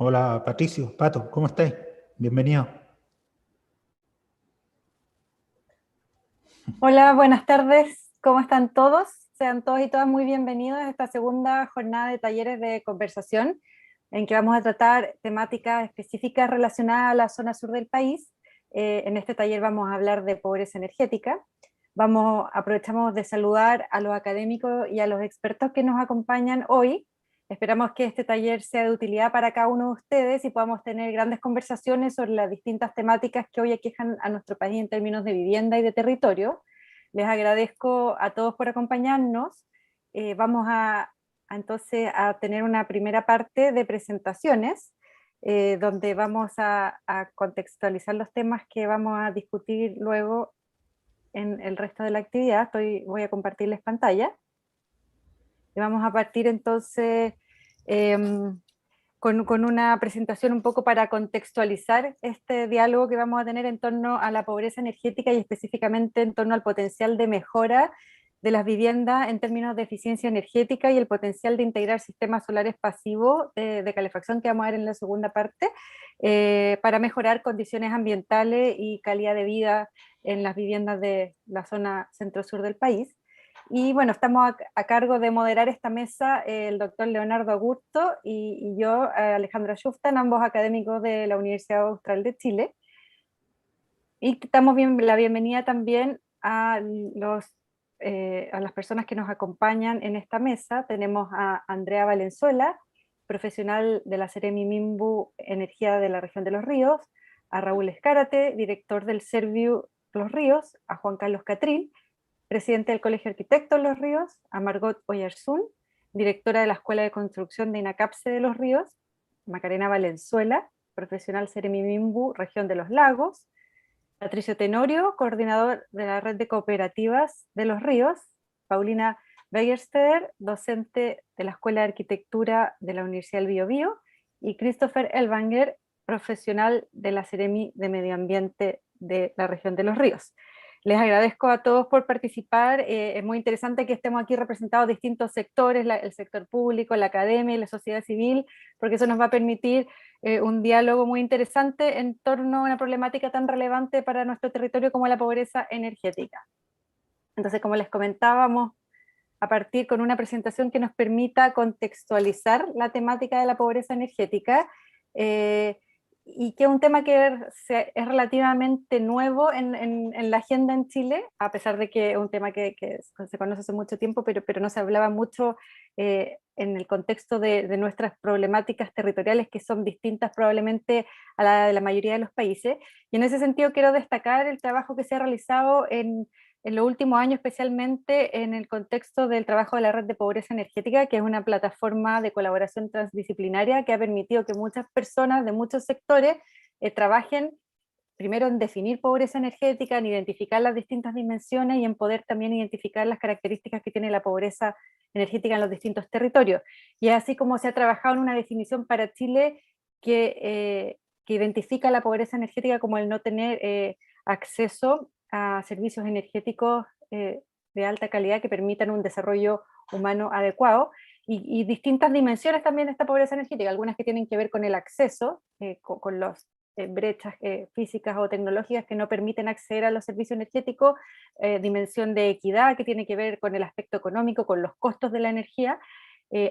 Hola Patricio, Pato, ¿cómo estáis? Bienvenido. Hola, buenas tardes. ¿Cómo están todos? Sean todos y todas muy bienvenidos a esta segunda jornada de talleres de conversación en que vamos a tratar temáticas específicas relacionadas a la zona sur del país. En este taller vamos a hablar de pobreza energética. Aprovechamos de saludar a los académicos y a los expertos que nos acompañan hoy. Esperamos que este taller sea de utilidad para cada uno de ustedes y podamos tener grandes conversaciones sobre las distintas temáticas que hoy aquejan a nuestro país en términos de vivienda y de territorio. Les agradezco a todos por acompañarnos. Vamos entonces a tener una primera parte de presentaciones, donde vamos a contextualizar los temas que vamos a discutir luego en el resto de la actividad. Voy a compartirles pantalla. Y vamos a partir entonces con una presentación un poco para contextualizar este diálogo que vamos a tener en torno a la pobreza energética y específicamente en torno al potencial de mejora de las viviendas en términos de eficiencia energética y el potencial de integrar sistemas solares pasivos de calefacción que vamos a ver en la segunda parte, para mejorar condiciones ambientales y calidad de vida en las viviendas de la zona centro-sur del país. Y bueno, estamos a cargo de moderar esta mesa el doctor Leonardo Augusto y yo, Alejandra Schuftan, ambos académicos de la Universidad Austral de Chile. Y damos la bienvenida también a las personas que nos acompañan en esta mesa. Tenemos a Andrea Valenzuela, profesional de la Seremi Minbu Energía de la región de Los Ríos, a Raúl Escárate, director del Serviu Los Ríos, a Juan Carlos Catrín, presidente del Colegio de Arquitectos Los Ríos, a Margot Oyarzún, directora de la Escuela de Construcción de INACAPSE de Los Ríos, Macarena Valenzuela, profesional Seremimimbu, región de los Lagos, Patricio Tenorio, coordinador de la Red de Cooperativas de Los Ríos, Paulina Begersteder, docente de la Escuela de Arquitectura de la Universidad del Biobío, y Christopher Elvanger, profesional de la Seremi de Medio Ambiente de la región de Los Ríos. Les agradezco a todos por participar. Es muy interesante que estemos aquí representados distintos sectores, el sector público, la academia y la sociedad civil, porque eso nos va a permitir un diálogo muy interesante en torno a una problemática tan relevante para nuestro territorio como la pobreza energética. Entonces, como les comentábamos, a partir con una presentación que nos permita contextualizar la temática de la pobreza energética, eh, y que es un tema que es relativamente nuevo en la agenda en Chile, a pesar de que es un tema que se conoce hace mucho tiempo, pero no se hablaba mucho en el contexto de nuestras problemáticas territoriales, que son distintas probablemente a la de la mayoría de los países. Y en ese sentido quiero destacar el trabajo que se ha realizado en los últimos años, especialmente en el contexto del trabajo de la Red de Pobreza Energética, que es una plataforma de colaboración transdisciplinaria que ha permitido que muchas personas de muchos sectores trabajen primero en definir pobreza energética, en identificar las distintas dimensiones y en poder también identificar las características que tiene la pobreza energética en los distintos territorios. Y es así como se ha trabajado en una definición para Chile que identifica la pobreza energética como el no tener acceso a servicios energéticos de alta calidad que permitan un desarrollo humano adecuado, y distintas dimensiones también de esta pobreza energética, algunas que tienen que ver con el acceso, con los brechas físicas o tecnológicas que no permiten acceder a los servicios energéticos, dimensión de equidad que tiene que ver con el aspecto económico, con los costos de la energía,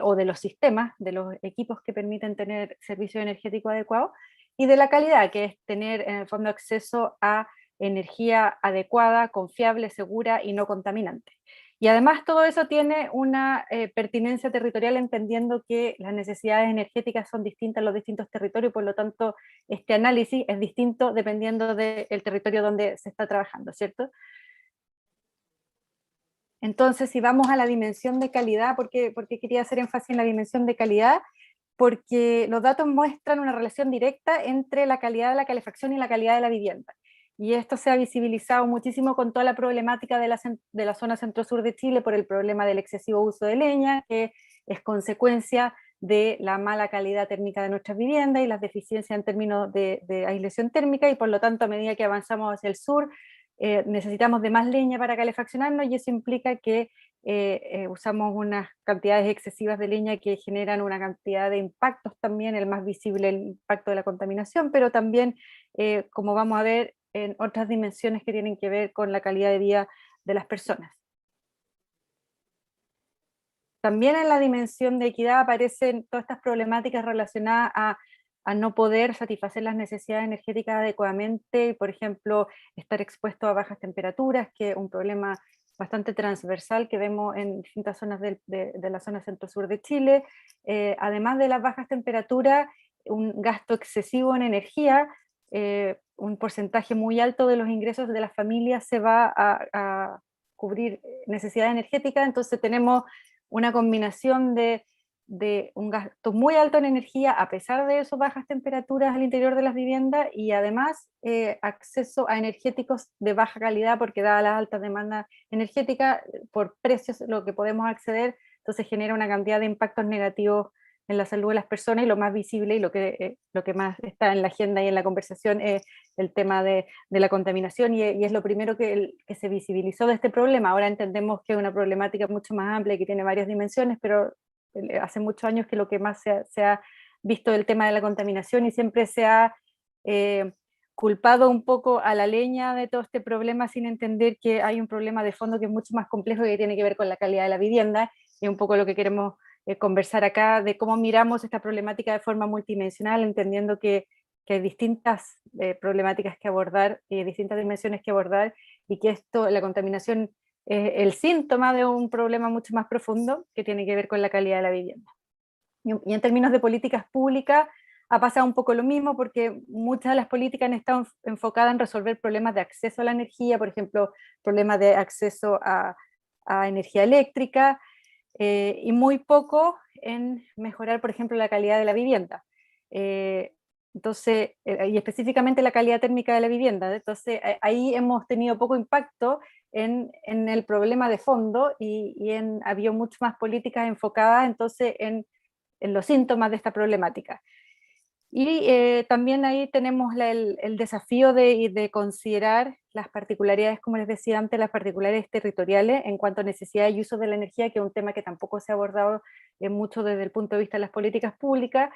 o de los sistemas, de los equipos que permiten tener servicio energético adecuado, y de la calidad, que es tener en el fondo acceso a energía adecuada, confiable, segura y no contaminante. Y además todo eso tiene una pertinencia territorial, entendiendo que las necesidades energéticas son distintas en los distintos territorios, y por lo tanto este análisis es distinto dependiendo del territorio donde se está trabajando, ¿cierto? Entonces, si vamos a la dimensión de calidad, ¿por qué quería hacer énfasis en la dimensión de calidad? Porque los datos muestran una relación directa entre la calidad de la calefacción y la calidad de la vivienda. Y esto se ha visibilizado muchísimo con toda la problemática de la zona centro-sur de Chile por el problema del excesivo uso de leña, que es consecuencia de la mala calidad térmica de nuestras viviendas y las deficiencias en términos de aislación térmica, y por lo tanto a medida que avanzamos hacia el sur necesitamos de más leña para calefaccionarnos, y eso implica que usamos unas cantidades excesivas de leña que generan una cantidad de impactos también, el más visible el impacto de la contaminación, pero también, como vamos a ver, en otras dimensiones que tienen que ver con la calidad de vida de las personas. También en la dimensión de equidad aparecen todas estas problemáticas relacionadas a no poder satisfacer las necesidades energéticas adecuadamente, por ejemplo, estar expuesto a bajas temperaturas, que es un problema bastante transversal que vemos en distintas zonas de la zona centro-sur de Chile. Además de las bajas temperaturas, un gasto excesivo en energía, un porcentaje muy alto de los ingresos de las familias se va a cubrir necesidades energéticas, entonces tenemos una combinación de un gasto muy alto en energía, a pesar de eso, bajas temperaturas al interior de las viviendas, y además acceso a energéticos de baja calidad, porque dada las altas demandas energéticas, por precios lo que podemos acceder, entonces genera una cantidad de impactos negativos en la salud de las personas, y lo más visible y lo que más está en la agenda y en la conversación es el tema de la contaminación, y es lo primero que se visibilizó de este problema. Ahora entendemos que es una problemática mucho más amplia y que tiene varias dimensiones, pero hace muchos años que lo que más se ha visto del tema de la contaminación, y siempre se ha culpado un poco a la leña de todo este problema sin entender que hay un problema de fondo que es mucho más complejo y que tiene que ver con la calidad de la vivienda, y un poco lo que queremos conversar acá, de cómo miramos esta problemática de forma multidimensional, entendiendo que hay distintas problemáticas que abordar, distintas dimensiones que abordar, y que la contaminación es el síntoma de un problema mucho más profundo que tiene que ver con la calidad de la vivienda. Y en términos de políticas públicas ha pasado un poco lo mismo, porque muchas de las políticas han estado enfocadas en resolver problemas de acceso a la energía, por ejemplo, problemas de acceso a energía eléctrica, y muy poco en mejorar, por ejemplo, la calidad de la vivienda. Entonces, y específicamente la calidad térmica de la vivienda. Entonces, ahí hemos tenido poco impacto en el problema de fondo, y había mucho más políticas enfocadas entonces en los síntomas de esta problemática. Y también ahí tenemos el desafío de considerar las particularidades, como les decía antes, las particularidades territoriales en cuanto a necesidades y usos de la energía, que es un tema que tampoco se ha abordado mucho desde el punto de vista de las políticas públicas.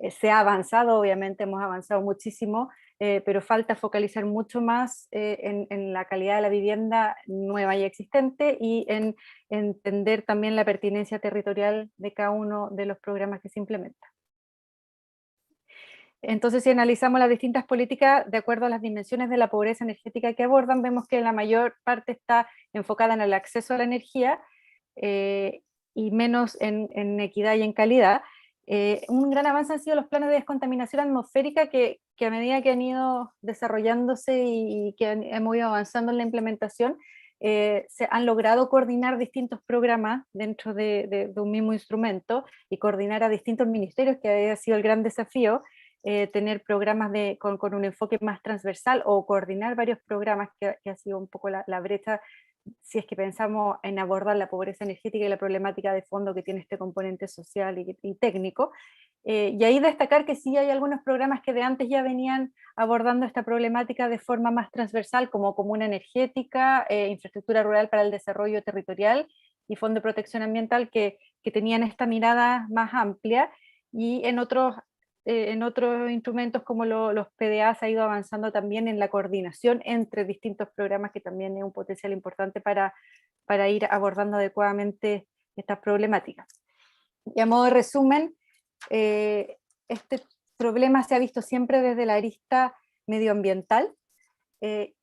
Se ha avanzado, obviamente hemos avanzado muchísimo, pero falta focalizar mucho más en la calidad de la vivienda nueva y existente, y en entender también la pertinencia territorial de cada uno de los programas que se implementan. Entonces, si analizamos las distintas políticas de acuerdo a las dimensiones de la pobreza energética que abordan, vemos que la mayor parte está enfocada en el acceso a la energía, y menos en equidad y en calidad. Un gran avance han sido los planes de descontaminación atmosférica, que a medida que han ido desarrollándose y que hemos ido avanzando en la implementación, se han logrado coordinar distintos programas dentro de un mismo instrumento, y coordinar a distintos ministerios, que había sido el gran desafío. Tener programas con un enfoque más transversal, o coordinar varios programas, que ha sido un poco la brecha, si es que pensamos en abordar la pobreza energética y la problemática de fondo que tiene este componente social y técnico. Y ahí destacar que sí hay algunos programas que de antes ya venían abordando esta problemática de forma más transversal, como Comuna Energética, Infraestructura Rural para el Desarrollo Territorial y Fondo de Protección Ambiental, que tenían esta mirada más amplia, y en otros instrumentos como los PDA se ha ido avanzando también en la coordinación entre distintos programas, que también es un potencial importante para ir abordando adecuadamente estas problemáticas. Y a modo de resumen, este problema se ha visto siempre desde la arista medioambiental,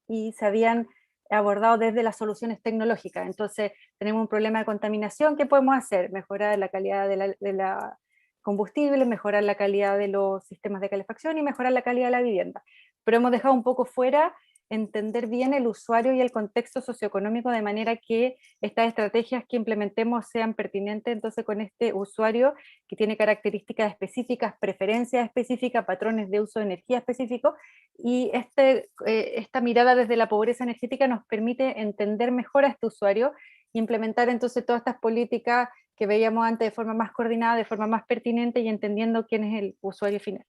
y se habían abordado desde las soluciones tecnológicas. Entonces, tenemos un problema de contaminación. ¿Qué podemos hacer? Mejorar la calidad de la combustible, mejorar la calidad de los sistemas de calefacción y mejorar la calidad de la vivienda. Pero hemos dejado un poco fuera entender bien el usuario y el contexto socioeconómico, de manera que estas estrategias que implementemos sean pertinentes entonces con este usuario, que tiene características específicas, preferencias específicas, patrones de uso de energía específicos, y esta mirada desde la pobreza energética nos permite entender mejor a este usuario e implementar entonces todas estas políticas que veíamos antes de forma más coordinada, de forma más pertinente, y entendiendo quién es el usuario final.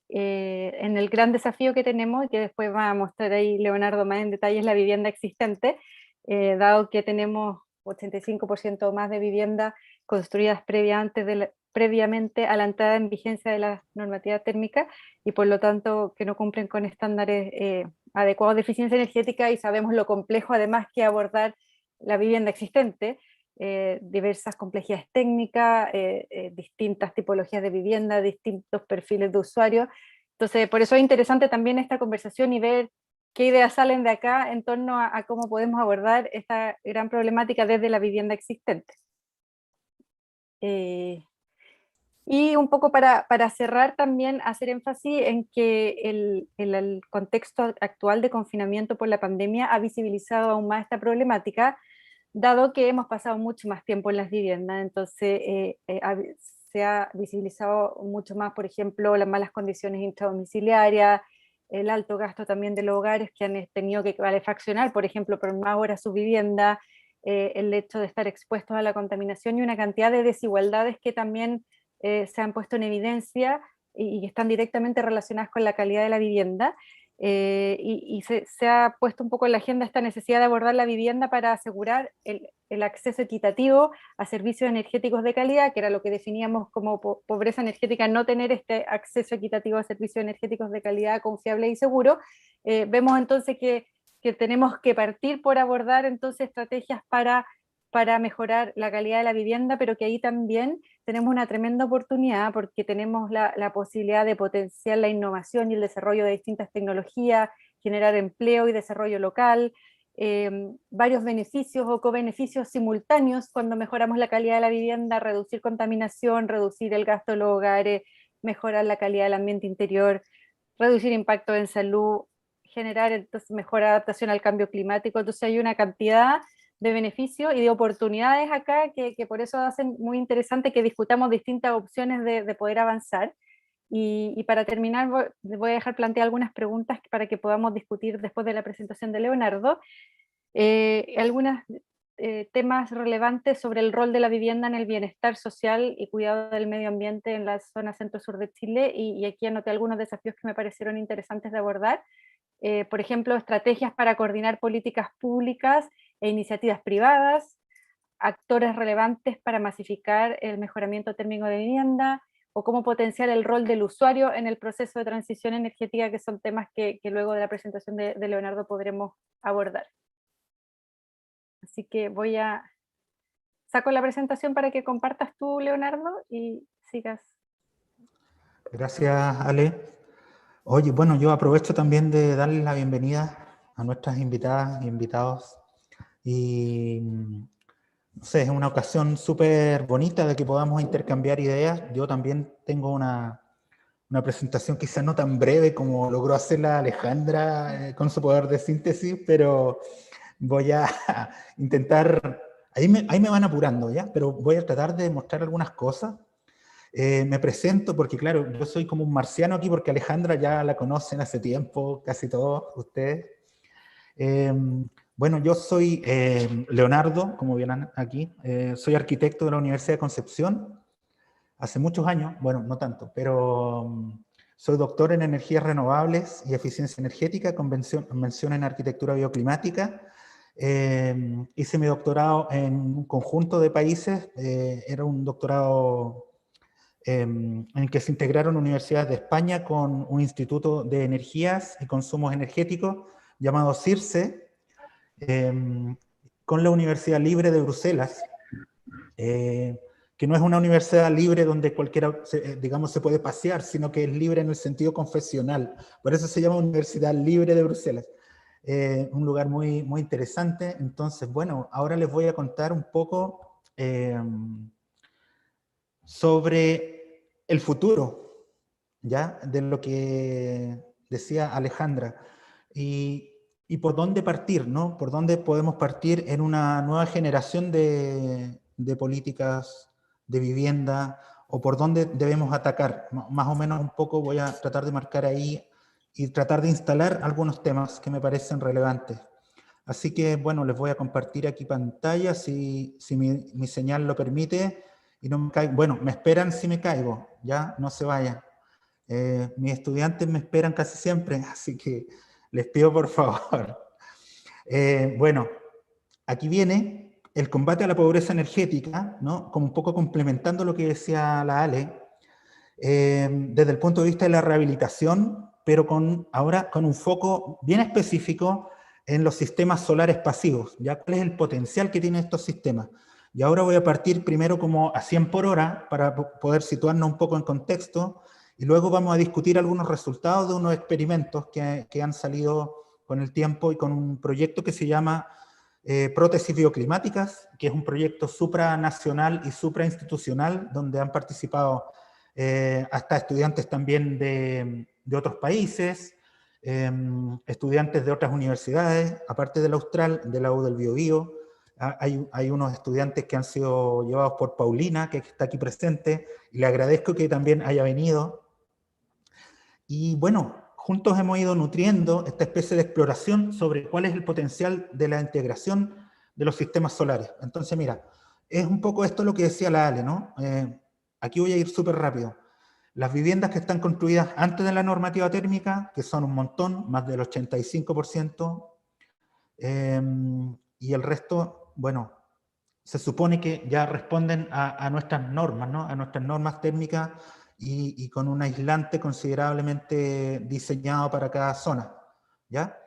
En el gran desafío que tenemos, y que después va a mostrar ahí Leonardo más en detalle, es la vivienda existente, dado que tenemos 85% o más de viviendas construidas previamente a la entrada en vigencia de la normativa térmica, y por lo tanto que no cumplen con estándares adecuados de eficiencia energética, y sabemos lo complejo además que abordar la vivienda existente, diversas complejidades técnicas, distintas tipologías de vivienda, distintos perfiles de usuarios. Entonces, por eso es interesante también esta conversación y ver qué ideas salen de acá en torno a cómo podemos abordar esta gran problemática desde la vivienda existente. Y un poco para cerrar también, hacer énfasis en que el contexto actual de confinamiento por la pandemia ha visibilizado aún más esta problemática, dado que hemos pasado mucho más tiempo en las viviendas. Entonces se ha visibilizado mucho más, por ejemplo, las malas condiciones intradomiciliarias, el alto gasto también de los hogares que han tenido que calefaccionar, por ejemplo, por más horas su vivienda, el hecho de estar expuestos a la contaminación y una cantidad de desigualdades que también se han puesto en evidencia y que están directamente relacionadas con la calidad de la vivienda. Y se ha puesto un poco en la agenda esta necesidad de abordar la vivienda para asegurar el acceso equitativo a servicios energéticos de calidad, que era lo que definíamos como pobreza energética, no tener este acceso equitativo a servicios energéticos de calidad, confiable y seguro. Vemos entonces que tenemos que partir por abordar entonces estrategias para mejorar la calidad de la vivienda, pero que ahí también tenemos una tremenda oportunidad porque tenemos la posibilidad de potenciar la innovación y el desarrollo de distintas tecnologías, generar empleo y desarrollo local, varios beneficios o co-beneficios simultáneos cuando mejoramos la calidad de la vivienda, reducir contaminación, reducir el gasto de los hogares, mejorar la calidad del ambiente interior, reducir impacto en salud, generar entonces mejor adaptación al cambio climático. Entonces hay una cantidad de beneficios y de oportunidades acá que por eso hacen muy interesante que discutamos distintas opciones de poder avanzar. Y para terminar voy a dejar plantear algunas preguntas para que podamos discutir después de la presentación de Leonardo. Algunos temas relevantes sobre el rol de la vivienda en el bienestar social y cuidado del medio ambiente en la zona centro-sur de Chile, y aquí anoté algunos desafíos que me parecieron interesantes de abordar. Por ejemplo, estrategias para coordinar políticas públicas e iniciativas privadas, actores relevantes para masificar el mejoramiento térmico de vivienda, o cómo potenciar el rol del usuario en el proceso de transición energética, que son temas que luego de la presentación de Leonardo podremos abordar. Así que saco la presentación para que compartas tú, Leonardo, y sigas. Gracias, Ale. Oye, bueno, yo aprovecho también de darles la bienvenida a nuestras invitadas e invitados. Y no sé, es una ocasión súper bonita de que podamos intercambiar ideas. Yo también tengo una presentación quizás no tan breve como logró hacerla Alejandra con su poder de síntesis, pero voy a intentar, ahí me van apurando, ¿ya? Pero voy a tratar de mostrar algunas cosas. Me presento porque, claro, yo soy como un marciano aquí porque Alejandra ya la conocen hace tiempo, casi todos ustedes. Bueno, yo soy Leonardo, como vieron aquí, soy arquitecto de la Universidad de Concepción, hace muchos años, bueno, no tanto, pero soy doctor en energías renovables y eficiencia energética con mención en arquitectura bioclimática. Hice mi doctorado en un conjunto de países, era un doctorado en el que se integraron universidades de España con un instituto de energías y consumos energéticos llamado CIRSE, con la Universidad Libre de Bruselas, que no es una universidad libre donde cualquiera, digamos, se puede pasear, sino que es libre en el sentido confesional. Por eso se llama Universidad Libre de Bruselas. Un lugar muy, muy interesante. Entonces, bueno, ahora les voy a contar un poco sobre el futuro, ¿ya? De lo que decía Alejandra. Y por dónde partir, ¿no? Por dónde podemos partir en una nueva generación de políticas de vivienda, o por dónde debemos atacar. Más o menos un poco voy a tratar de marcar ahí y tratar de instalar algunos temas que me parecen relevantes. Así que, bueno, les voy a compartir aquí pantalla, si mi señal lo permite, y no me caigo. Bueno, me esperan si me caigo, ya, no se vayan. Mis estudiantes me esperan casi siempre, así que les pido por favor. Bueno, aquí viene, el combate a la pobreza energética, ¿no? Como un poco complementando lo que decía la Ale, desde el punto de vista de la rehabilitación, pero ahora con un foco bien específico en los sistemas solares pasivos, ¿ya? ¿Cuál es el potencial que tienen estos sistemas? Y ahora voy a partir primero como a 100 por hora para poder situarnos un poco en contexto, y luego vamos a discutir algunos resultados de unos experimentos que han salido con el tiempo y con un proyecto que se llama Prótesis Bioclimáticas, que es un proyecto supranacional y suprainstitucional, donde han participado hasta estudiantes también de otros países, estudiantes de otras universidades, aparte de la Austral, de la U del Biobío. Hay unos estudiantes que han sido llevados por Paulina, que está aquí presente, y le agradezco que también haya venido. Y bueno, juntos hemos ido nutriendo esta especie de exploración sobre cuál es el potencial de la integración de los sistemas solares. Entonces, mira, es un poco esto lo que decía la Ale, ¿no? Aquí voy a ir súper rápido. Las viviendas que están construidas antes de la normativa térmica, que son un montón, más del 85%, y el resto, bueno, se supone que ya responden a nuestras normas, ¿no? A nuestras normas térmicas y con un aislante considerablemente diseñado para cada zona, ¿ya?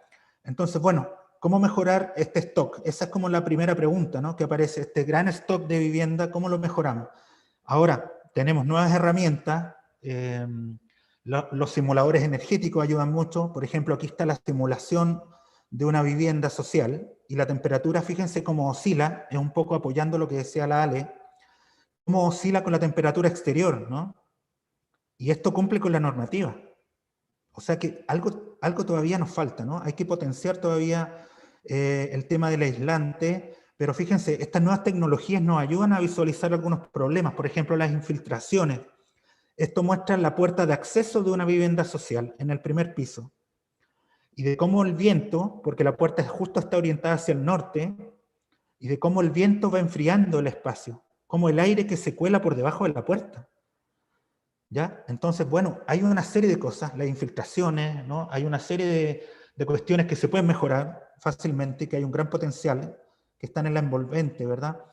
Entonces, bueno, ¿cómo mejorar este stock? Esa es como la primera pregunta, ¿no? Que aparece, este gran stock de vivienda, ¿cómo lo mejoramos? Ahora, tenemos nuevas herramientas, los simuladores energéticos ayudan mucho, por ejemplo, aquí está la simulación de una vivienda social, y la temperatura, fíjense cómo oscila, es un poco apoyando lo que decía la Ale, cómo oscila con la temperatura exterior, ¿no? Y esto cumple con la normativa. O sea que algo todavía nos falta, ¿no? Hay que potenciar todavía el tema del aislante, pero fíjense, estas nuevas tecnologías nos ayudan a visualizar algunos problemas, por ejemplo, las infiltraciones. Esto muestra la puerta de acceso de una vivienda social en el primer piso. Y de cómo el viento, porque la puerta justo está orientada hacia el norte, y de cómo el viento va enfriando el espacio, como el aire que se cuela por debajo de la puerta. ¿Ya? Entonces, bueno, hay una serie de cosas, las infiltraciones, ¿no? Hay una serie de cuestiones que se pueden mejorar fácilmente, que hay un gran potencial, que están en la envolvente, ¿verdad?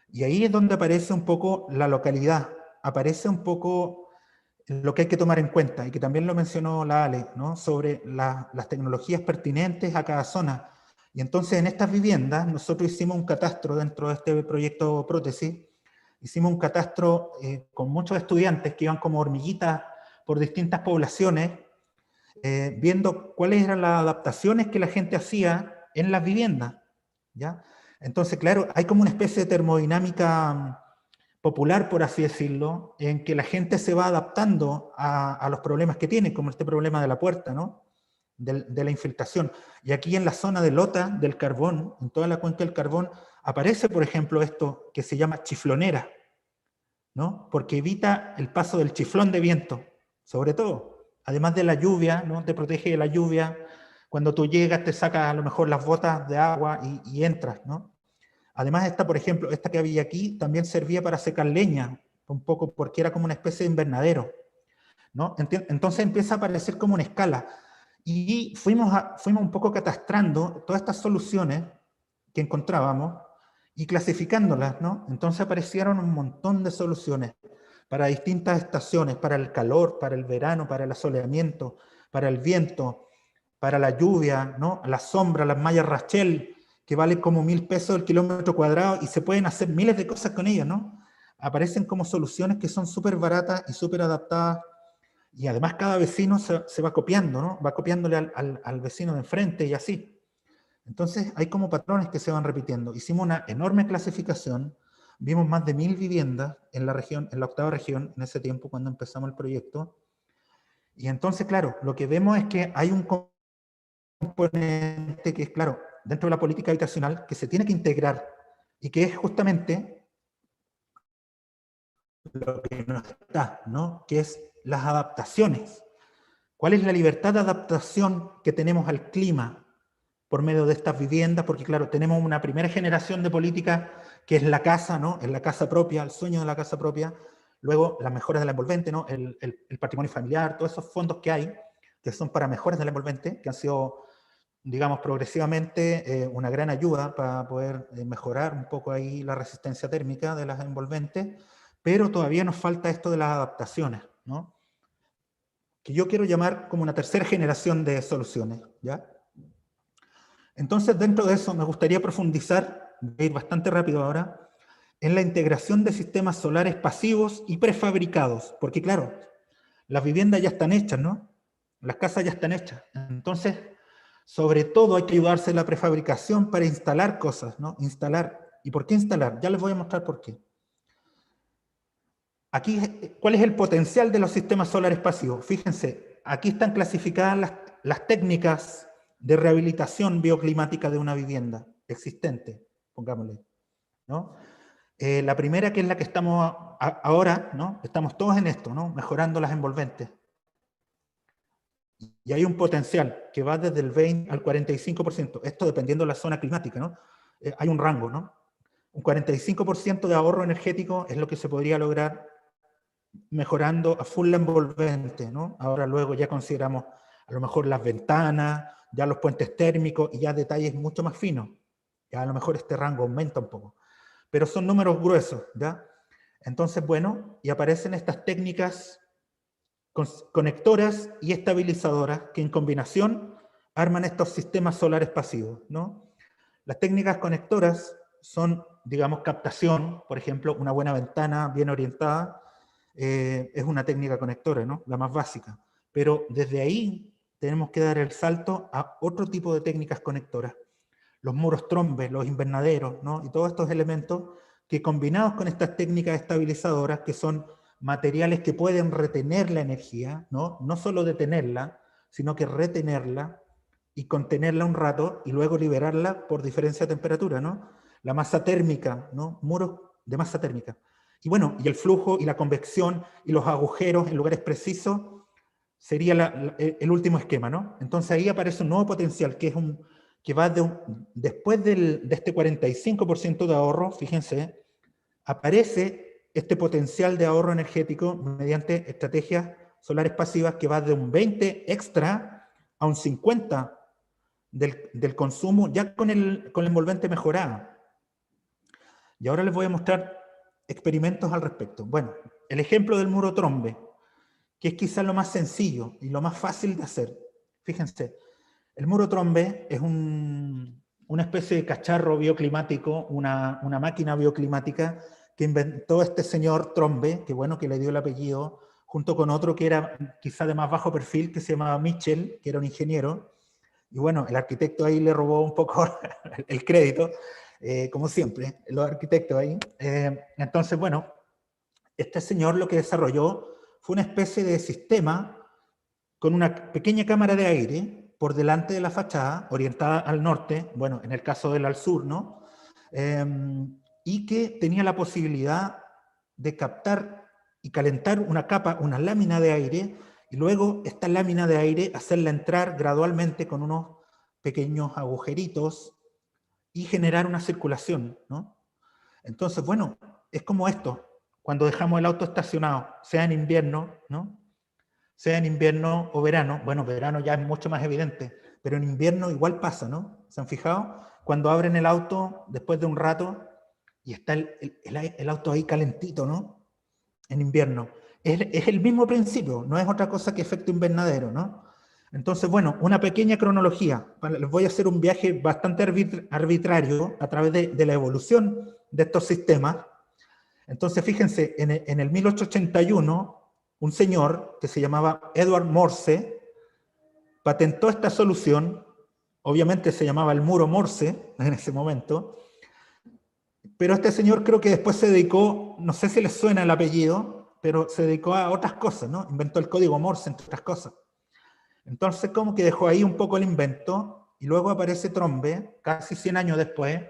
Y ahí es donde aparece un poco la localidad, aparece un poco lo que hay que tomar en cuenta, y que también lo mencionó la Ale, ¿no? Sobre las tecnologías pertinentes a cada zona. Y entonces en estas viviendas nosotros hicimos un catastro dentro de este proyecto Prótesis, hicimos un catastro con muchos estudiantes que iban como hormiguitas por distintas poblaciones, viendo cuáles eran las adaptaciones que la gente hacía en las viviendas, ¿ya? Entonces, claro, hay como una especie de termodinámica popular, por así decirlo, en que la gente se va adaptando a los problemas que tiene, como este problema de la puerta, ¿no? De la infiltración. Y aquí en la zona de Lota, del Carbón, en toda la cuenca del Carbón, aparece, por ejemplo, esto que se llama chiflonera, ¿no? Porque evita el paso del chiflón de viento, sobre todo. Además de la lluvia, ¿no? Te protege de la lluvia. Cuando tú llegas, te sacas a lo mejor las botas de agua y entras, ¿no? Además, esta, por ejemplo, esta que había aquí, también servía para secar leña, un poco porque era como una especie de invernadero, ¿no? Entonces empieza a aparecer como una escala. Y fuimos un poco catastrando todas estas soluciones que encontrábamos y clasificándolas, ¿no? Entonces aparecieron un montón de soluciones para distintas estaciones, para el calor, para el verano, para el asoleamiento, para el viento, para la lluvia, ¿no? La sombra, las mallas Rachel, que valen como 1.000 pesos el kilómetro cuadrado, y se pueden hacer miles de cosas con ellas, ¿no? Aparecen como soluciones que son súper baratas y súper adaptadas, y además cada vecino se va copiando, ¿no? Va copiándole al vecino de enfrente y así. Entonces hay como patrones que se van repitiendo. Hicimos una enorme clasificación, vimos más de 1.000 viviendas en la región, en la octava región, en ese tiempo cuando empezamos el proyecto. Y entonces, claro, lo que vemos es que hay un componente que es, claro, dentro de la política habitacional, que se tiene que integrar, y que es justamente lo que no está, ¿no? Que es las adaptaciones. ¿Cuál es la libertad de adaptación que tenemos al clima por medio de estas viviendas? Porque claro, tenemos una primera generación de política que es la casa, ¿no? Es la casa propia, el sueño de la casa propia. Luego las mejoras de la envolvente, ¿no? El patrimonio familiar, todos esos fondos que hay, que son para mejoras de la envolvente, que han sido digamos, progresivamente una gran ayuda para poder mejorar un poco ahí la resistencia térmica de las envolventes, pero todavía nos falta esto de las adaptaciones, ¿no? Que yo quiero llamar como una tercera generación de soluciones, ¿ya? Entonces, dentro de eso me gustaría profundizar, voy a ir bastante rápido ahora, en la integración de sistemas solares pasivos y prefabricados, porque claro, las viviendas ya están hechas, ¿no? Las casas ya están hechas. Entonces, sobre todo hay que ayudarse en la prefabricación para instalar cosas, ¿no? Instalar. ¿Y por qué instalar? Ya les voy a mostrar por qué. Aquí, ¿cuál es el potencial de los sistemas solares pasivos? Fíjense, aquí están clasificadas las técnicas de rehabilitación bioclimática de una vivienda existente, pongámosle, ¿no? La primera, que es la que estamos ahora, ¿no? Estamos todos en esto, ¿no? Mejorando las envolventes. Y hay un potencial que va desde el 20 al 45%, esto dependiendo de la zona climática, ¿no? Hay un rango, ¿no? Un 45% de ahorro energético es lo que se podría lograr mejorando a full la envolvente, ¿no? Ahora luego ya consideramos a lo mejor las ventanas, ya los puentes térmicos y ya detalles mucho más finos. Ya a lo mejor este rango aumenta un poco. Pero son números gruesos, ¿ya? Entonces, bueno, y aparecen estas técnicas conectoras y estabilizadoras que en combinación arman estos sistemas solares pasivos, ¿no? Las técnicas conectoras son, digamos, captación, por ejemplo, una buena ventana bien orientada, es una técnica conectora, ¿no? La más básica. Pero desde ahí tenemos que dar el salto a otro tipo de técnicas conectoras. Los muros trombes, los invernaderos, ¿no? Y todos estos elementos que combinados con estas técnicas estabilizadoras, que son materiales que pueden retener la energía, ¿no? No solo detenerla, sino que retenerla y contenerla un rato y luego liberarla por diferencia de temperatura, ¿no? La masa térmica, ¿no? Muros de masa térmica. Y bueno, y el flujo y la convección y los agujeros en lugares precisos sería el último esquema, ¿no? Entonces ahí aparece un nuevo potencial que es que va después de este 45% de ahorro, fíjense, aparece este potencial de ahorro energético mediante estrategias solares pasivas que va de un 20 extra a un 50 del consumo ya con la envolvente mejorada. Y ahora les voy a mostrar experimentos al respecto. Bueno, el ejemplo del muro trombe, que es quizás lo más sencillo y lo más fácil de hacer. Fíjense, el muro trombe es una especie de cacharro bioclimático, una máquina bioclimática que inventó este señor Trombe, que bueno, que le dio el apellido, junto con otro que era quizá de más bajo perfil, que se llamaba Mitchell, que era un ingeniero. Y bueno, el arquitecto ahí le robó un poco el crédito, como siempre, los arquitectos ahí. Entonces, bueno, este señor lo que desarrolló fue una especie de sistema con una pequeña cámara de aire por delante de la fachada, orientada al norte, bueno, en el caso del al sur, ¿no? Y que tenía la posibilidad de captar y calentar una capa, una lámina de aire, y luego esta lámina de aire hacerla entrar gradualmente con unos pequeños agujeritos y generar una circulación, ¿no? Entonces, bueno, es como esto, cuando dejamos el auto estacionado, sea en invierno, ¿no? Sea en invierno o verano, bueno, verano ya es mucho más evidente, pero en invierno igual pasa, ¿no? ¿Se han fijado? Cuando abren el auto después de un rato y está el auto ahí calentito, ¿no? En invierno. Es el mismo principio, no es otra cosa que efecto invernadero, ¿no? Entonces, bueno, una pequeña cronología. Les voy a hacer un viaje bastante arbitrario a través de la evolución de estos sistemas. Entonces, fíjense, en el 1881, un señor que se llamaba Edward Morse patentó esta solución, obviamente se llamaba el muro Morse en ese momento, pero este señor creo que después se dedicó, no sé si les suena el apellido, pero se dedicó a otras cosas, ¿no? Inventó el código Morse, entre otras cosas. Entonces, como que dejó ahí un poco el invento, y luego aparece Trombe, casi 100 años después,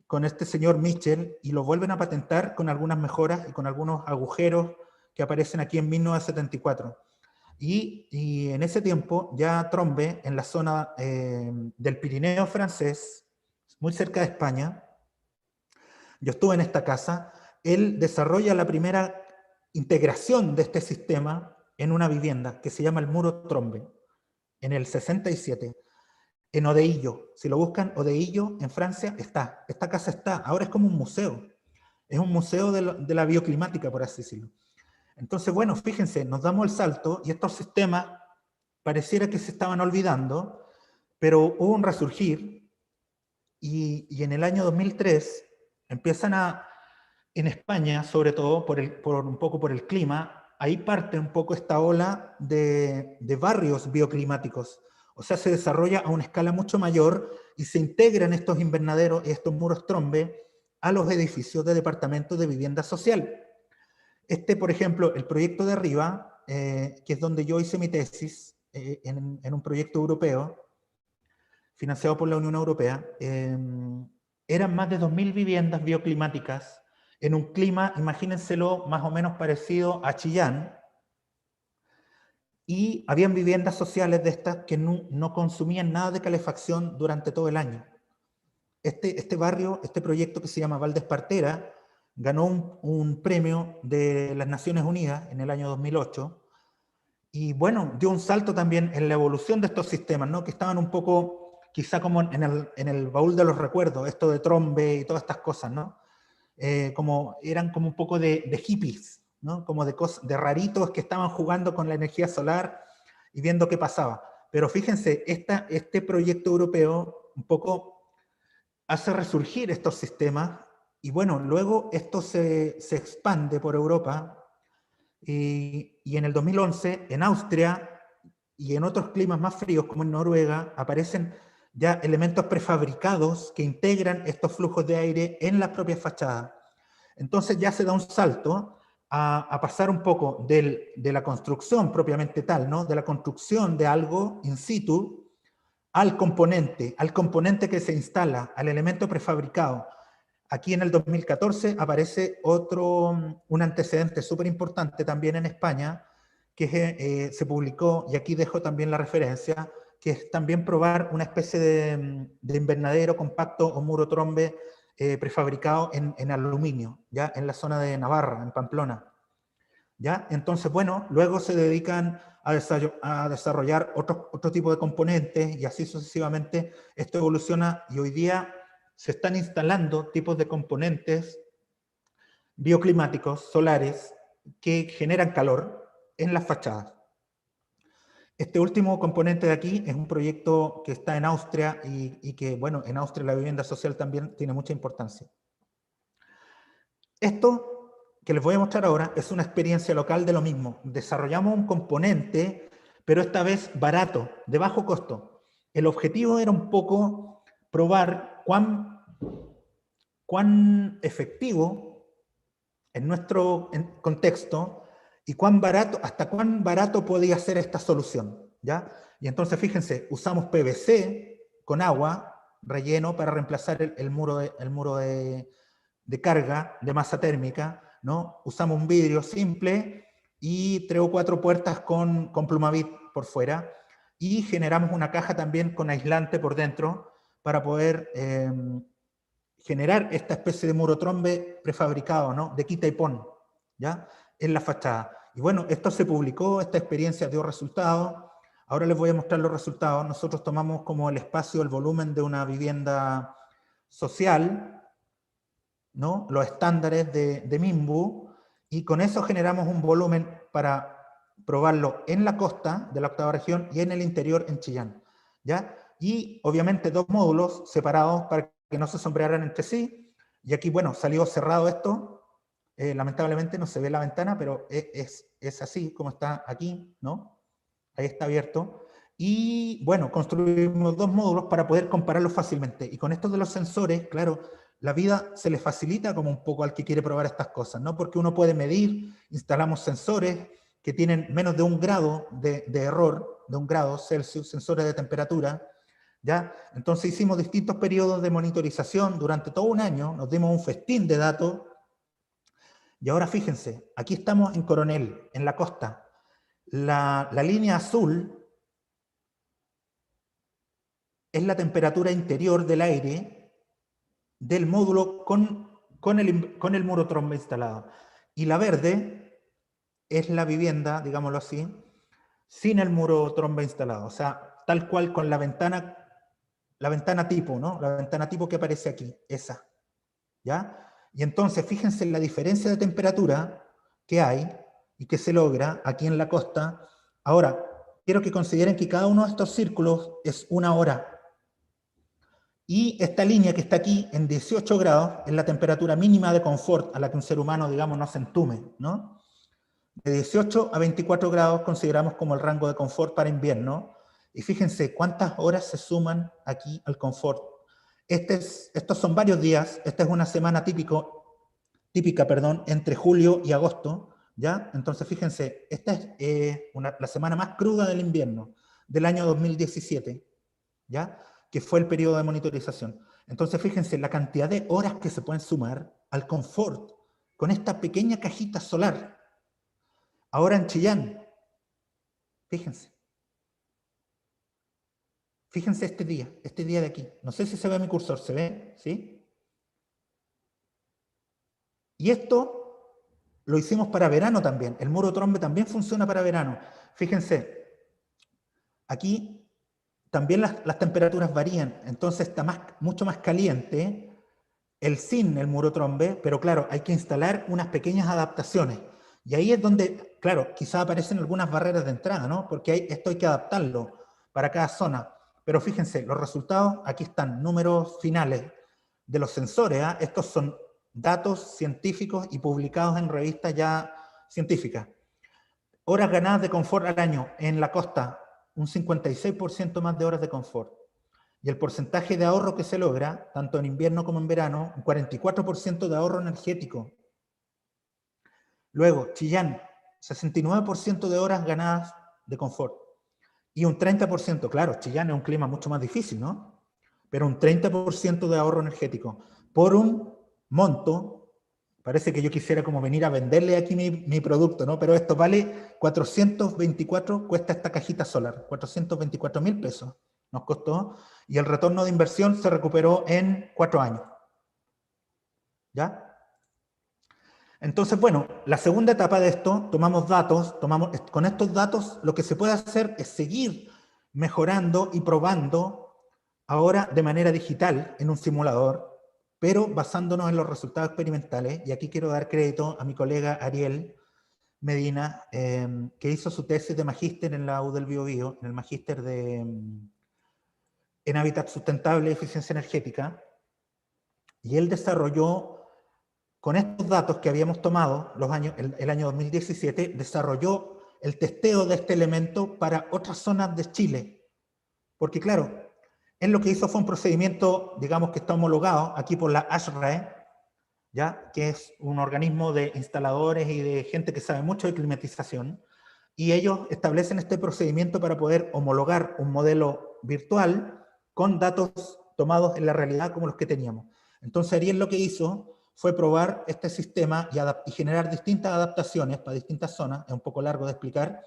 con este señor Mitchell, y lo vuelven a patentar con algunas mejoras y con algunos agujeros que aparecen aquí en 1974. Y en ese tiempo ya Trombe, en la zona del Pirineo francés, muy cerca de España, yo estuve en esta casa, él desarrolla la primera integración de este sistema en una vivienda que se llama el muro Trombe, en el 67. en Odeillo. Si lo buscan, Odeillo, en Francia, está. Esta casa está. Ahora es como un museo. Es un museo de la bioclimática, por así decirlo. Entonces, bueno, fíjense, nos damos el salto y estos sistemas pareciera que se estaban olvidando, pero hubo un resurgir y en el año 2003 empiezan en España, sobre todo un poco por el clima, ahí parte un poco esta ola de barrios bioclimáticos. O sea, se desarrolla a una escala mucho mayor y se integran estos invernaderos y estos muros trombe a los edificios de departamentos de vivienda social. Por ejemplo, el proyecto de arriba, que es donde yo hice mi tesis, en un proyecto europeo, financiado por la Unión Europea, eran más de 2.000 viviendas bioclimáticas en un clima, imagínenselo, más o menos parecido a Chillán, y habían viviendas sociales de estas que no consumían nada de calefacción durante todo el año. Este barrio, este proyecto que se llama Valdespartera, ganó un premio de las Naciones Unidas en el año 2008, y bueno, dio un salto también en la evolución de estos sistemas, ¿no? Que estaban un poco, quizá como en el baúl de los recuerdos, esto de Trombe y todas estas cosas, ¿no? Eran como un poco de hippies, ¿no? Como de raritos que estaban jugando con la energía solar y viendo qué pasaba. Pero fíjense, este proyecto europeo un poco hace resurgir estos sistemas y bueno, luego esto se expande por Europa y en el 2011 en Austria y en otros climas más fríos como en Noruega aparecen ya elementos prefabricados que integran estos flujos de aire en las propias fachadas. Entonces ya se da un salto a pasar un poco de la construcción propiamente tal, ¿no? De la construcción de algo in situ al componente que se instala, al elemento prefabricado. Aquí en el 2014 aparece un antecedente súper importante también en España, que se publicó, y aquí dejo también la referencia, que es también probar una especie de invernadero compacto o muro trombe prefabricado en aluminio, ya en la zona de Navarra, en Pamplona. ¿Ya? Entonces, bueno, luego se dedican a desarrollar otro tipo de componentes y así sucesivamente. Esto evoluciona y hoy día se están instalando tipos de componentes bioclimáticos, solares, que generan calor en las fachadas. Este último componente de aquí es un proyecto que está en Austria y que, bueno, en Austria la vivienda social también tiene mucha importancia. Esto que les voy a mostrar ahora es una experiencia local de lo mismo. Desarrollamos un componente, pero esta vez barato, de bajo costo. El objetivo era un poco probar cuán efectivo en nuestro contexto y hasta cuán barato podía ser esta solución, ¿ya? Y entonces fíjense, usamos PVC con agua relleno para reemplazar el muro de carga de masa térmica, ¿no? Usamos un vidrio simple y 3 o 4 puertas con Plumavit por fuera y generamos una caja también con aislante por dentro para poder generar esta especie de muro trombe prefabricado, ¿no? De quita y pon, ¿ya? En la fachada. Y bueno, esto se publicó, esta experiencia dio resultados. Ahora les voy a mostrar los resultados. Nosotros tomamos como el espacio, el volumen de una vivienda social, ¿no? Los estándares de MIMBU, y con eso generamos un volumen para probarlo en la costa de la octava región y en el interior en Chillán, ¿ya? Y obviamente 2 módulos separados para que no se sombrearan entre sí, y aquí, bueno, salió cerrado esto, lamentablemente no se ve la ventana, pero es así como está aquí, ¿no? Ahí está abierto. Y bueno, construimos 2 módulos para poder compararlos fácilmente. Y con esto de los sensores, claro, la vida se le facilita como un poco al que quiere probar estas cosas, ¿no? Porque uno puede medir, instalamos sensores que tienen menos de 1 grado de error, de 1 grado Celsius, sensores de temperatura, ¿ya? Entonces hicimos distintos periodos de monitorización durante todo un año, nos dimos un festín de datos, y ahora fíjense, aquí estamos en Coronel, en la costa. La línea azul es la temperatura interior del aire del módulo con el muro trombe instalado. Y la verde es la vivienda, digámoslo así, sin el muro trombe instalado. O sea, tal cual con la ventana la ventana tipo, ¿no? La ventana tipo que aparece aquí, esa, ¿ya? Y entonces fíjense en la diferencia de temperatura que hay y que se logra aquí en la costa. Ahora, quiero que consideren que cada uno de estos círculos es una hora. Y esta línea que está aquí en 18 grados es la temperatura mínima de confort a la que un ser humano, digamos, no se entume, ¿no? De 18 a 24 grados consideramos como el rango de confort para invierno. Y fíjense cuántas horas se suman aquí al confort. Estos son varios días, esta es una semana típica, entre julio y agosto, ¿ya? Entonces fíjense, esta es la semana más cruda del invierno, del año 2017, ¿ya? Que fue el periodo de monitorización. Entonces fíjense la cantidad de horas que se pueden sumar al confort con esta pequeña cajita solar. Ahora en Chillán, fíjense. Fíjense este día de aquí. No sé si se ve mi cursor, ¿se ve? ¿Sí? Y esto lo hicimos para verano también. El muro trombe también funciona para verano. Fíjense, aquí también las temperaturas varían, entonces está mucho más caliente el muro trombe, pero claro, hay que instalar unas pequeñas adaptaciones. Y ahí es donde, claro, quizás aparecen algunas barreras de entrada, ¿no? Porque esto hay que adaptarlo para cada zona. Pero fíjense, los resultados, aquí están, números finales de los sensores, ¿eh? Estos son datos científicos y publicados en revistas ya científicas. Horas ganadas de confort al año en la costa, un 56% más de horas de confort. Y el porcentaje de ahorro que se logra, tanto en invierno como en verano, un 44% de ahorro energético. Luego, Chillán, 69% de horas ganadas de confort. Y un 30%, claro, Chillán es un clima mucho más difícil, ¿no? Pero un 30% de ahorro energético. Por un monto, parece que yo quisiera como venir a venderle aquí mi producto, ¿no? Pero esto vale 424, cuesta esta cajita solar, 424.000 pesos nos costó, y el retorno de inversión se recuperó en 4 años. ¿Ya? Entonces, bueno, la segunda etapa de esto, tomamos datos, con estos datos lo que se puede hacer es seguir mejorando y probando ahora de manera digital en un simulador, pero basándonos en los resultados experimentales, y aquí quiero dar crédito a mi colega Ariel Medina, que hizo su tesis de magíster en la U del Biobío, en el magíster en hábitat sustentable y eficiencia energética, y él desarrolló, con estos datos que habíamos tomado el año 2017, desarrolló el testeo de este elemento para otras zonas de Chile. Porque claro, él lo que hizo fue un procedimiento, digamos que está homologado aquí por la ASHRAE, ¿ya? Que es un organismo de instaladores y de gente que sabe mucho de climatización, y ellos establecen este procedimiento para poder homologar un modelo virtual con datos tomados en la realidad como los que teníamos. Entonces Ariel lo que hizo fue probar este sistema y generar distintas adaptaciones para distintas zonas. Es un poco largo de explicar,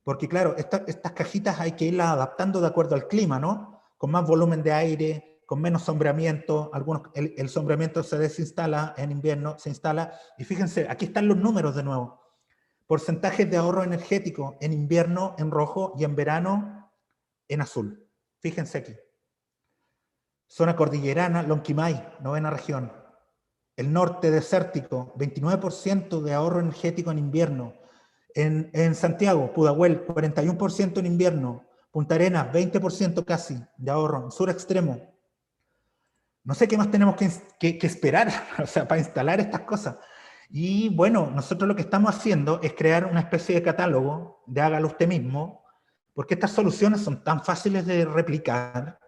porque claro, estas cajitas hay que irlas adaptando de acuerdo al clima, ¿no? Con más volumen de aire, con menos sombreamiento, el sombreamiento se desinstala en invierno, se instala, y fíjense, aquí están los números de nuevo. Porcentajes de ahorro energético en invierno en rojo y en verano en azul. Fíjense aquí. Zona cordillerana, Lonquimay, novena región. El norte desértico, 29% de ahorro energético en invierno. En Santiago, Pudahuel, 41% en invierno. Punta Arenas, 20% casi de ahorro. En sur extremo. No sé qué más tenemos que esperar, o sea, para instalar estas cosas. Y bueno, nosotros lo que estamos haciendo es crear una especie de catálogo de hágalo usted mismo, porque estas soluciones son tan fáciles de replicar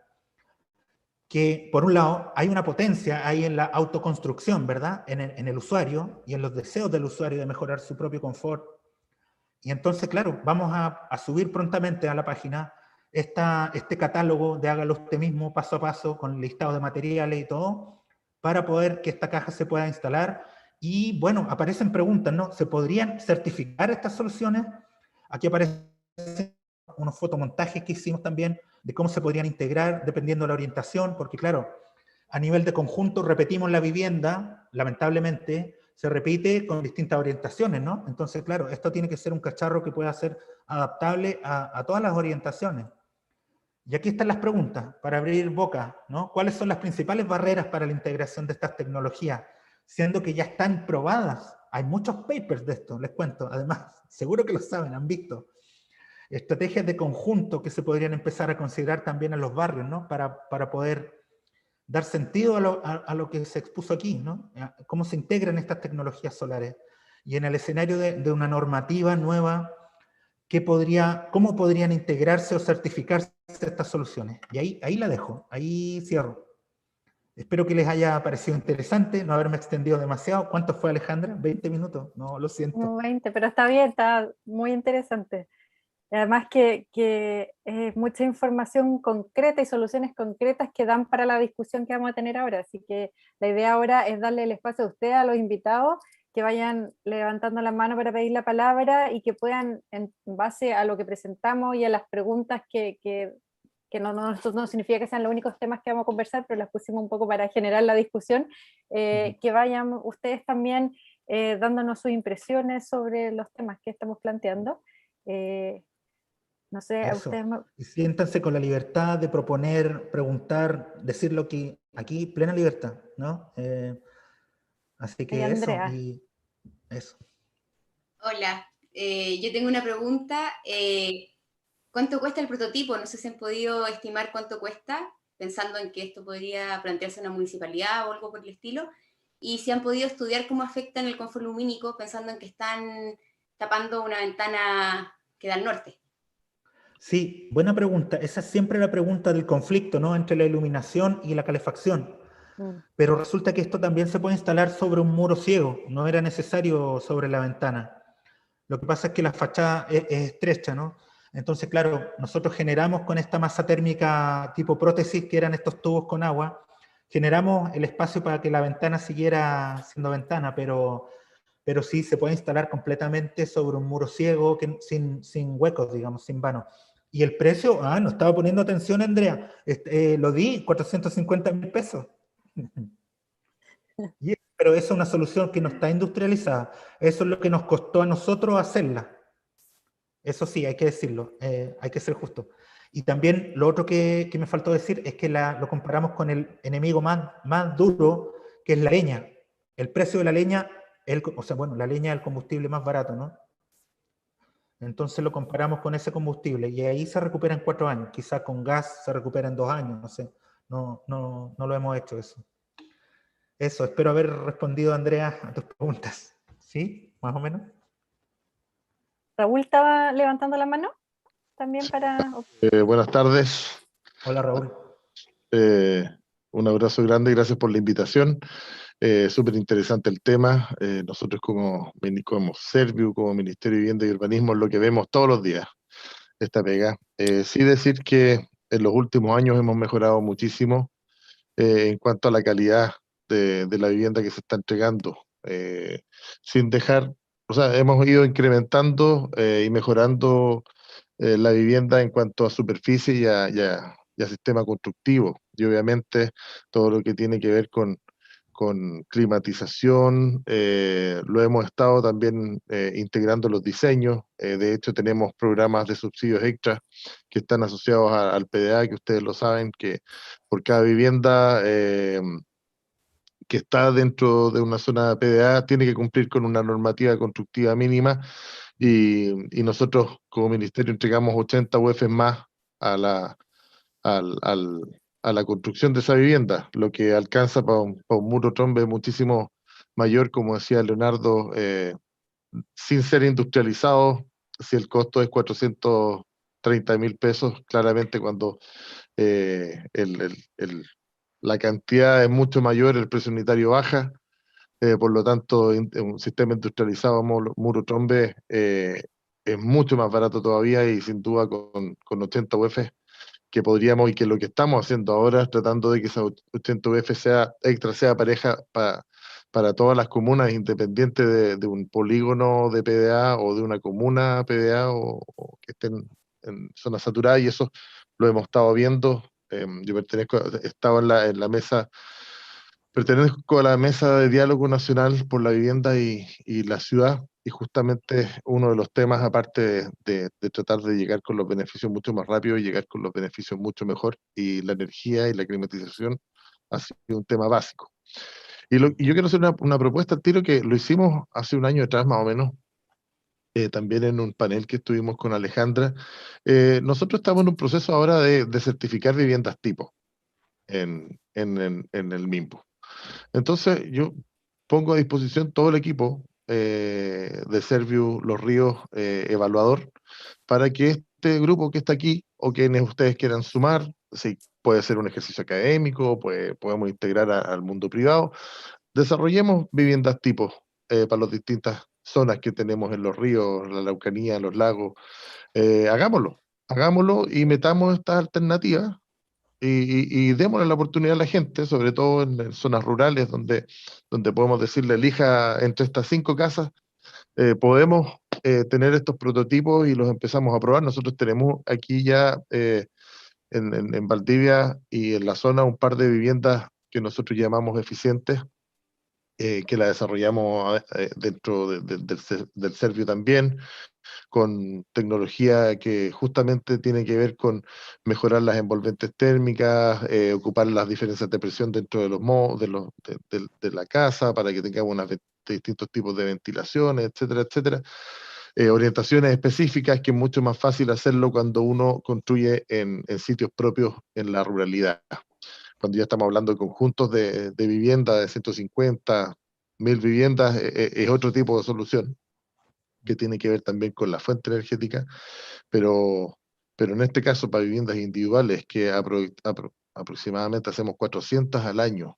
que, por un lado, hay una potencia ahí en la autoconstrucción, ¿verdad? En el usuario y en los deseos del usuario de mejorar su propio confort. Y entonces, claro, vamos a subir prontamente a la página este catálogo de hágalo usted mismo, paso a paso, con listado de materiales y todo, para poder que esta caja se pueda instalar. Y bueno, aparecen preguntas, ¿no? ¿Se podrían certificar estas soluciones? Aquí aparecen unos fotomontajes que hicimos también de cómo se podrían integrar dependiendo de la orientación, porque claro, a nivel de conjunto repetimos la vivienda, lamentablemente, se repite con distintas orientaciones, ¿no? Entonces, claro, esto tiene que ser un cacharro que pueda ser adaptable a todas las orientaciones. Y aquí están las preguntas para abrir boca, ¿no? ¿Cuáles son las principales barreras para la integración de estas tecnologías? Siendo que ya están probadas. Hay muchos papers de esto, les cuento. Además, seguro que lo saben, han visto. Estrategias de conjunto que se podrían empezar a considerar también en los barrios, ¿no? Para poder dar sentido a lo que se expuso aquí, ¿no? Cómo se integran estas tecnologías solares. Y en el escenario de una normativa nueva, ¿cómo podrían integrarse o certificarse estas soluciones? Y ahí la dejo, ahí cierro. Espero que les haya parecido interesante, no haberme extendido demasiado. ¿Cuánto fue, Alejandra? ¿20 minutos? No, lo siento. 20, pero está bien, está muy interesante. Además que es mucha información concreta y soluciones concretas que dan para la discusión que vamos a tener ahora. Así que la idea ahora es darle el espacio a ustedes, a los invitados, que vayan levantando la mano para pedir la palabra y que puedan, en base a lo que presentamos y a las preguntas que no significa que sean los únicos temas que vamos a conversar, pero las pusimos un poco para generar la discusión, que vayan ustedes también dándonos sus impresiones sobre los temas que estamos planteando. No sé, a Eso. ustedes... Y siéntanse con la libertad de proponer, preguntar, decir lo que aquí, plena libertad, ¿no? Así Y que Andrea. eso. Hola, yo tengo una pregunta. ¿Cuánto cuesta el prototipo? No sé si han podido estimar cuánto cuesta, pensando en que esto podría plantearse en una municipalidad o algo por el estilo. Y si han podido estudiar cómo afecta en el confort lumínico, pensando en que están tapando una ventana que da al norte. Sí, buena pregunta. Esa es siempre la pregunta del conflicto, ¿no? Entre la iluminación y la calefacción. Pero resulta que esto también se puede instalar sobre un muro ciego, no era necesario sobre la ventana. Lo que pasa es que la fachada es estrecha, ¿no? Entonces, claro, nosotros generamos con esta masa térmica tipo prótesis, que eran estos tubos con agua, generamos el espacio para que la ventana siguiera siendo ventana, pero sí se puede instalar completamente sobre un muro ciego, sin huecos, digamos, sin vanos. Y el precio, no estaba poniendo atención, Andrea, lo di, 450.000 pesos. Pero esa es una solución que no está industrializada. Eso es lo que nos costó a nosotros hacerla. Eso sí, hay que decirlo, hay que ser justo. Y también lo otro que me faltó decir es que lo comparamos con el enemigo más duro, que es la leña. El precio de la leña, la leña es el combustible más barato, ¿no? Entonces lo comparamos con ese combustible y ahí se recupera en 4 años. Quizás con gas se recupera en 2 años, no sé. No lo hemos hecho eso. Eso, espero haber respondido, Andrea, a tus preguntas. ¿Sí? ¿Más o menos? Raúl estaba levantando la mano también para... Buenas tardes. Hola, Raúl. Un abrazo grande, gracias por la invitación. Súper interesante el tema. Nosotros como Serviu, como Ministerio de Vivienda y Urbanismo, es lo que vemos todos los días, esta pega. Sí decir que en los últimos años hemos mejorado muchísimo en cuanto a la calidad de la vivienda que se está entregando, sin dejar, o sea, hemos ido incrementando y mejorando la vivienda en cuanto a superficie y a sistema constructivo, y obviamente todo lo que tiene que ver con climatización, lo hemos estado también integrando en los diseños. De hecho, tenemos programas de subsidios extras que están asociados al PDA, que ustedes lo saben, que por cada vivienda que está dentro de una zona PDA tiene que cumplir con una normativa constructiva mínima, y nosotros como ministerio entregamos 80 UF más a la, al, al, a la construcción de esa vivienda, lo que alcanza para un muro trombe muchísimo mayor, como decía Leonardo, sin ser industrializado. Si el costo es 430.000 pesos, claramente cuando eh, el, el, el, la cantidad es mucho mayor, el precio unitario baja. Por lo tanto, un sistema industrializado muro trombe es mucho más barato todavía, y sin duda con 80 UF que podríamos, y que lo que estamos haciendo ahora es tratando de que esa 80 UF sea pareja para todas las comunas, independiente de un polígono de PDA o de una comuna PDA o que estén en zonas saturadas, y eso lo hemos estado viendo. Yo estaba en la mesa. Pertenezco a la Mesa de Diálogo Nacional por la Vivienda y la Ciudad, y justamente uno de los temas, aparte de tratar de llegar con los beneficios mucho más rápido y llegar con los beneficios mucho mejor, y la energía y la climatización ha sido un tema básico. Y yo quiero hacer una propuesta al tiro que lo hicimos hace un año atrás más o menos, también en un panel que estuvimos con Alejandra. Nosotros estamos en un proceso ahora de certificar viviendas tipo en el MIMBU. Entonces yo pongo a disposición todo el equipo de Serviu Los Ríos evaluador, para que este grupo que está aquí, o quienes ustedes quieran sumar, si puede ser un ejercicio académico, podemos integrar al mundo privado, desarrollemos viviendas tipo para las distintas zonas que tenemos en los ríos, la Araucanía, los lagos. Hagámoslo y metamos estas alternativas y démosle la oportunidad a la gente, sobre todo en zonas rurales donde podemos decirle, elija entre estas 5 casas. Podemos tener estos prototipos y los empezamos a probar. Nosotros tenemos aquí ya en Valdivia y en la zona un par de viviendas que nosotros llamamos eficientes, que la desarrollamos dentro del Serviu también, con tecnología que justamente tiene que ver con mejorar las envolventes térmicas, ocupar las diferencias de presión dentro de de la casa para que tengamos distintos tipos de ventilaciones, etcétera, etcétera. Orientaciones específicas, que es mucho más fácil hacerlo cuando uno construye en sitios propios en la ruralidad. Cuando ya estamos hablando de conjuntos de viviendas de 150, 1000 viviendas, es otro tipo de solución que tiene que ver también con la fuente energética, pero en este caso para viviendas individuales, que aproximadamente hacemos 400 al año,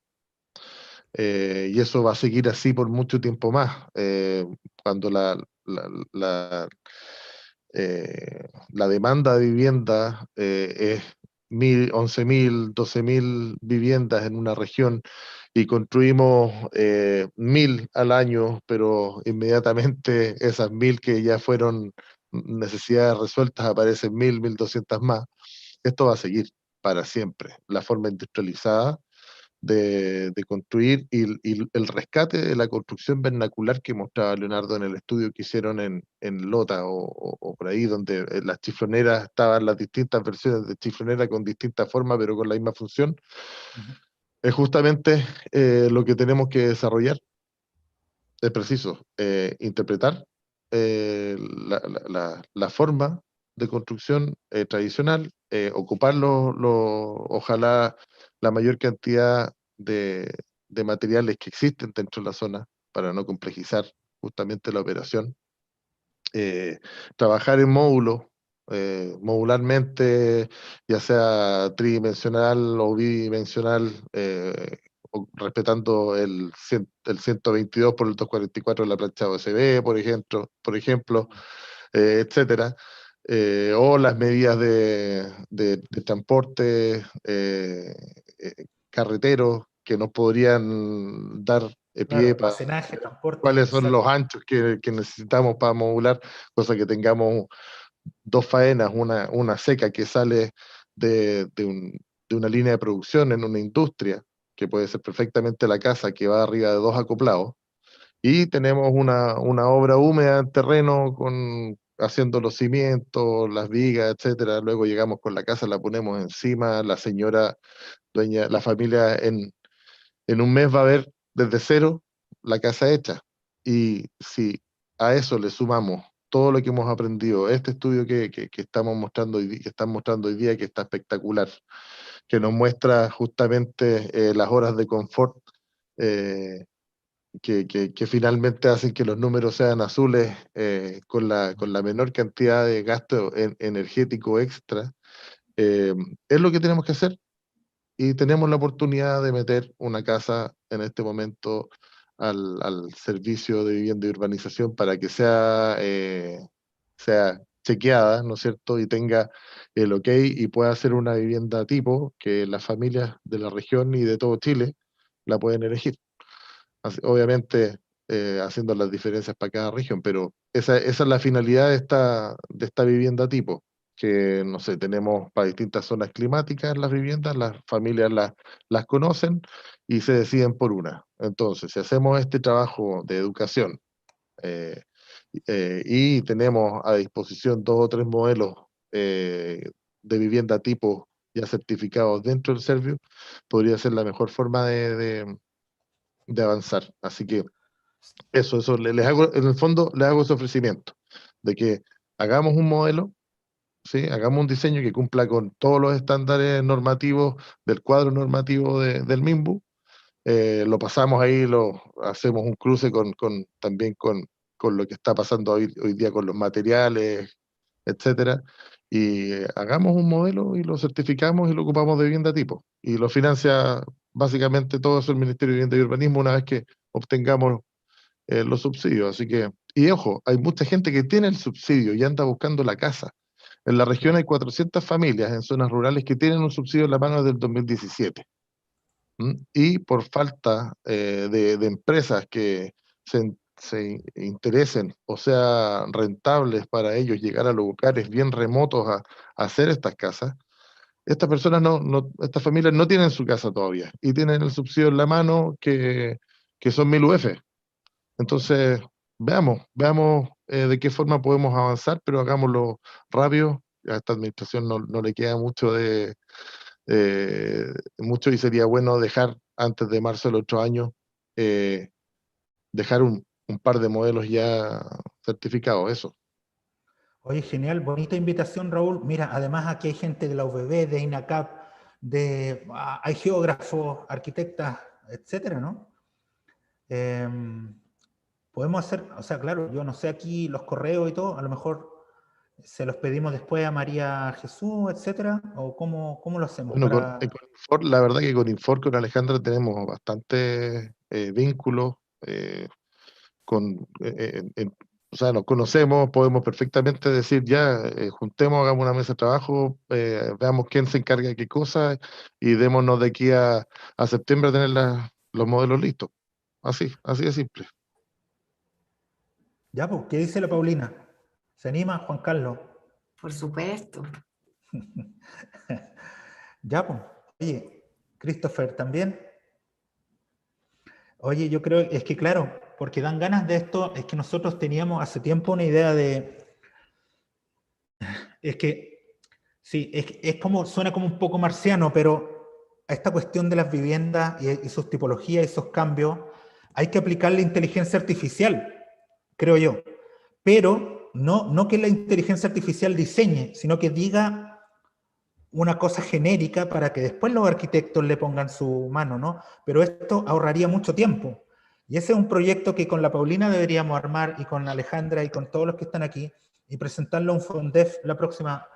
y eso va a seguir así por mucho tiempo más, cuando la demanda de vivienda es 11.000, 12.000 viviendas en una región, y construimos 1.000 al año, pero inmediatamente esas 1.000 que ya fueron necesidades resueltas, aparecen 1.000, 1.200 más. Esto va a seguir para siempre. La forma industrializada de construir y el rescate de la construcción vernacular que mostraba Leonardo en el estudio que hicieron en Lota o por ahí, donde las chifloneras estaban, las distintas versiones de chiflonera con distintas formas, pero con la misma función. Es justamente lo que tenemos que desarrollar. Es preciso interpretar la forma de construcción tradicional, ojalá la mayor cantidad de materiales que existen dentro de la zona para no complejizar justamente la operación. Trabajar en módulos, modularmente, ya sea tridimensional o bidimensional, respetando el 122 por el 244 de la plancha OSB, por ejemplo, etcétera. O las medidas de transporte carreteros que nos podrían dar pie Claro, para almacenaje, transporte, cuáles son exacto. los anchos que necesitamos para modular, cosa que tengamos 2 faenas, una seca que sale de una línea de producción en una industria, que puede ser perfectamente la casa, que va arriba de 2 acoplados, y tenemos una obra húmeda en terreno haciendo los cimientos, las vigas, etcétera. Luego llegamos con la casa, la ponemos encima, la señora dueña, la familia en un mes va a ver desde cero la casa hecha. Y si a eso le sumamos todo lo que hemos aprendido, este estudio que estamos mostrando que están mostrando hoy día, que está espectacular, que nos muestra justamente las horas de confort que finalmente hacen que los números sean azules, con la menor cantidad de gasto energético extra, es lo que tenemos que hacer. Y tenemos la oportunidad de meter una casa en este momento al servicio de vivienda y urbanización, para que sea chequeada, ¿no es cierto? Y tenga el ok, y pueda ser una vivienda tipo que las familias de la región y de todo Chile la pueden elegir. Obviamente haciendo las diferencias para cada región, pero esa es la finalidad de esta vivienda tipo, que, no sé, tenemos para distintas zonas climáticas las viviendas, las familias las conocen y se deciden por una. Entonces, si hacemos este trabajo de educación, y tenemos a disposición 2 o 3 modelos de vivienda tipo ya certificados dentro del Servio, podría ser la mejor forma de avanzar. Así que eso les hago, en el fondo, les hago ese ofrecimiento, de que hagamos un modelo, ¿sí? Hagamos un diseño que cumpla con todos los estándares normativos del cuadro normativo del MIMBU, lo pasamos ahí, hacemos un cruce también con lo que está pasando hoy día con los materiales, etcétera, y hagamos un modelo y lo certificamos y lo ocupamos de vivienda tipo. Y lo financia básicamente todo eso el Ministerio de Vivienda y Urbanismo una vez que obtengamos los subsidios. Así que, y ojo, hay mucha gente que tiene el subsidio y anda buscando la casa. En la región hay 400 familias en zonas rurales que tienen un subsidio en la mano desde el 2017. Y por falta de empresas que se interesen o sean rentables para ellos llegar a lugares bien remotos a hacer estas casas, estas personas estas familias no tienen su casa todavía y tienen el subsidio en la mano que son 1000 UF. Entonces, veamos de qué forma podemos avanzar, pero hagámoslo rápido. A esta administración no le queda mucho y sería bueno dejar antes de marzo del otro año, dejar un par de modelos ya certificados, eso. Oye, genial, bonita invitación, Raúl. Mira, además aquí hay gente de la UVB, de INACAP, hay geógrafos, arquitectas, etcétera, ¿no? Podemos hacer, o sea, claro, yo no sé aquí los correos y todo, a lo mejor se los pedimos después a María Jesús, etcétera, o cómo lo hacemos Bueno, para... con Infor, la verdad que con Infor, con Alejandra tenemos bastantes vínculos, o sea, nos conocemos, podemos perfectamente decir ya, juntemos, hagamos una mesa de trabajo, veamos quién se encarga de qué cosa y démonos de aquí a septiembre a tener los modelos listos. Así de simple. Ya, pues, ¿qué dice la Paulina? ¿Se anima, Juan Carlos? Por supuesto. Ya, pues. Oye, Christopher, ¿también? Oye, yo creo, es que claro, porque dan ganas de esto, es que nosotros teníamos hace tiempo una idea es que, sí, es como, suena como un poco marciano, pero a esta cuestión de las viviendas y sus tipologías y esos cambios, hay que aplicarle inteligencia artificial, creo yo. Pero no que la inteligencia artificial diseñe, sino que diga una cosa genérica para que después los arquitectos le pongan su mano, ¿no? Pero esto ahorraría mucho tiempo. Y ese es un proyecto que con la Paulina deberíamos armar y con Alejandra y con todos los que están aquí y presentarlo a un Fondef la próxima.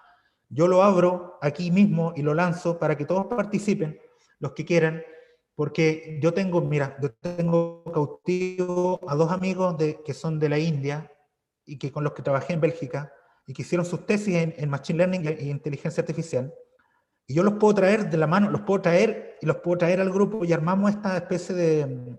Yo lo abro aquí mismo y lo lanzo para que todos participen, los que quieran, porque yo tengo, mira, yo tengo cautivo a 2 amigos que son de la India y que con los que trabajé en Bélgica y que hicieron sus tesis en Machine Learning y inteligencia artificial. Y yo los puedo traer de la mano, los puedo traer y los puedo traer al grupo y armamos esta especie de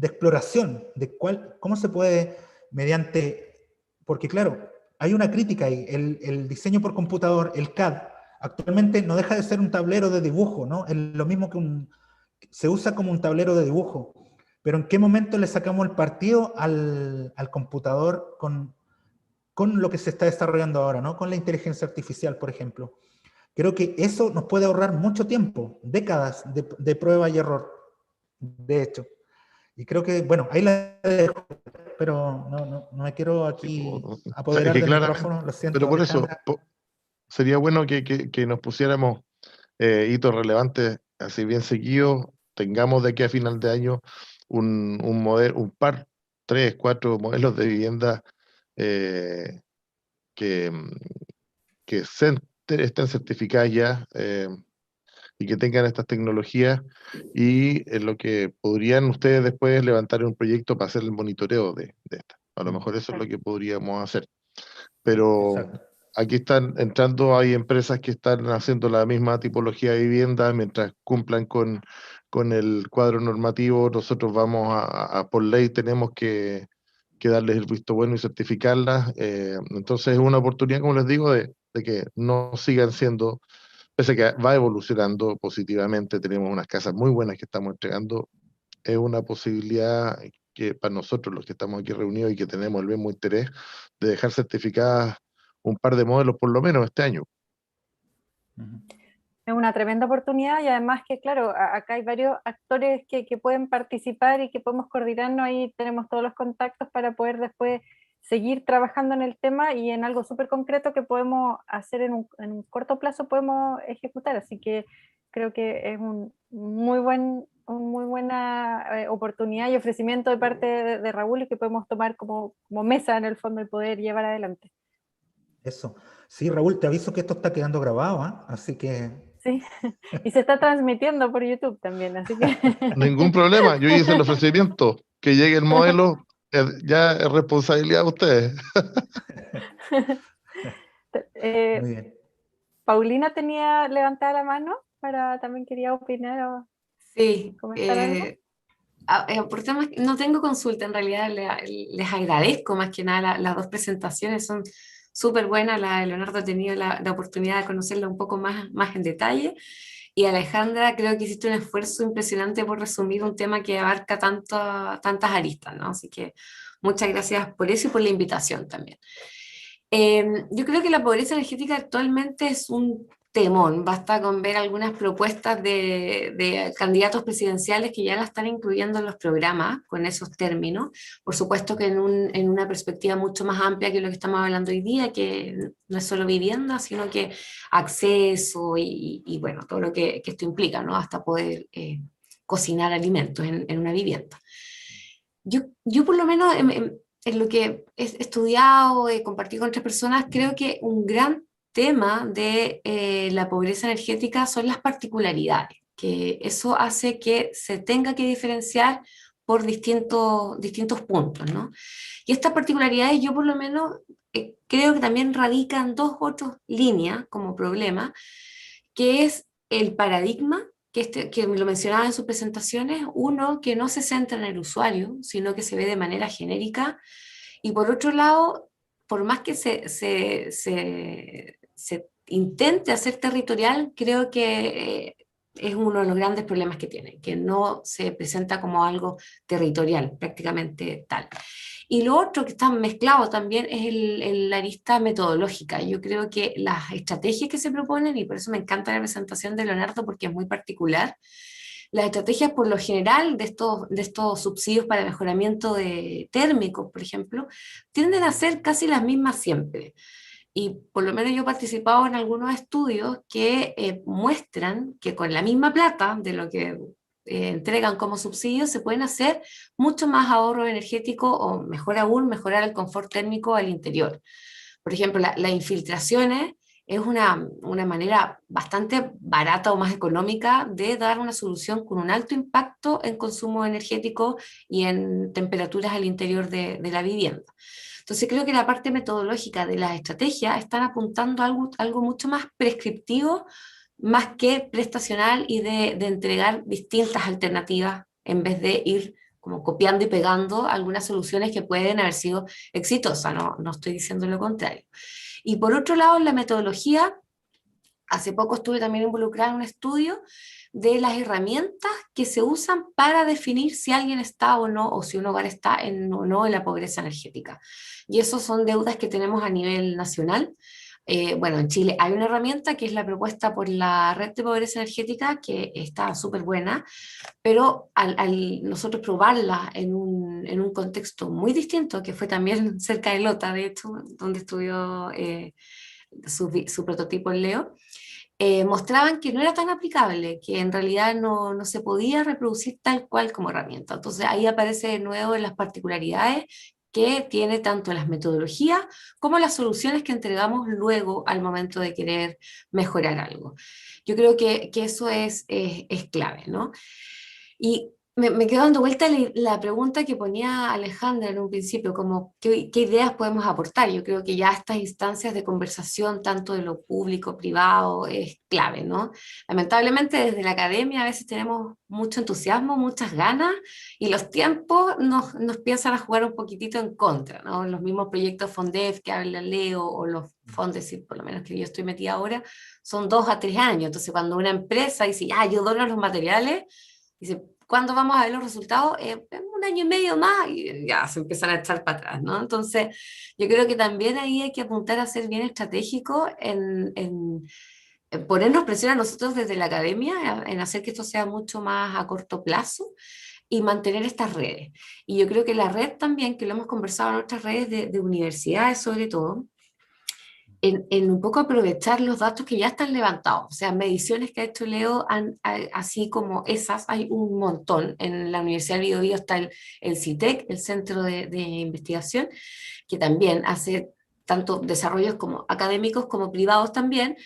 exploración de cómo se puede mediante, porque claro, hay una crítica ahí, el diseño por computador, el CAD, actualmente no deja de ser un tablero de dibujo, ¿no? Es lo mismo que se usa como un tablero de dibujo, pero ¿en qué momento le sacamos el partido al computador con lo que se está desarrollando ahora, ¿no? Con la inteligencia artificial, por ejemplo? Creo que eso nos puede ahorrar mucho tiempo, décadas de prueba y error, de hecho. Y creo que, bueno, ahí la dejo, pero no me quiero aquí apoderar del micrófono, lo siento. Pero por Alejandra. eso, sería bueno que nos pusiéramos hitos relevantes así bien seguidos, tengamos de aquí a final de año un modelo, 3, 4 modelos de vivienda que estén certificadas ya y que tengan estas tecnologías y en lo que podrían ustedes después levantar un proyecto para hacer el monitoreo de estas. A lo mejor eso es lo que podríamos hacer. Pero Exacto. aquí están entrando, hay empresas que están haciendo la misma tipología de vivienda mientras cumplan con el cuadro normativo. Nosotros vamos por ley, tenemos que darles el visto bueno y certificarlas. Entonces es una oportunidad, como les digo, de que no sigan siendo, pese a que va evolucionando positivamente, tenemos unas casas muy buenas que estamos entregando, es una posibilidad que para nosotros, los que estamos aquí reunidos y que tenemos el mismo interés, de dejar certificadas un par de modelos por lo menos este año. Es una tremenda oportunidad y además que, claro, acá hay varios actores que pueden participar y que podemos coordinarnos, ahí tenemos todos los contactos para poder después seguir trabajando en el tema y en algo súper concreto que podemos hacer en un corto plazo podemos ejecutar, así que creo que es un muy buena oportunidad y ofrecimiento de parte de Raúl y que podemos tomar como mesa en el fondo y poder llevar adelante. Eso. Sí, Raúl, te aviso que esto está quedando grabado, ¿ah? Así que... Sí, y se está transmitiendo por YouTube también, así que... Ningún problema, yo hice el ofrecimiento, que llegue el modelo, ya es responsabilidad de ustedes. Muy bien. Paulina tenía levantada la mano también quería opinar o Sí, comentar algo. por temas, no tengo consulta, en realidad les agradezco más que nada las dos presentaciones, son súper buenas. La de Leonardo ha tenido la oportunidad de conocerla un poco más en detalle, y Alejandra, creo que hiciste un esfuerzo impresionante por resumir un tema que abarca tantas aristas, ¿no? Así que muchas gracias por eso y por la invitación también. Yo creo que la pobreza energética actualmente es un temón. Basta con ver algunas propuestas de candidatos presidenciales que ya la están incluyendo en los programas con esos términos. Por supuesto que en una perspectiva mucho más amplia que lo que estamos hablando hoy día, que no es solo vivienda, sino que acceso y bueno, todo lo que esto implica, ¿no? Hasta poder cocinar alimentos en una vivienda. Yo por lo menos en lo que he estudiado, he compartido con otras personas, creo que un gran tema de la pobreza energética son las particularidades, que eso hace que se tenga que diferenciar por distintos puntos, ¿no? Y estas particularidades yo por lo menos creo que también radican dos otras líneas como problema, que es el paradigma que lo mencionaba en sus presentaciones, uno que no se centra en el usuario, sino que se ve de manera genérica, y por otro lado, por más que se intente hacer territorial, creo que es uno de los grandes problemas que tiene, que no se presenta como algo territorial, prácticamente tal. Y lo otro que está mezclado también es la arista metodológica. Yo creo que las estrategias que se proponen, y por eso me encanta la presentación de Leonardo porque es muy particular, las estrategias por lo general de estos subsidios para mejoramiento de térmicos, por ejemplo, tienden a ser casi las mismas siempre. Y por lo menos yo he participado en algunos estudios que muestran que con la misma plata de lo que entregan como subsidios se pueden hacer mucho más ahorro energético o mejor aún, mejorar el confort térmico al interior. Por ejemplo, las infiltraciones es una manera bastante barata o más económica de dar una solución con un alto impacto en consumo energético y en temperaturas al interior de la vivienda. Entonces creo que la parte metodológica de las estrategias están apuntando a algo mucho más prescriptivo, más que prestacional y de entregar distintas alternativas en vez de ir como copiando y pegando algunas soluciones que pueden haber sido exitosas, no estoy diciendo lo contrario. Y por otro lado, en la metodología, hace poco estuve también involucrada en un estudio de las herramientas que se usan para definir si alguien está o no, o si un hogar está o no en la pobreza energética. Y eso son deudas que tenemos a nivel nacional. Bueno, en Chile hay una herramienta que es la propuesta por la Red de Pobreza Energética, que está súper buena, pero al nosotros probarla en un contexto muy distinto, que fue también cerca de Lota, de hecho, donde estudió su prototipo en Leo, mostraban que no era tan aplicable, que en realidad no se podía reproducir tal cual como herramienta. Entonces ahí aparece de nuevo en las particularidades que tiene tanto las metodologías como las soluciones que entregamos luego al momento de querer mejorar algo. Yo creo que eso es clave, ¿no? Y me quedo dando vuelta la pregunta que ponía Alejandra en un principio, como ¿qué ideas podemos aportar? Yo creo que ya estas instancias de conversación, tanto de lo público, privado, es clave, ¿no? Lamentablemente desde la academia a veces tenemos mucho entusiasmo, muchas ganas, y los tiempos nos empiezan a jugar un poquitito en contra, ¿no? Los mismos proyectos FONDEF que habla Leo, o los FONDESIP, por lo menos que yo estoy metida ahora, son 2 a 3 años. Entonces cuando una empresa dice, yo dono los materiales, dice, ¿cuándo vamos a ver los resultados? En un año y medio más, y ya se empiezan a echar para atrás, ¿no? Entonces, yo creo que también ahí hay que apuntar a ser bien estratégico en ponernos presión a nosotros desde la academia, en hacer que esto sea mucho más a corto plazo y mantener estas redes. Y yo creo que la red también, que lo hemos conversado en otras redes de universidades sobre todo, en un poco aprovechar los datos que ya están levantados. O sea, mediciones que ha hecho Leo, así como esas, hay un montón. En la Universidad del Biobío está el CITEC, el Centro de Investigación, que también hace tanto desarrollos como académicos como privados también,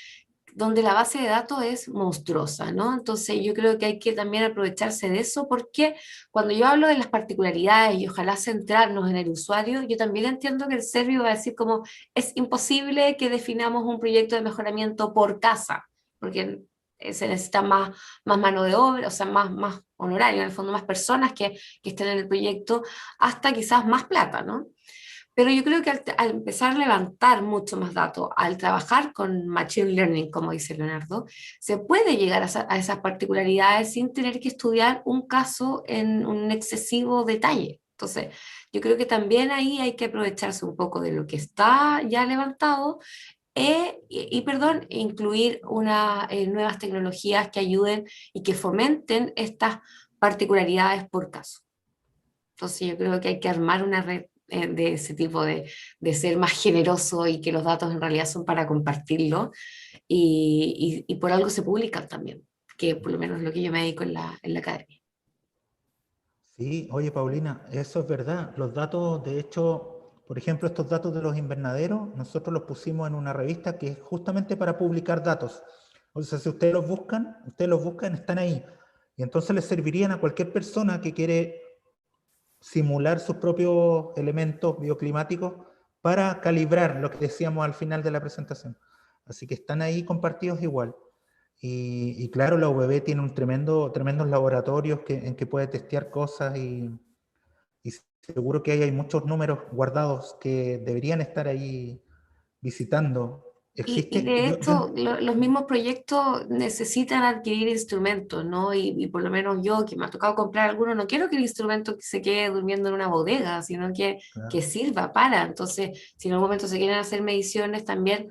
donde la base de datos es monstruosa, ¿no? Entonces yo creo que hay que también aprovecharse de eso, porque cuando yo hablo de las particularidades y ojalá centrarnos en el usuario, yo también entiendo que el Servio va a decir como es imposible que definamos un proyecto de mejoramiento por casa, porque se necesita más mano de obra, o sea, más honorario, en el fondo más personas que estén en el proyecto, hasta quizás más plata, ¿no? Pero yo creo que al empezar a levantar mucho más datos, al trabajar con Machine Learning, como dice Leonardo, se puede llegar a esas particularidades sin tener que estudiar un caso en un excesivo detalle. Entonces, yo creo que también ahí hay que aprovecharse un poco de lo que está ya levantado perdón, incluir nuevas tecnologías que ayuden y que fomenten estas particularidades por caso. Entonces yo creo que hay que armar una red de ese tipo de ser más generoso y que los datos en realidad son para compartirlo y por algo se publican también, que por lo menos es lo que yo me dedico en la academia. Sí, oye Paulina, eso es verdad. Los datos, de hecho, por ejemplo, estos datos de los invernaderos, nosotros los pusimos en una revista que es justamente para publicar datos. O sea, si ustedes los buscan, están ahí. Y entonces les servirían a cualquier persona que quiere simular sus propios elementos bioclimáticos para calibrar lo que decíamos al final de la presentación. Así que están ahí compartidos igual. Y claro, la UBB tiene tremendos laboratorios en que puede testear cosas y seguro que hay muchos números guardados que deberían estar ahí visitando. Y Existe, de hecho, los mismos proyectos necesitan adquirir instrumentos, ¿no? Y por lo menos yo, que me ha tocado comprar algunos, no quiero que el instrumento se quede durmiendo en una bodega, sino que claro, sirva para. Entonces, si en algún momento se quieren hacer mediciones, también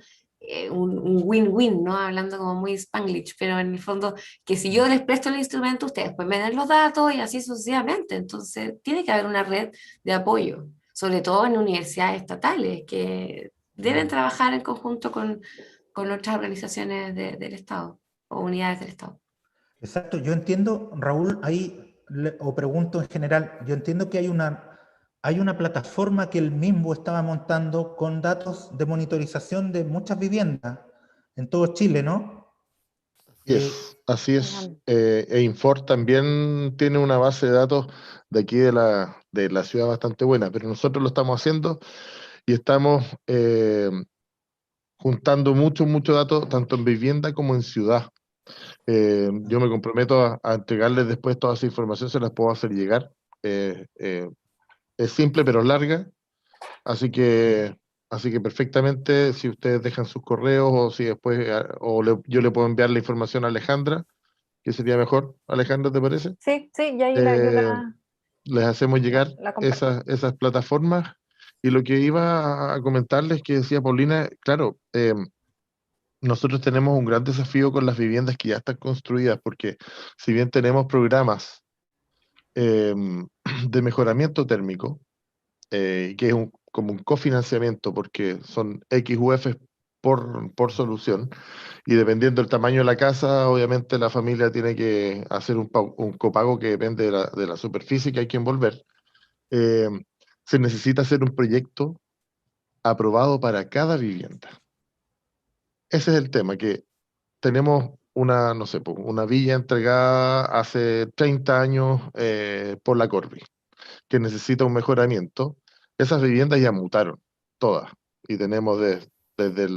un win-win, ¿no? Hablando como muy Spanglish, pero en el fondo, que si yo les presto el instrumento, ustedes pues me dan los datos y así sucesivamente. Entonces, tiene que haber una red de apoyo, sobre todo en universidades estatales, que deben trabajar en conjunto con otras organizaciones del Estado o unidades del Estado. exacto. Yo entiendo, Raúl, ahí, o pregunto en general, yo entiendo que hay una plataforma que el MIMBU estaba montando con datos de monitorización de muchas viviendas en todo Chile, ¿no? Así es. Infor también tiene una base de datos de aquí de la ciudad bastante buena, pero nosotros lo estamos haciendo y estamos juntando mucho datos, tanto en vivienda como en ciudad. Yo me comprometo a entregarles después toda esa información, se las puedo hacer llegar. Es simple pero larga, así que perfectamente, si ustedes dejan sus correos o si después, yo le puedo enviar la información a Alejandra, que sería mejor. Alejandra, ¿te parece? Sí, sí, y ahí yo Eh, Les hacemos llegar la comparto. esas plataformas. Y lo que iba a comentarles, que decía Paulina, claro, nosotros tenemos un gran desafío con las viviendas que ya están construidas, porque si bien tenemos programas eh, de mejoramiento térmico, que es como un cofinanciamiento, porque son X UF por solución, y dependiendo del tamaño de la casa, obviamente la familia tiene que hacer un copago que depende de la superficie que hay que envolver. Eh, Se necesita hacer un proyecto aprobado para cada vivienda. Ese es el tema, que tenemos una, no sé, una villa entregada hace 30 años por la Corby, que necesita un mejoramiento. Esas viviendas ya mutaron, todas, y tenemos desde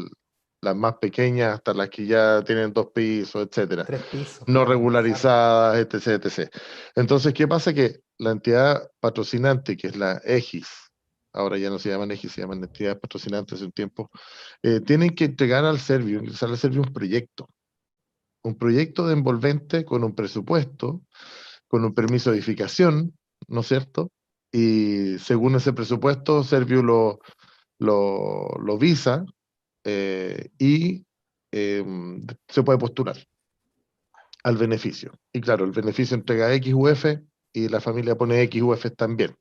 las más pequeñas hasta las que ya tienen 2 pisos, etcétera, 3 pisos, no claro. regularizadas, etc. Entonces, ¿qué pasa? Que la entidad patrocinante, que es la EGIS, ahora ya no se llaman EGIS, se llaman entidades patrocinantes hace un tiempo, tienen que entregar al Servio, ingresar al Servio un proyecto de envolvente con un presupuesto, con un permiso de edificación, ¿no es cierto? y según ese presupuesto, Serviu lo visa y se puede postular al beneficio. Y claro, el beneficio entrega X UF y la familia pone X UF también.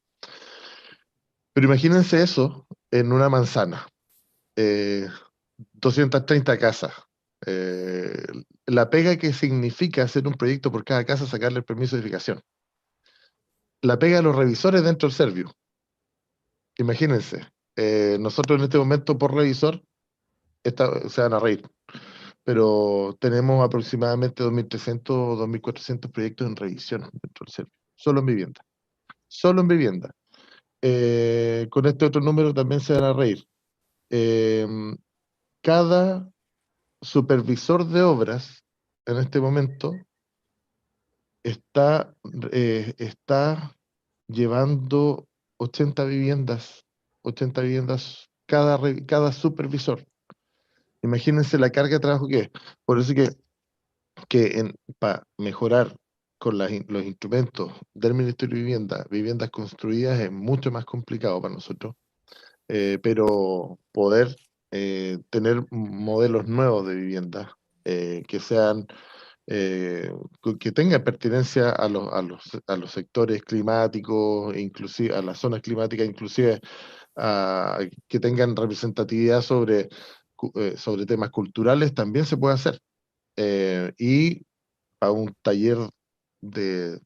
Pero imagínense eso en una manzana, 230 casas. La pega que significa hacer un proyecto por cada casa, sacarle el permiso de edificación. La pega de los revisores dentro del Serviu. Imagínense, nosotros en este momento por revisor, se van a reír, pero tenemos aproximadamente 2.300 o 2.400 proyectos en revisión dentro del Serviu, solo en vivienda. Solo en vivienda. Con este otro número también se van a reír. Cada supervisor de obras en este momento está llevando 80 viviendas cada supervisor. Imagínense la carga de trabajo que es. Por eso que para mejorar con los instrumentos del Ministerio de Vivienda, viviendas construidas es mucho más complicado para nosotros, pero poder tener modelos nuevos de vivienda que sean que tengan pertinencia a los sectores climáticos, inclusive a las zonas climáticas, inclusive que tengan representatividad sobre temas culturales, también se puede hacer. Y a un taller de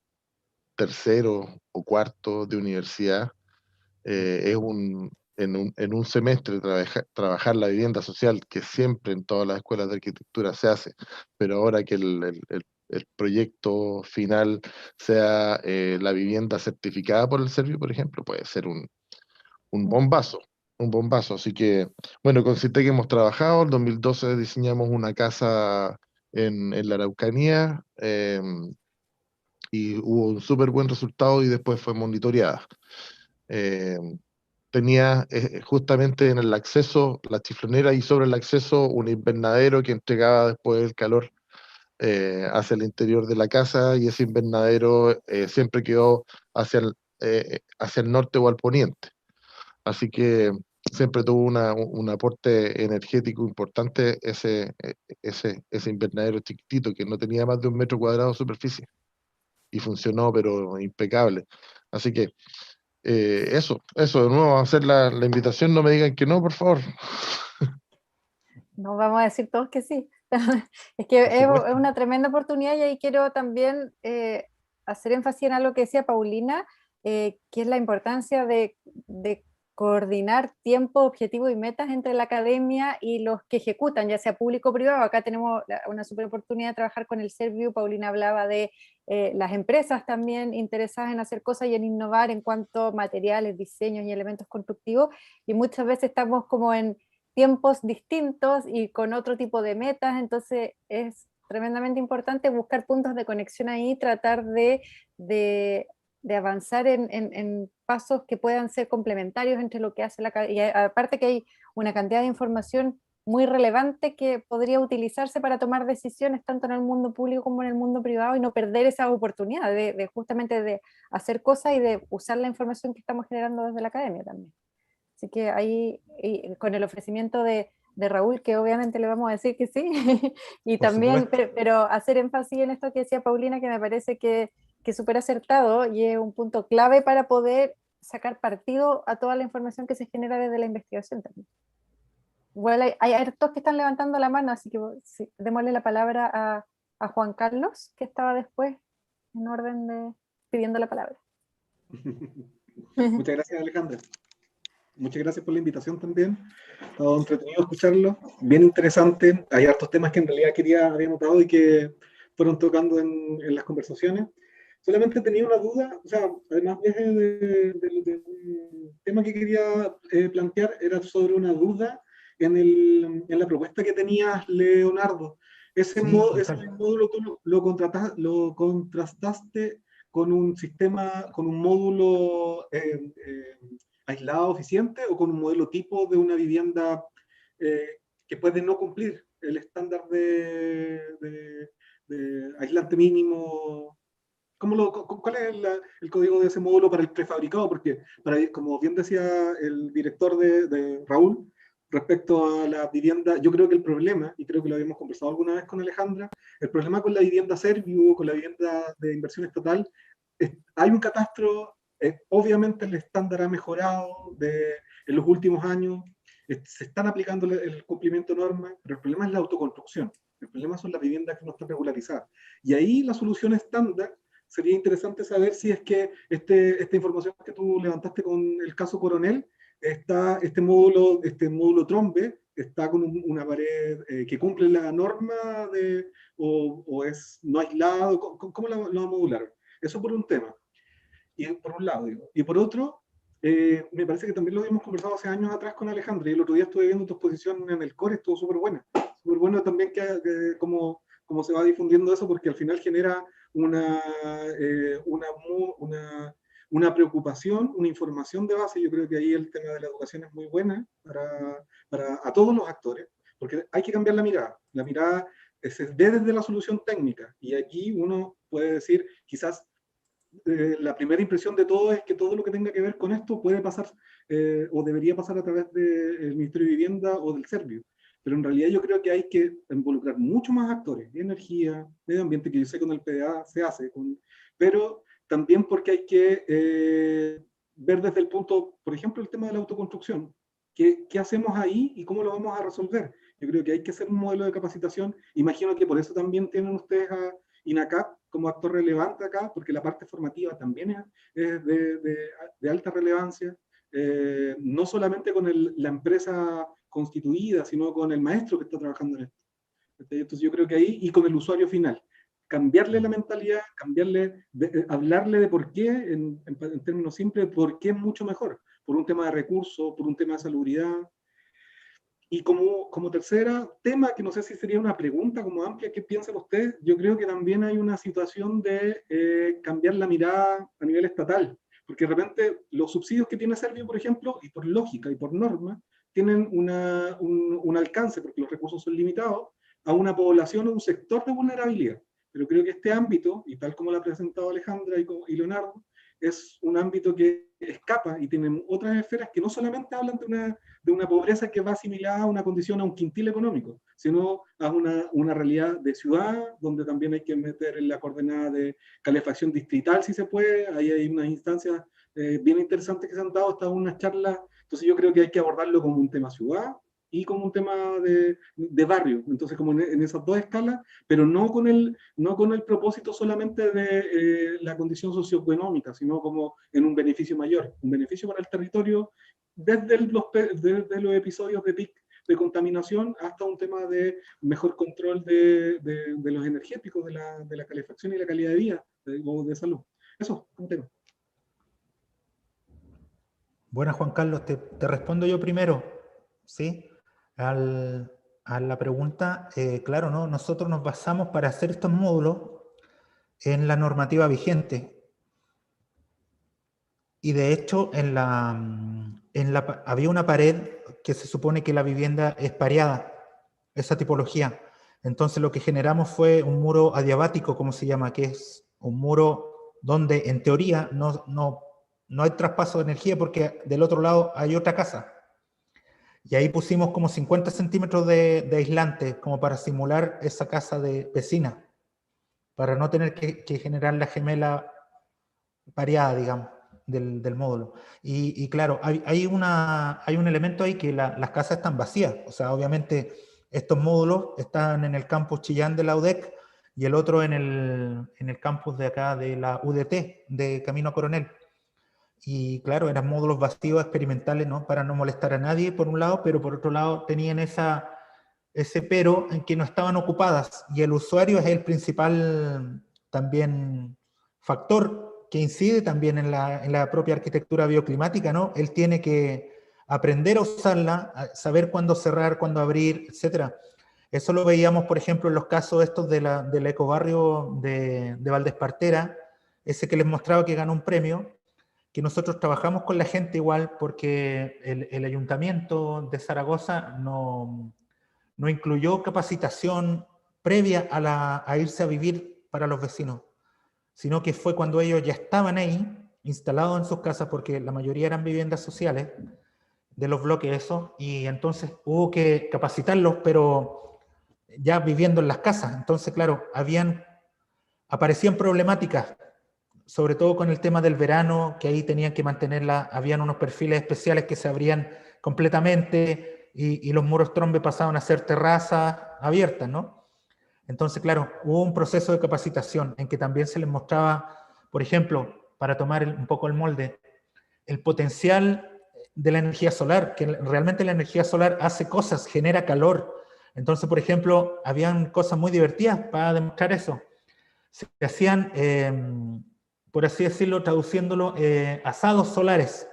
tercero o cuarto de universidad, en un semestre trabajar la vivienda social, que siempre en todas las escuelas de arquitectura se hace, pero ahora que el proyecto final sea la vivienda certificada por el Serviu, por ejemplo, puede ser un bombazo, un bombazo. Así que, bueno, con CITEC hemos trabajado, en 2012 diseñamos una casa en la Araucanía, y hubo un súper buen resultado y después fue monitoreada. Tenía justamente en el acceso, la chiflonera, y sobre el acceso un invernadero que entregaba después el calor hacia el interior de la casa, y ese invernadero siempre quedó hacia el norte o al poniente. Así que siempre tuvo un aporte energético importante ese invernadero chiquitito que no tenía más de 1 metro cuadrado de superficie, y funcionó pero impecable. Así que eso, de nuevo, hacer la invitación, no me digan que no, por favor. No vamos a decir todos que sí. Es que es una tremenda oportunidad, y ahí quiero también hacer énfasis en algo que decía Paulina, que es la importancia de coordinar tiempo, objetivo y metas entre la academia y los que ejecutan, ya sea público o privado. Acá tenemos una super oportunidad de trabajar con el Serviu. Paulina hablaba de las empresas también interesadas en hacer cosas y en innovar en cuanto a materiales, diseños y elementos constructivos, y muchas veces estamos como en tiempos distintos y con otro tipo de metas, entonces es tremendamente importante buscar puntos de conexión ahí, tratar de avanzar en pasos que puedan ser complementarios entre lo que hace la academia, y aparte que hay una cantidad de información muy relevante que podría utilizarse para tomar decisiones tanto en el mundo público como en el mundo privado, y no perder esa oportunidad justamente de hacer cosas y de usar la información que estamos generando desde la academia también. Así que ahí, con el ofrecimiento de Raúl, que obviamente le vamos a decir que sí, y Por también, supuesto. pero hacer énfasis en esto que decía Paulina, que me parece que es súper acertado y es un punto clave para poder sacar partido a toda la información que se genera desde la investigación también. Igual hay hartos que están levantando la mano, así que sí, démosle la palabra a Juan Carlos, que estaba después en orden de pidiendo la palabra. Muchas gracias, Alejandra. Muchas gracias por la invitación también. Ha estado entretenido escucharlo, bien interesante. Hay hartos temas que en realidad había notado y que fueron tocando en las conversaciones. Solamente tenía una duda, o sea, además de un tema que quería plantear, era sobre una duda en la propuesta que tenías, Leonardo. Ese módulo tú lo contrastaste con un sistema, con un módulo aislado, eficiente, o con un modelo tipo de una vivienda que puede no cumplir el estándar de aislante mínimo ¿Cuál es el código de ese módulo para el prefabricado? Porque, como bien decía el director de Raúl, respecto a la vivienda, yo creo que el problema, y creo que lo habíamos conversado alguna vez con Alejandra, el problema con la vivienda Serviu, con la vivienda de inversión estatal, hay un catastro, obviamente el estándar ha mejorado en los últimos años, se están aplicando el cumplimiento de normas, pero el problema es la autoconstrucción, el problema son las viviendas que no están regularizadas. Y ahí la solución estándar, sería interesante saber si es que esta información que tú levantaste con el caso Coronel, este módulo Trombe, está con una pared que cumple la norma o es no aislado. ¿Cómo lo vamos a modular? Eso por un tema, y por un lado, digo. Y por otro, me parece que también lo habíamos conversado hace años atrás con Alejandra, y el otro día estuve viendo tu exposición en el CORE, estuvo súper buena. Súper bueno también cómo se va difundiendo eso, porque al final genera una preocupación, una información de base. Yo creo que ahí el tema de la educación es muy buena para todos los actores, porque hay que cambiar la mirada. La mirada se ve desde la solución técnica, y aquí uno puede decir, quizás la primera impresión de todo es que todo lo que tenga que ver con esto puede pasar o debería pasar a través del Ministerio de Vivienda o del Servio. Pero en realidad yo creo que hay que involucrar mucho más actores, energía, medio ambiente, que yo sé que con el PDA se hace, pero también porque hay que ver desde el punto, por ejemplo, el tema de la autoconstrucción. ¿Qué hacemos ahí y cómo lo vamos a resolver? Yo creo que hay que hacer un modelo de capacitación. Imagino que por eso también tienen ustedes a INACAP como actor relevante acá, porque la parte formativa también es de alta relevancia, no solamente con la empresa constituida, sino con el maestro que está trabajando en esto. Entonces yo creo que ahí, y con el usuario final, cambiarle la mentalidad, hablarle de por qué, en términos simples, por qué es mucho mejor, por un tema de recursos, por un tema de salubridad. Y como tercera tema, que no sé si sería una pregunta como amplia, ¿qué piensan ustedes? Yo creo que también hay una situación de cambiar la mirada a nivel estatal, porque de repente los subsidios que tiene Servio, por ejemplo, y por lógica y por norma, tienen un alcance, porque los recursos son limitados, a una población o un sector de vulnerabilidad. Pero creo que este ámbito, y tal como lo ha presentado Alejandra y Leonardo, es un ámbito que escapa y tiene otras esferas que no solamente hablan de una pobreza que va asimilada a una condición, a un quintil económico, sino a una realidad de ciudad, donde también hay que meter en la coordenada de calefacción distrital, si se puede. Ahí hay unas instancias bien interesantes que se han dado, hasta unas charlas. Entonces yo creo que hay que abordarlo como un tema ciudad y como un tema de barrio, entonces como en esas dos escalas, pero no con el propósito solamente de la condición socioeconómica, sino como en un beneficio mayor, un beneficio para el territorio, desde los episodios de PIC de contaminación hasta un tema de mejor control de los energéticos, de la calefacción y la calidad de vida o de salud. Eso es un tema. Bueno, Juan Carlos, te respondo yo primero, ¿sí? A la pregunta, claro, ¿no? Nosotros nos basamos para hacer estos módulos en la normativa vigente. Y de hecho, había una pared que se supone que la vivienda es pareada, esa tipología. Entonces lo que generamos fue un muro adiabático, como se llama, que es un muro donde en teoría no hay traspaso de energía porque del otro lado hay otra casa. Y ahí pusimos como 50 centímetros de aislante, como para simular esa casa de vecina, para no tener que generar la gemela pareada, digamos, del módulo. Y claro, hay un elemento ahí que las casas están vacías. O sea, obviamente estos módulos están en el campus Chillán de la UDEC y el otro en el campus de acá de la UDT, de Camino Coronel. Y claro, eran módulos vacíos experimentales, ¿no? Para no molestar a nadie, por un lado, pero por otro lado tenían ese pero en que no estaban ocupadas. Y el usuario es el principal también factor que incide también en la propia arquitectura bioclimática, ¿no? Él tiene que aprender a usarla, a saber cuándo cerrar, cuándo abrir, etc. Eso lo veíamos, por ejemplo, en los casos estos del ecobarrio de Valdespartera, ese que les mostraba que ganó un premio, que nosotros trabajamos con la gente igual porque el ayuntamiento de Zaragoza no incluyó capacitación previa a irse a vivir para los vecinos. sino que fue cuando ellos ya estaban ahí, instalados en sus casas, porque la mayoría eran viviendas sociales, de los bloques eso, y entonces hubo que capacitarlos, pero ya viviendo en las casas. Entonces, claro, aparecían problemáticas, sobre todo con el tema del verano, que ahí tenían que mantenerla, habían unos perfiles especiales que se abrían completamente, y los muros trombe pasaban a ser terrazas abiertas, ¿no? Entonces, claro, hubo un proceso de capacitación en que también se les mostraba, por ejemplo, para tomar un poco el molde, el potencial de la energía solar, que realmente la energía solar hace cosas, genera calor. Entonces, por ejemplo, habían cosas muy divertidas para demostrar eso. Se hacían, por así decirlo, traduciéndolo, asados solares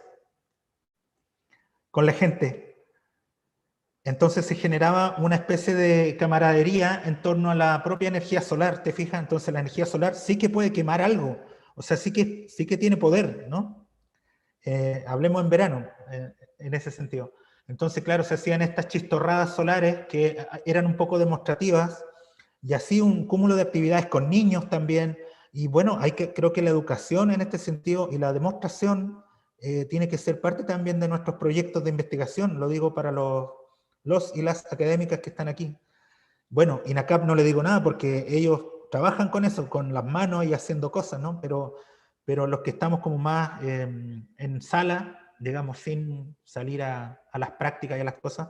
con la gente. Entonces se generaba una especie de camaradería en torno a la propia energía solar, ¿te fijas? Entonces la energía solar sí que puede quemar algo, o sea, sí que tiene poder, ¿no? Hablemos en verano, en ese sentido. Entonces, claro, se hacían estas chistorradas solares que eran un poco demostrativas, y así un cúmulo de actividades con niños también. Y bueno, creo que la educación en este sentido y la demostración tiene que ser parte también de nuestros proyectos de investigación, lo digo para los y las académicas que están aquí. Bueno, INACAP no le digo nada porque ellos trabajan con eso, con las manos y haciendo cosas, ¿no? Pero los que estamos como más en sala, digamos, sin salir a las prácticas y a las cosas,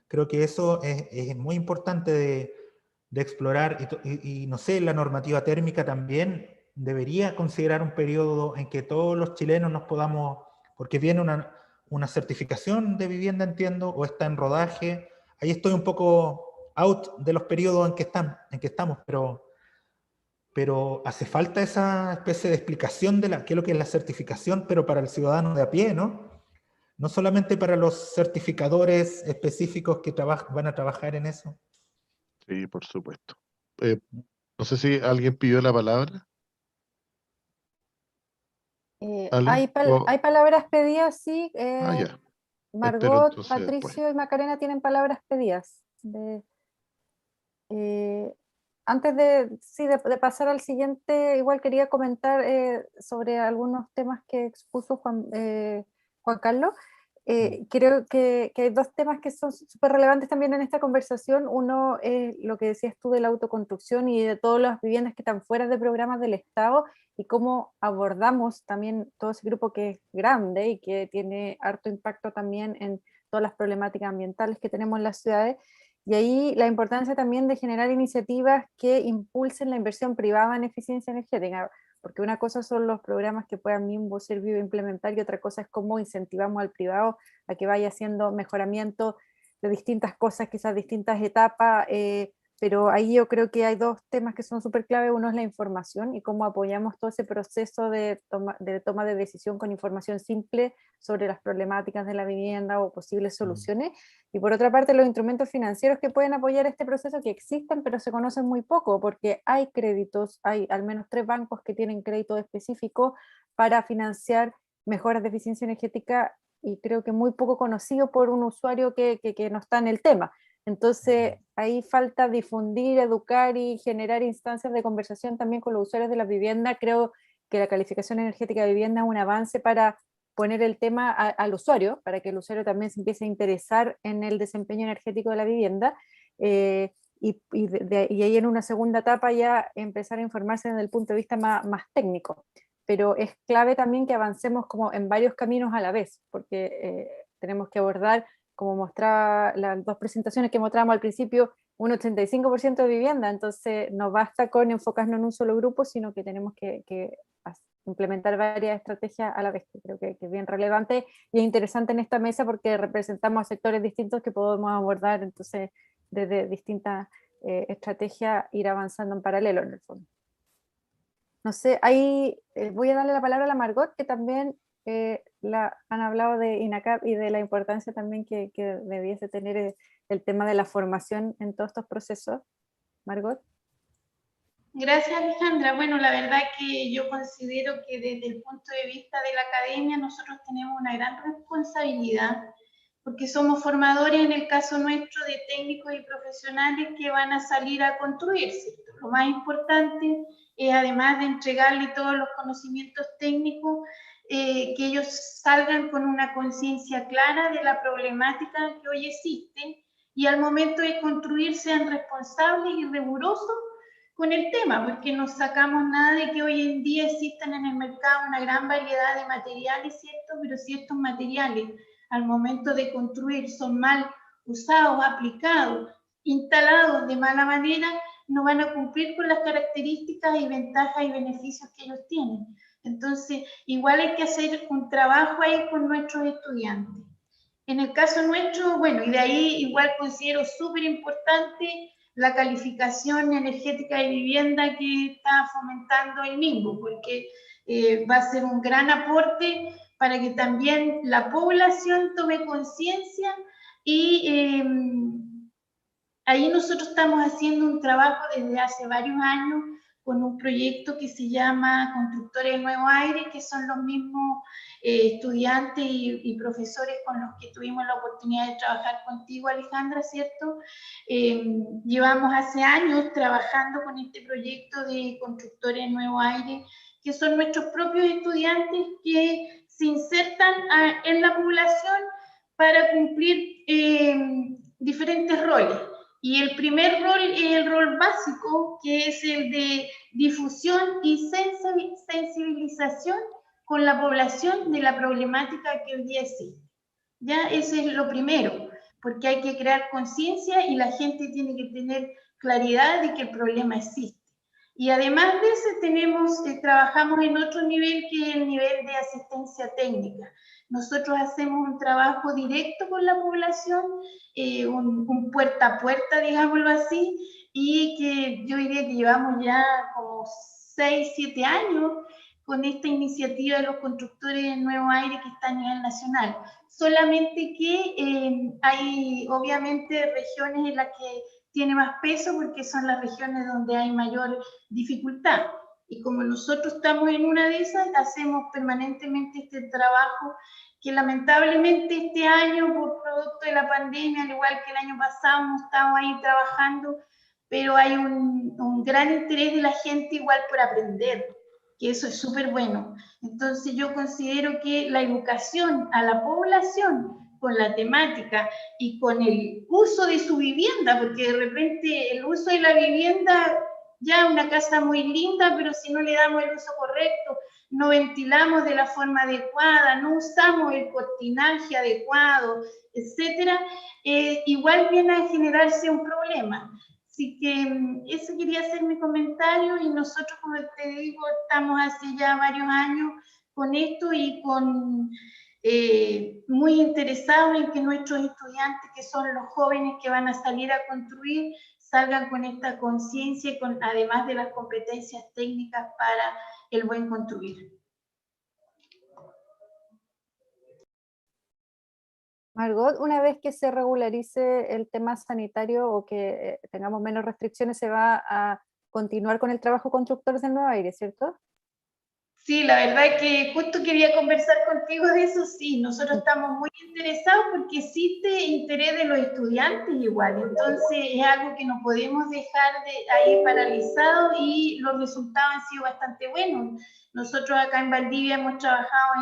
creo que eso es muy importante de explorar, y no sé, la normativa térmica también debería considerar un periodo en que todos los chilenos nos podamos, porque viene una certificación de vivienda, entiendo, o está en rodaje. Ahí estoy un poco out de los periodos en que estamos, pero hace falta esa especie de explicación de qué es lo que es la certificación, pero para el ciudadano de a pie, ¿no? No solamente para los certificadores específicos que van a trabajar en eso. Sí, por supuesto. No sé si alguien pidió la palabra. ¿Ale? Hay palabras pedidas, sí. Ya. Espero Margot, entonces después. Patricio y Macarena tienen palabras pedidas. Antes de pasar al siguiente, igual quería comentar sobre algunos temas que expuso Juan Carlos. Creo que hay dos temas que son súper relevantes también en esta conversación. Uno es lo que decías tú de la autoconstrucción y de todas las viviendas que están fuera de programas del Estado, y cómo abordamos también todo ese grupo que es grande y que tiene harto impacto también en todas las problemáticas ambientales que tenemos en las ciudades. Y ahí la importancia también de generar iniciativas que impulsen la inversión privada en eficiencia energética, porque una cosa son los programas que puedan mismo servir o implementar, y otra cosa es cómo incentivamos al privado a que vaya haciendo mejoramiento de distintas cosas, quizás distintas etapas, pero ahí yo creo que hay dos temas que son súper clave. Uno es la información y cómo apoyamos todo ese proceso de toma de decisión con información simple sobre las problemáticas de la vivienda o posibles soluciones. Y por otra parte, los instrumentos financieros que pueden apoyar este proceso, que existen, pero se conocen muy poco, porque hay créditos, hay al menos 3 bancos que tienen crédito específico para financiar mejoras de eficiencia energética, y creo que muy poco conocido por un usuario que no está en el tema. Entonces, ahí falta difundir, educar y generar instancias de conversación también con los usuarios de la vivienda. Creo que la calificación energética de vivienda es un avance para poner el tema al usuario, para que el usuario también se empiece a interesar en el desempeño energético de la vivienda, y ahí en una segunda etapa ya empezar a informarse desde el punto de vista más técnico. Pero es clave también que avancemos como en varios caminos a la vez, porque tenemos que abordar, como mostraba las dos presentaciones que mostrábamos al principio, un 85% de vivienda. Entonces no basta con enfocarnos en un solo grupo, sino que tenemos que implementar varias estrategias a la vez, que creo que es bien relevante y es interesante en esta mesa porque representamos a sectores distintos que podemos abordar, entonces desde distintas estrategias ir avanzando en paralelo en el fondo. No sé, ahí voy a darle la palabra a la Margot, que también han hablado de INACAP y de la importancia también que debiese tener el tema de la formación en todos estos procesos. Margot. Gracias, Alejandra. Bueno, la verdad que yo considero que desde el punto de vista de la academia nosotros tenemos una gran responsabilidad porque somos formadores en el caso nuestro de técnicos y profesionales que van a salir a construir, ¿cierto? Lo más importante es, además de entregarle todos los conocimientos técnicos, que ellos salgan con una conciencia clara de la problemática que hoy existe y al momento de construir sean responsables y rigurosos con el tema, porque no sacamos nada de que hoy en día existan en el mercado una gran variedad de materiales, ¿cierto? Pero si estos materiales al momento de construir son mal usados, aplicados, instalados de mala manera, no van a cumplir con las características y ventajas y beneficios que ellos tienen. Entonces, igual hay que hacer un trabajo ahí con nuestros estudiantes. En el caso nuestro, bueno, y de ahí igual considero súper importante la calificación energética de vivienda que está fomentando el MIMBU, porque va a ser un gran aporte para que también la población tome conciencia y ahí nosotros estamos haciendo un trabajo desde hace varios años con un proyecto que se llama Constructores de Nuevo Aire, que son los mismos estudiantes y profesores con los que tuvimos la oportunidad de trabajar contigo, Alejandra, ¿cierto? Llevamos hace años trabajando con este proyecto de Constructores de Nuevo Aire, que son nuestros propios estudiantes que se insertan en la población para cumplir diferentes roles. Y el primer rol es el rol básico, que es el de difusión y sensibilización con la población de la problemática que hoy día existe. Ya, ese es lo primero, porque hay que crear conciencia y la gente tiene que tener claridad de que el problema existe. Y además de eso trabajamos en otro nivel, que es el nivel de asistencia técnica. Nosotros hacemos un trabajo directo con la población, un puerta a puerta, digámoslo así, y que yo diría que llevamos ya como 6, 7 años con esta iniciativa de los constructores de Nuevo Aire que está a nivel nacional. Solamente que hay obviamente regiones en las que tiene más peso porque son las regiones donde hay mayor dificultad. Y como nosotros estamos en una de esas, hacemos permanentemente este trabajo que lamentablemente este año, por producto de la pandemia, al igual que el año pasado, no estamos ahí trabajando, pero hay un gran interés de la gente igual por aprender, que eso es súper bueno. Entonces yo considero que la educación a la población con la temática y con el uso de su vivienda, porque de repente el uso de la vivienda, ya una casa muy linda, pero si no le damos el uso correcto, no ventilamos de la forma adecuada, no usamos el cortinaje adecuado, etcétera, igual viene a generarse un problema. Así que ese quería ser mi comentario y nosotros, como te digo, estamos hace ya varios años con esto y muy interesados en que nuestros estudiantes, que son los jóvenes que van a salir a construir, salgan con esta conciencia y además de las competencias técnicas para el buen construir. Margot, una vez que se regularice el tema sanitario o que tengamos menos restricciones, se va a continuar con el trabajo Constructores del Nuevo Aire, ¿cierto? Sí, la verdad es que justo quería conversar contigo de eso. Sí, nosotros estamos muy interesados porque existe interés de los estudiantes igual, entonces es algo que no podemos dejar ahí paralizado y los resultados han sido bastante buenos. Nosotros acá en Valdivia hemos trabajado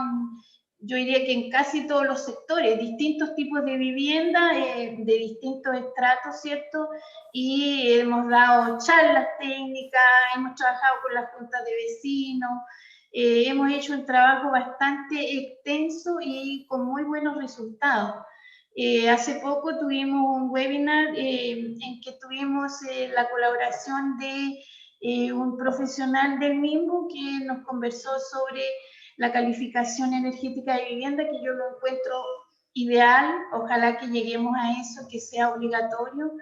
yo diría que en casi todos los sectores, distintos tipos de vivienda, de distintos estratos, ¿cierto? Y hemos dado charlas técnicas, hemos trabajado con las juntas de vecinos, hemos hecho un trabajo bastante extenso y con muy buenos resultados. Hace poco tuvimos un webinar en que tuvimos la colaboración de un profesional del MIMBU que nos conversó sobre la calificación energética de vivienda, que yo lo encuentro ideal. Ojalá que lleguemos a eso, que sea obligatorio,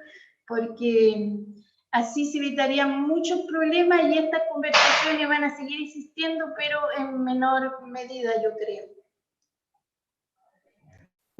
porque así se evitarían muchos problemas y estas conversaciones van a seguir existiendo, pero en menor medida, yo creo.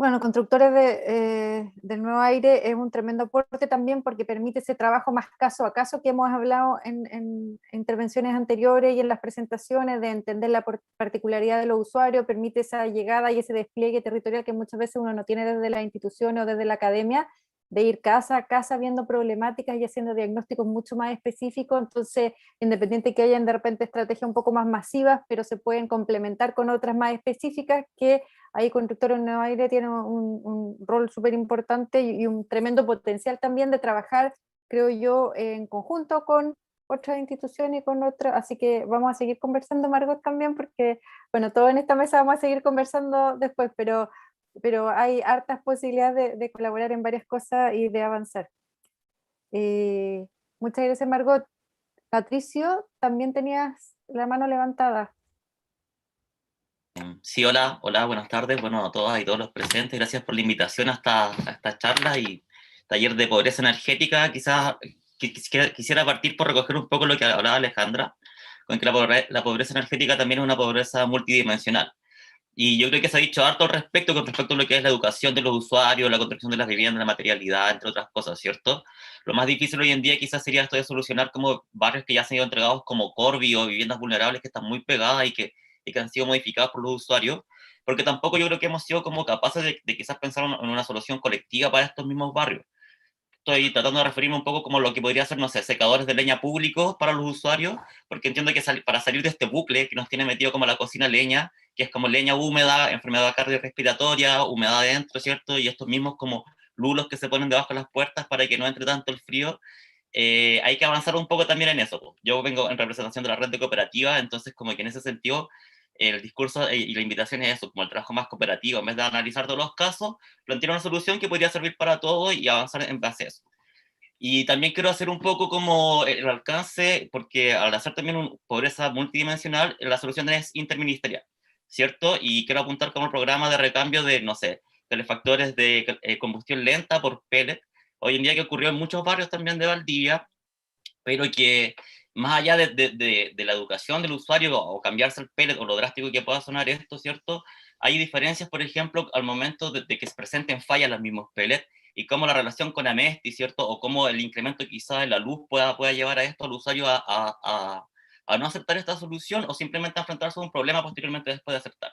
Bueno, Constructores del Nuevo Aire es un tremendo aporte también porque permite ese trabajo más caso a caso que hemos hablado en intervenciones anteriores y en las presentaciones, de entender la particularidad de los usuarios, permite esa llegada y ese despliegue territorial que muchas veces uno no tiene desde las instituciones o desde la academia, de ir casa a casa viendo problemáticas y haciendo diagnósticos mucho más específicos. Entonces, independiente que hayan de repente estrategias un poco más masivas, pero se pueden complementar con otras más específicas, que ahí Constructores del Nuevo Aire tiene un rol súper importante y un tremendo potencial también de trabajar, creo yo, en conjunto con otras instituciones y con otras, así que vamos a seguir conversando, Margot, también, porque, bueno, todos en esta mesa vamos a seguir conversando después, pero hay hartas posibilidades de colaborar en varias cosas y de avanzar. Muchas gracias, Margot. Patricio, también tenías la mano levantada. Sí, hola, buenas tardes, bueno, a todas y todos los presentes, gracias por la invitación a esta charla y taller de pobreza energética. Quizás quisiera partir por recoger un poco lo que hablaba Alejandra, con que la pobreza energética también es una pobreza multidimensional. Y yo creo que se ha dicho harto al respecto, con respecto a lo que es la educación de los usuarios, la construcción de las viviendas, la materialidad, entre otras cosas, ¿cierto? Lo más difícil hoy en día quizás sería esto de solucionar como barrios que ya se han ido entregados como Corby o viviendas vulnerables que están muy pegadas y que han sido modificadas por los usuarios, porque tampoco yo creo que hemos sido como capaces de quizás pensar en una solución colectiva para estos mismos barrios. Estoy tratando de referirme un poco como lo que podría ser, no sé, secadores de leña públicos para los usuarios, porque entiendo que para salir de este bucle que nos tiene metido como la cocina leña, que es como leña húmeda, enfermedad cardiorrespiratoria, humedad adentro, ¿cierto? Y estos mismos como lulos que se ponen debajo de las puertas para que no entre tanto el frío, hay que avanzar un poco también en eso. Yo vengo en representación de la red de cooperativas, entonces como que en ese sentido el discurso y la invitación es eso, como el trabajo más cooperativo, en vez de analizar todos los casos, plantear una solución que podría servir para todos y avanzar en base a eso. Y también quiero hacer un poco como el alcance, porque al hacer también una pobreza multidimensional, la solución es interministerial, ¿cierto? Y quiero apuntar como el programa de recambio de, no sé, calefactores de combustión lenta por pellet, hoy en día que ocurrió en muchos barrios también de Valdivia, pero que más allá de la educación del usuario o cambiarse el pellet o lo drástico que pueda sonar esto, ¿cierto? Hay diferencias, por ejemplo, al momento de que se presenten fallas los mismos pellets y cómo la relación con Amesti, ¿cierto? O cómo el incremento quizá de la luz pueda llevar a esto al usuario a no aceptar esta solución o simplemente a enfrentarse a un problema posteriormente después de aceptar.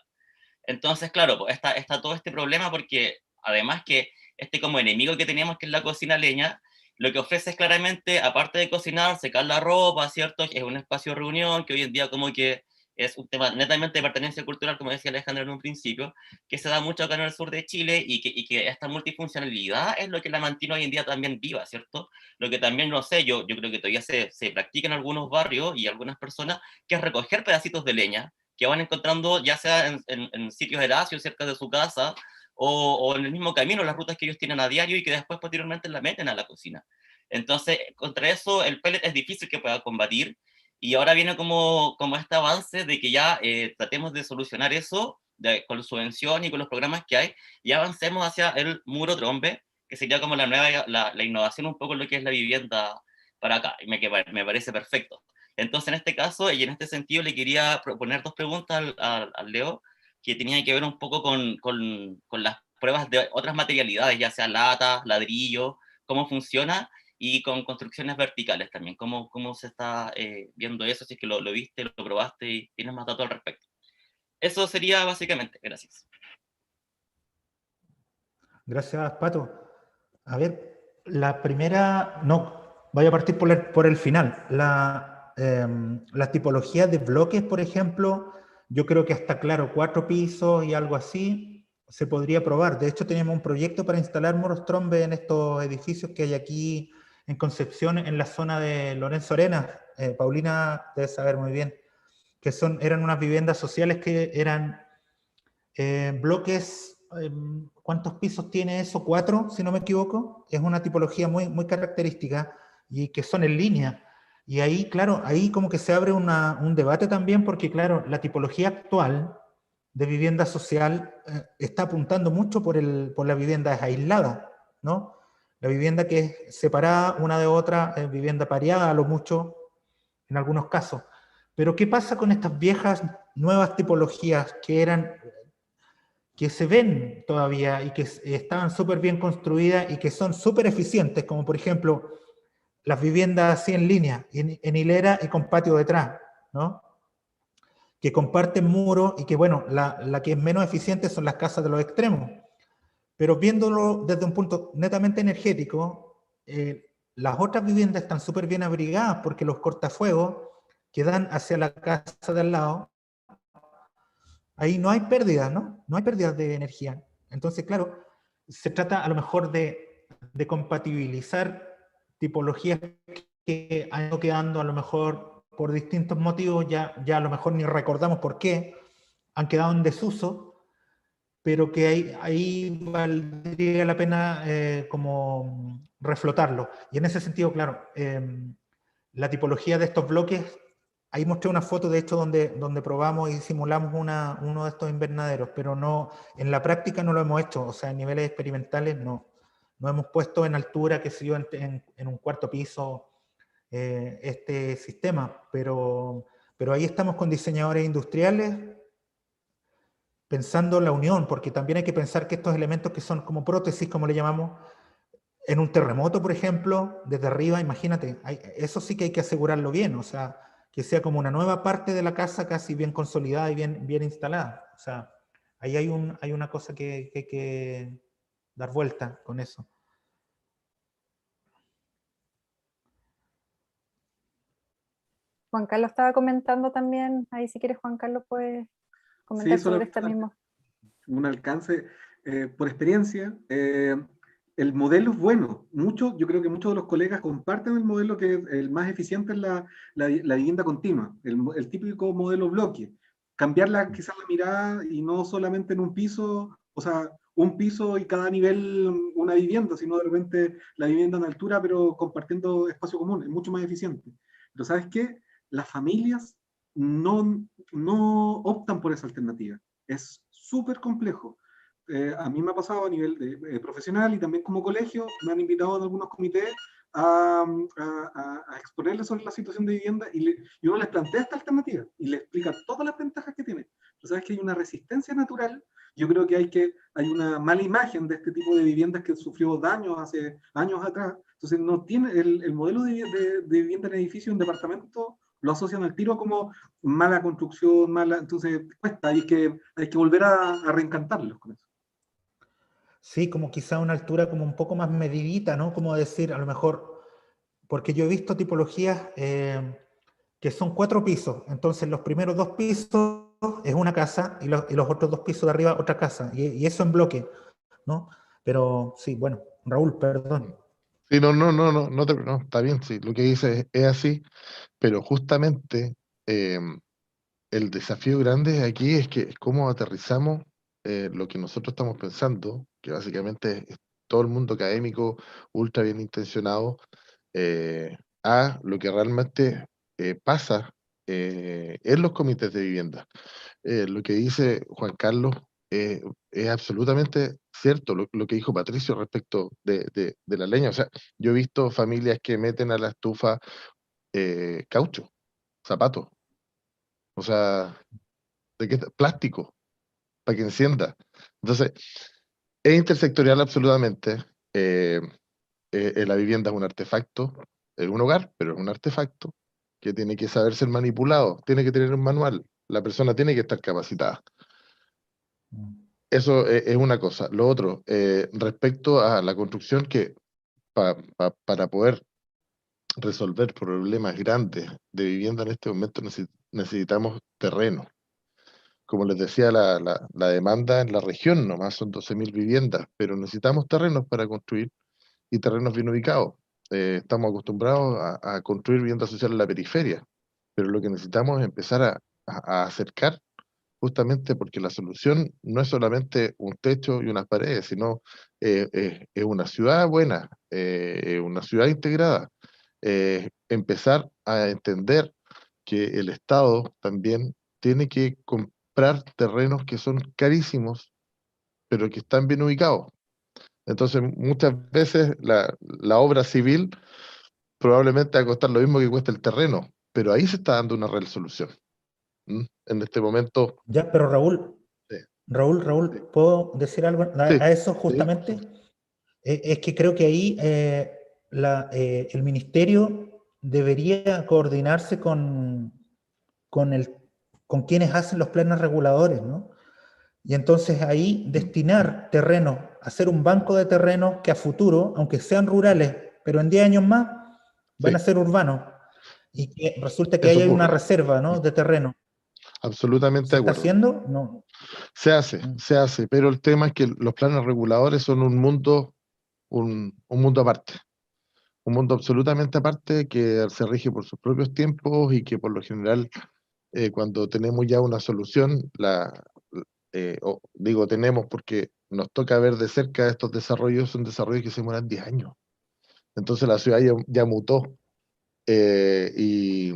Entonces, claro, pues está todo este problema porque además que este como enemigo que teníamos, que es la cocina leña, lo que ofrece es claramente, aparte de cocinar, secar la ropa, ¿cierto? Es un espacio de reunión que hoy en día como que es un tema netamente de pertenencia cultural, como decía Alejandra en un principio, que se da mucho acá en el sur de Chile y que esta multifuncionalidad es lo que la mantiene hoy en día también viva, ¿cierto? Lo que también, no sé, yo creo que todavía se practica en algunos barrios y algunas personas, que es recoger pedacitos de leña que van encontrando ya sea en sitios heráceos cerca de su casa o en el mismo camino, las rutas que ellos tienen a diario y que después posteriormente la meten a la cocina. Entonces, contra eso el pellet es difícil que pueda combatir y ahora viene como este avance de que ya tratemos de solucionar eso con la subvención y con los programas que hay y avancemos hacia el muro trombe, que sería como la innovación un poco en lo que es la vivienda para acá, y me parece perfecto. Entonces, en este caso y en este sentido, le quería proponer dos preguntas al Leo, que tenían que ver un poco con las pruebas de otras materialidades, ya sea lata, ladrillo, cómo funciona, y con construcciones verticales también, cómo se está viendo eso, si es que lo viste, lo probaste y tienes más datos al respecto. Eso sería básicamente, gracias. Gracias, Pato. A ver, la primera, no, voy a partir por el final. La tipología de bloques, por ejemplo, yo creo que hasta, claro, 4 pisos y algo así, se podría probar. De hecho, tenemos un proyecto para instalar muros trombe en estos edificios que hay aquí en Concepción, en la zona de Lorenzo Arenas. Paulina debe saber muy bien, que eran unas viviendas sociales que eran bloques. ¿Cuántos pisos tiene eso? 4, si no me equivoco. Es una tipología muy, muy característica y que son en línea. Y ahí, claro, ahí como que se abre un debate también, porque claro, la tipología actual de vivienda social está apuntando mucho por la vivienda aislada, ¿no? La vivienda que es separada una de otra, vivienda pareada a lo mucho, en algunos casos. Pero ¿qué pasa con estas viejas, nuevas tipologías que eran que se ven todavía y que estaban súper bien construidas y que son súper eficientes, como por ejemplo las viviendas así en línea, en hilera y con patio detrás, ¿no? Que comparten muros y que, bueno, la que es menos eficiente son las casas de los extremos. Pero viéndolo desde un punto netamente energético, las otras viviendas están súper bien abrigadas porque los cortafuegos que dan hacia la casa de al lado, ahí no hay pérdidas, ¿no? No hay pérdidas de energía. Entonces, claro, se trata a lo mejor de compatibilizar tipologías que han ido quedando a lo mejor por distintos motivos, ya a lo mejor ni recordamos por qué, han quedado en desuso, pero que ahí valdría la pena como reflotarlo. Y en ese sentido, claro, la tipología de estos bloques, ahí mostré una foto de hecho donde probamos y simulamos uno de estos invernaderos, pero no, en la práctica no lo hemos hecho, o sea, en niveles experimentales no hemos puesto en altura, que sé yo, en un cuarto piso este sistema, pero ahí estamos con diseñadores industriales pensando la unión, porque también hay que pensar que estos elementos que son como prótesis, como le llamamos, en un terremoto, por ejemplo, desde arriba, imagínate, eso sí que hay que asegurarlo bien, o sea, que sea como una nueva parte de la casa casi bien consolidada y bien instalada. O sea, ahí hay una cosa que hay que dar vuelta con eso. Juan Carlos estaba comentando también, ahí si quieres Juan Carlos puedes comentar Sí, sobre esta misma. Un alcance, por experiencia, el modelo es bueno. Yo creo que muchos de los colegas comparten el modelo que es el más eficiente es la vivienda continua, el típico modelo bloque. Cambiarla quizás la mirada y no solamente en un piso, o sea, un piso y cada nivel una vivienda, sino de repente la vivienda en altura, pero compartiendo espacio común, es mucho más eficiente. Pero ¿sabes qué? Las familias no optan por esa alternativa. Es súper complejo. A mí me ha pasado a nivel profesional y también como colegio, me han invitado en algunos comités a exponerles sobre la situación de vivienda y uno les plantea esta alternativa y les explica todas las ventajas que tiene. Pero sabes que hay una resistencia natural. Yo creo que hay una mala imagen de este tipo de viviendas que sufrió daños hace años atrás. Entonces, no tiene el modelo de vivienda en edificio, en departamento, lo asocian al tiro como mala construcción, entonces cuesta, hay que volver a reencantarlos con eso. Sí, como quizá una altura como un poco más medidita, ¿no? Como decir, a lo mejor, porque yo he visto tipologías que son 4 pisos, entonces los primeros 2 pisos es una casa y los otros 2 pisos de arriba otra casa, y eso en bloque, ¿no? Pero sí, bueno, Raúl, perdón. Sí, no, está bien, sí, lo que dice es así, pero justamente el desafío grande aquí es que cómo aterrizamos lo que nosotros estamos pensando, que básicamente es todo el mundo académico, ultra bien intencionado, a lo que realmente pasa en los comités de vivienda. Lo que dice Juan Carlos es absolutamente cierto, lo que dijo Patricio respecto de la leña. O sea, yo he visto familias que meten a la estufa caucho, zapatos, o sea, plástico, para que encienda. Entonces, es intersectorial absolutamente. La vivienda es un artefacto, es un hogar, pero es un artefacto que tiene que saber ser manipulado, tiene que tener un manual, la persona tiene que estar capacitada. Eso es una cosa. Lo otro, respecto a la construcción, que para poder resolver problemas grandes de vivienda en este momento necesitamos terreno. Como les decía, la demanda en la región nomás son 12.000 viviendas, pero necesitamos terrenos para construir y terrenos bien ubicados. Estamos acostumbrados a construir vivienda social en la periferia, pero lo que necesitamos es empezar a acercar, justamente porque la solución no es solamente un techo y unas paredes, sino es una ciudad buena, una ciudad integrada. Empezar a entender que el Estado también tiene que comprar terrenos que son carísimos, pero que están bien ubicados. Entonces, muchas veces la obra civil probablemente va a costar lo mismo que cuesta el terreno, pero ahí se está dando una real solución. En este momento. Ya, pero Raúl, Sí. Raúl, ¿puedo decir algo Sí, a eso sí, justamente? Es que creo que ahí el ministerio debería coordinarse con, el, con quienes hacen los planes reguladores, ¿no? Y entonces ahí destinar terrenos, hacer un banco de terrenos que a futuro, aunque sean rurales, pero en 10 años más, van sí, a ser urbanos. Y que resulta que eso ahí hay una ocurre. reserva, ¿no?, de terreno. Absolutamente ¿Se de está acuerdo. haciendo? No. Se hace, pero el tema es que los planes reguladores son un mundo aparte. Un mundo absolutamente aparte que se rige por sus propios tiempos y que por lo general cuando tenemos ya una solución, digo tenemos porque nos toca ver de cerca estos desarrollos, son desarrollos que se demoran 10 años. Entonces la ciudad ya mutó eh, y,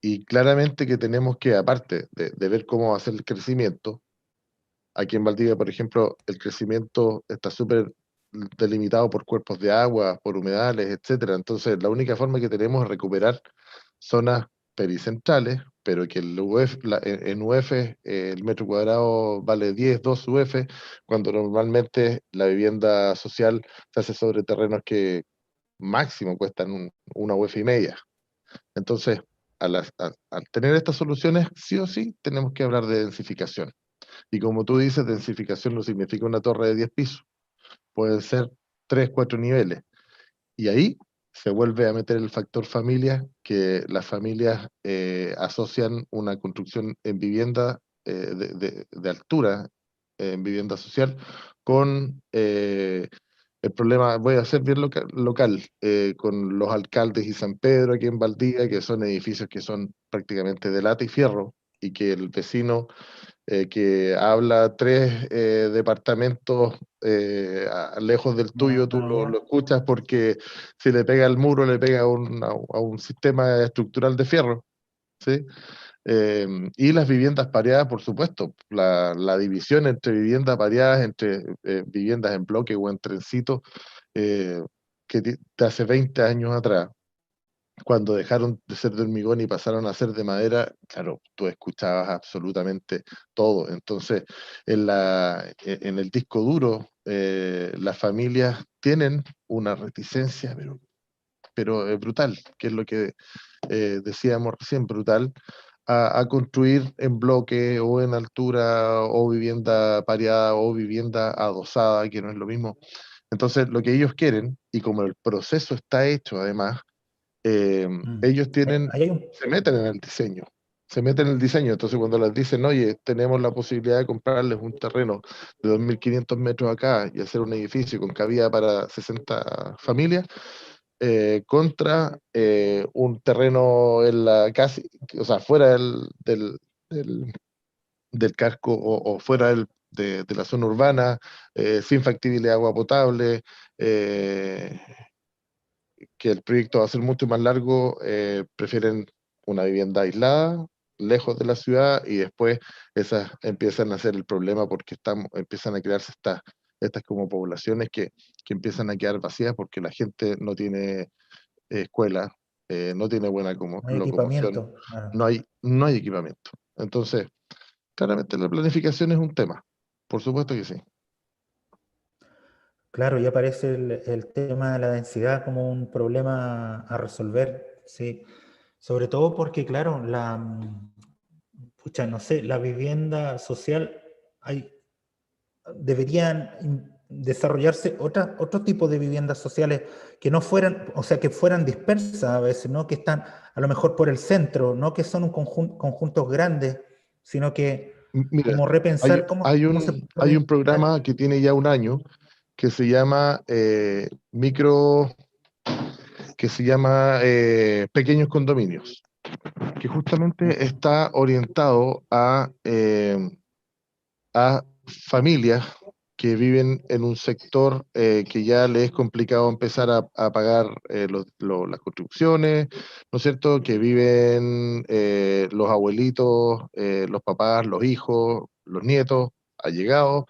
y claramente que tenemos que, aparte de ver cómo va a ser el crecimiento, aquí en Valdivia, por ejemplo, el crecimiento está súper delimitado por cuerpos de agua, por humedales, etcétera. Entonces, la única forma que tenemos es recuperar zonas pericentrales, pero que en UF el metro cuadrado vale 10, 2 UF, cuando normalmente la vivienda social se hace sobre terrenos que máximo cuestan una UF y media. Entonces, al tener estas soluciones, sí o sí, tenemos que hablar de densificación. Y como tú dices, densificación no significa una torre de 10 pisos, pueden ser 3, 4 niveles. Y ahí se vuelve a meter el factor familia, que las familias asocian una construcción en vivienda de altura, en vivienda social, con el problema, voy a ser bien local, con los alcaldes y San Pedro aquí en Valdivia, que son edificios que son prácticamente de lata y fierro, y que el vecino que habla 3 departamentos lejos del tuyo, tú Ya. lo escuchas porque si le pega al muro, le pega a un sistema estructural de fierro, ¿sí? Y las viviendas pareadas, por supuesto, la división entre viviendas pareadas, entre viviendas en bloque o en trencito, que de hace 20 años atrás, cuando dejaron de ser de hormigón y pasaron a ser de madera, claro, tú escuchabas absolutamente todo. Entonces, en el disco duro, las familias tienen una reticencia, pero brutal, que es lo que decíamos recién, brutal, a construir en bloque o en altura o vivienda pareada o vivienda adosada, que no es lo mismo. Entonces, lo que ellos quieren, y como el proceso está hecho además, ellos Ahí hay un... se meten en el diseño, se meten en el diseño, entonces cuando les dicen, oye, tenemos la posibilidad de comprarles un terreno de 2.500 metros acá y hacer un edificio con cabida para 60 familias, contra un terreno en la casi, o sea, fuera del, del casco o fuera de la zona urbana, sin factibilidad de agua potable, que el proyecto va a ser mucho más largo, prefieren una vivienda aislada, lejos de la ciudad, y después esas empiezan a ser el problema porque empiezan a crearse estas como poblaciones que empiezan a quedar vacías porque la gente no tiene escuela, no tiene buena No hay locomoción, equipamiento. no hay equipamiento. Entonces, claramente la planificación es un tema, por supuesto que sí. Claro, ya aparece el tema de la densidad como un problema a resolver, sí. Sobre todo porque, claro, pucha, no sé, la vivienda social, deberían desarrollarse otro tipo de viviendas sociales que no fueran, o sea, que fueran dispersas a veces, ¿no? Que están a lo mejor por el centro, no que son conjuntos grandes, sino que Mira, como repensar cómo se hay puede... un programa que tiene ya un año que se llama Pequeños Condominios, que justamente está orientado a familias que viven en un sector que ya les es complicado empezar a pagar las construcciones, ¿no es cierto? Que viven los abuelitos, los papás, los hijos, los nietos, allegados,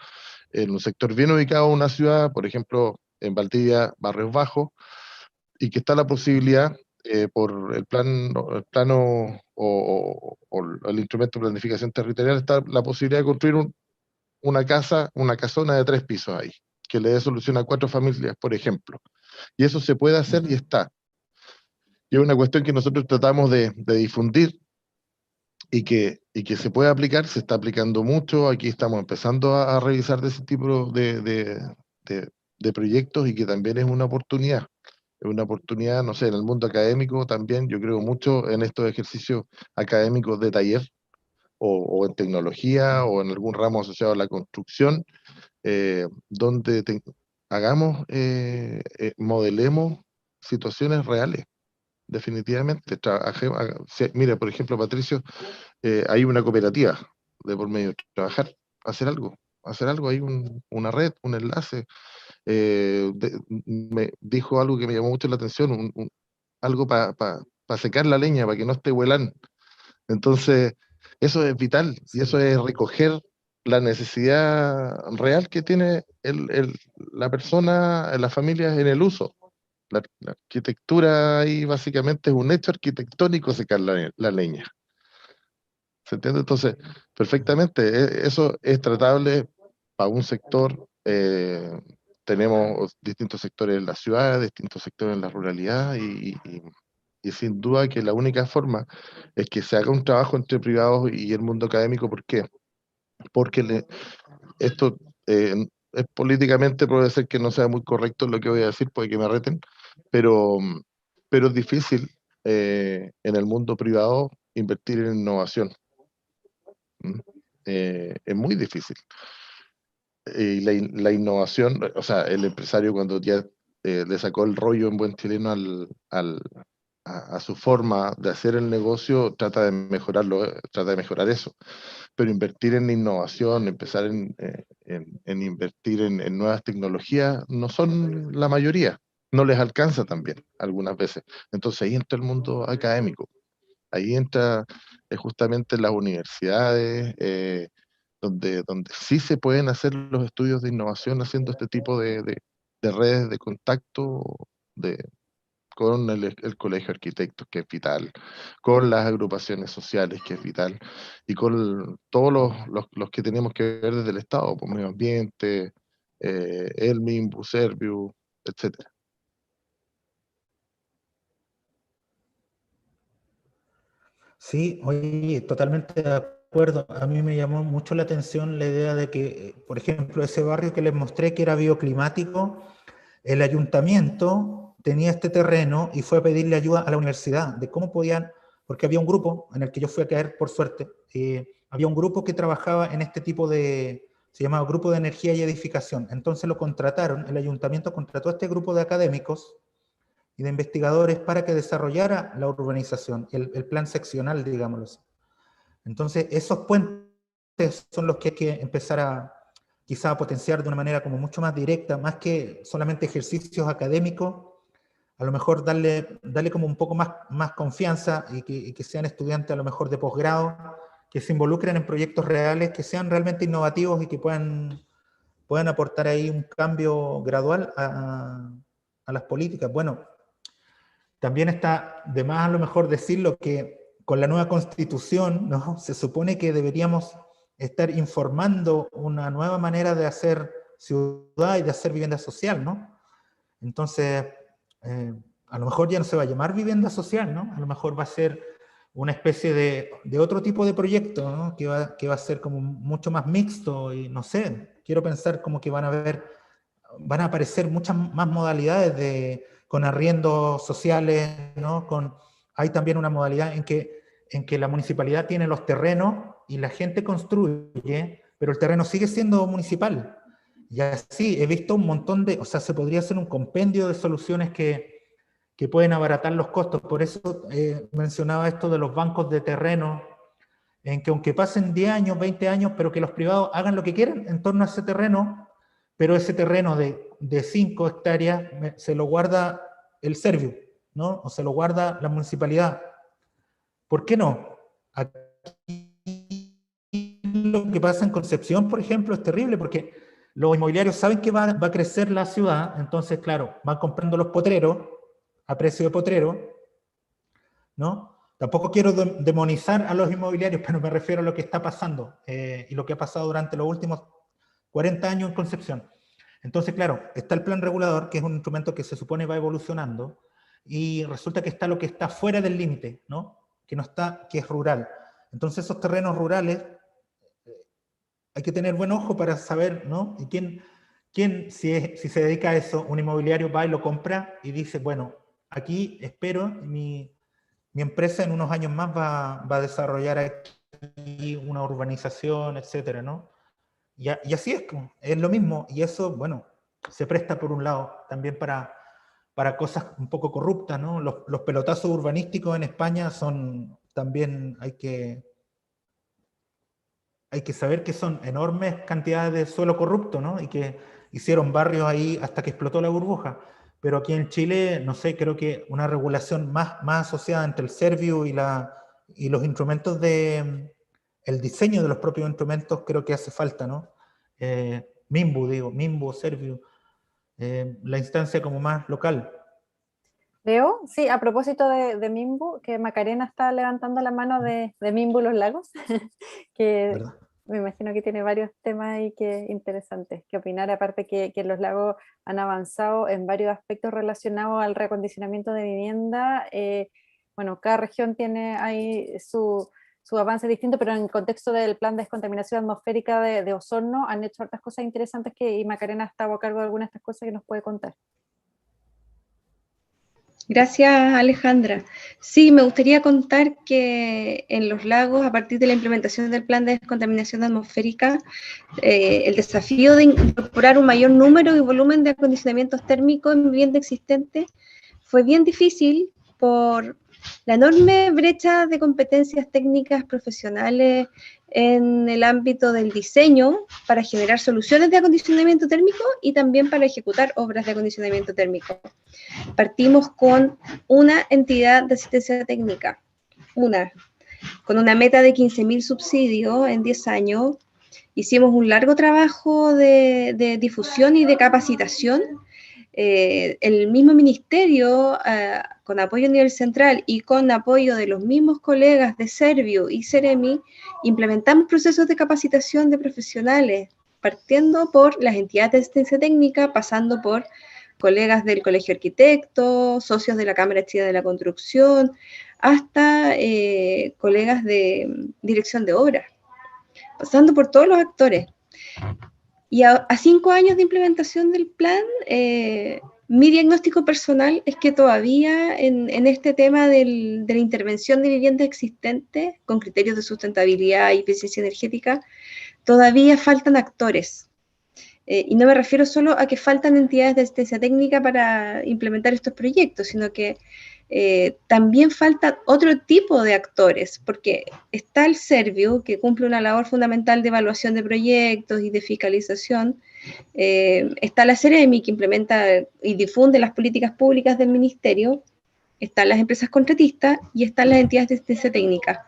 en un sector bien ubicado en una ciudad, por ejemplo, en Valdivia, Barrios Bajos, y que está la posibilidad por el plano o el instrumento de planificación territorial, está la posibilidad de construir una casona de 3 pisos ahí, que le dé solución a 4 familias, por ejemplo. Y eso se puede hacer y está. Y es una cuestión que nosotros tratamos de difundir y que se puede aplicar, se está aplicando mucho. Aquí estamos empezando a revisar de ese tipo de proyectos y que también es una oportunidad. Es una oportunidad, no sé, en el mundo académico también, yo creo mucho en estos ejercicios académicos de taller, o en tecnología, o en algún ramo asociado a la construcción, donde hagamos, modelemos situaciones reales, definitivamente. Mira, por ejemplo, Patricio, hay una cooperativa de por medio, trabajar, hacer algo, hay una red, un enlace. Me dijo algo que me llamó mucho la atención, algo para secar la leña, para que no esté huelando. Entonces, eso es vital, y eso es recoger la necesidad real que tiene la persona, la familia en el uso. La arquitectura ahí básicamente es un hecho arquitectónico, secar la leña. ¿Se entiende? Entonces, perfectamente, eso es tratable para un sector. Tenemos distintos sectores en la ciudad, distintos sectores en la ruralidad, y sin duda que la única forma es que se haga un trabajo entre privados y el mundo académico. ¿Por qué? Porque esto es políticamente, puede ser que no sea muy correcto lo que voy a decir, puede que me reten, pero es difícil en el mundo privado invertir en innovación. Es muy difícil. Y la innovación, o sea, el empresario cuando ya le sacó el rollo en buen chileno a su forma de hacer el negocio, trata de mejorarlo, trata de mejorar eso. Pero invertir en innovación, empezar en invertir en nuevas tecnologías, no son la mayoría, no les alcanza también algunas veces. Entonces ahí entra el mundo académico, ahí entra justamente las universidades, donde sí se pueden hacer los estudios de innovación haciendo este tipo de redes de contacto con el Colegio de Arquitectos, que es vital, con las agrupaciones sociales, que es vital, y con todos los que tenemos que ver desde el Estado, por medio ambiente, el MIMBU, Serviu, etcétera. Sí, oye, totalmente de acuerdo. A mí me llamó mucho la atención la idea de que, por ejemplo, ese barrio que les mostré que era bioclimático, el ayuntamiento tenía este terreno y fue a pedirle ayuda a la universidad de cómo podían, porque había un grupo en el que yo fui a caer por suerte, había un grupo que trabajaba en este tipo se llamaba Grupo de Energía y Edificación. Entonces lo contrataron, el ayuntamiento contrató a este grupo de académicos y de investigadores para que desarrollara la urbanización, el plan seccional, digámoslo así. Entonces, esos puentes son los que hay que empezar quizá a potenciar de una manera como mucho más directa, más que solamente ejercicios académicos, a lo mejor darle como un poco más confianza y que sean estudiantes a lo mejor de posgrado, que se involucren en proyectos reales, que sean realmente innovativos y que puedan aportar ahí un cambio gradual a las políticas. Bueno, también está de más a lo mejor decirlo que con la nueva constitución, ¿no?, se supone que deberíamos estar informando una nueva manera de hacer ciudad y de hacer vivienda social, ¿no? Entonces, a lo mejor ya no se va a llamar vivienda social, ¿no? A lo mejor va a ser una especie de otro tipo de proyecto, ¿no?, que va a ser como mucho más mixto y no sé, quiero pensar como que van a aparecer muchas más modalidades con arriendos sociales, ¿no? Hay también una modalidad en que la municipalidad tiene los terrenos y la gente construye, pero el terreno sigue siendo municipal. Y así he visto un montón o sea, se podría hacer un compendio de soluciones que pueden abaratar los costos. Por eso mencionaba esto de los bancos de terreno, en que aunque pasen 10 años, 20 años, pero que los privados hagan lo que quieran en torno a ese terreno, pero ese terreno de 5 hectáreas se lo guarda el Serviu, ¿no? O se lo guarda la municipalidad. ¿Por qué no? Aquí lo que pasa en Concepción, por ejemplo, es terrible porque los inmobiliarios saben que va a crecer la ciudad, entonces, claro, van comprando los potreros a precio de potrero, ¿no? Tampoco quiero demonizar a los inmobiliarios, pero me refiero a lo que está pasando y lo que ha pasado durante los últimos 40 años en Concepción. Entonces, claro, está el plan regulador, que es un instrumento que se supone va evolucionando, y resulta que está lo que está fuera del límite, ¿no? Que no está, que es rural. Entonces esos terrenos rurales hay que tener buen ojo para saber, ¿no? Y quién si se dedica a eso, un inmobiliario va y lo compra y dice, bueno, aquí espero, mi empresa en unos años más va a desarrollar aquí una urbanización, etcétera, ¿no? Y así es lo mismo, y eso, bueno, se presta por un lado también para cosas un poco corruptas, ¿no? Los pelotazos urbanísticos en España son también, hay que saber que son enormes cantidades de suelo corrupto, ¿no? Y que hicieron barrios ahí hasta que explotó la burbuja. Pero aquí en Chile, no sé, creo que una regulación más asociada entre el Serviu y los instrumentos el diseño de los propios instrumentos creo que hace falta, ¿no? Mimbu, Serviu, la instancia como más local. Leo, sí, a propósito de Mimbu, que Macarena está levantando la mano de Mimbu Los Lagos, que ¿Verdad? me imagino que tiene varios temas ahí que interesantes que opinar, aparte que Los Lagos han avanzado en varios aspectos relacionados al reacondicionamiento de vivienda. Bueno, cada región tiene ahí su avance distinto, pero en el contexto del plan de descontaminación atmosférica de Osorno han hecho hartas cosas interesantes y Macarena ha estado a cargo de algunas de estas cosas que nos puede contar. Gracias, Alejandra. Sí, me gustaría contar que en Los Lagos, a partir de la implementación del plan de descontaminación atmosférica, el desafío de incorporar un mayor número y volumen de acondicionamientos térmicos en vivienda existente fue bien difícil por la enorme brecha de competencias técnicas profesionales en el ámbito del diseño para generar soluciones de acondicionamiento térmico y también para ejecutar obras de acondicionamiento térmico. Partimos con una entidad de asistencia técnica, con una meta de 15.000 subsidios en 10 años. Hicimos un largo trabajo de difusión y de capacitación. El mismo ministerio, con apoyo a nivel central y con apoyo de los mismos colegas de Serviu y Ceremi, implementamos procesos de capacitación de profesionales, partiendo por las entidades de asistencia técnica, pasando por colegas del Colegio de Arquitectos, socios de la Cámara Chilena de la Construcción, hasta colegas de dirección de obras, pasando por todos los actores. Y a 5 años de implementación del plan, mi diagnóstico personal es que todavía en este tema de la intervención de viviendas existentes con criterios de sustentabilidad y eficiencia energética, todavía faltan actores. Y no me refiero solo a que faltan entidades de asistencia técnica para implementar estos proyectos, sino que también falta otro tipo de actores, porque está el Serviu, que cumple una labor fundamental de evaluación de proyectos y de fiscalización, está la Ceremi, que implementa y difunde las políticas públicas del ministerio, están las empresas contratistas y están las entidades de asistencia técnica.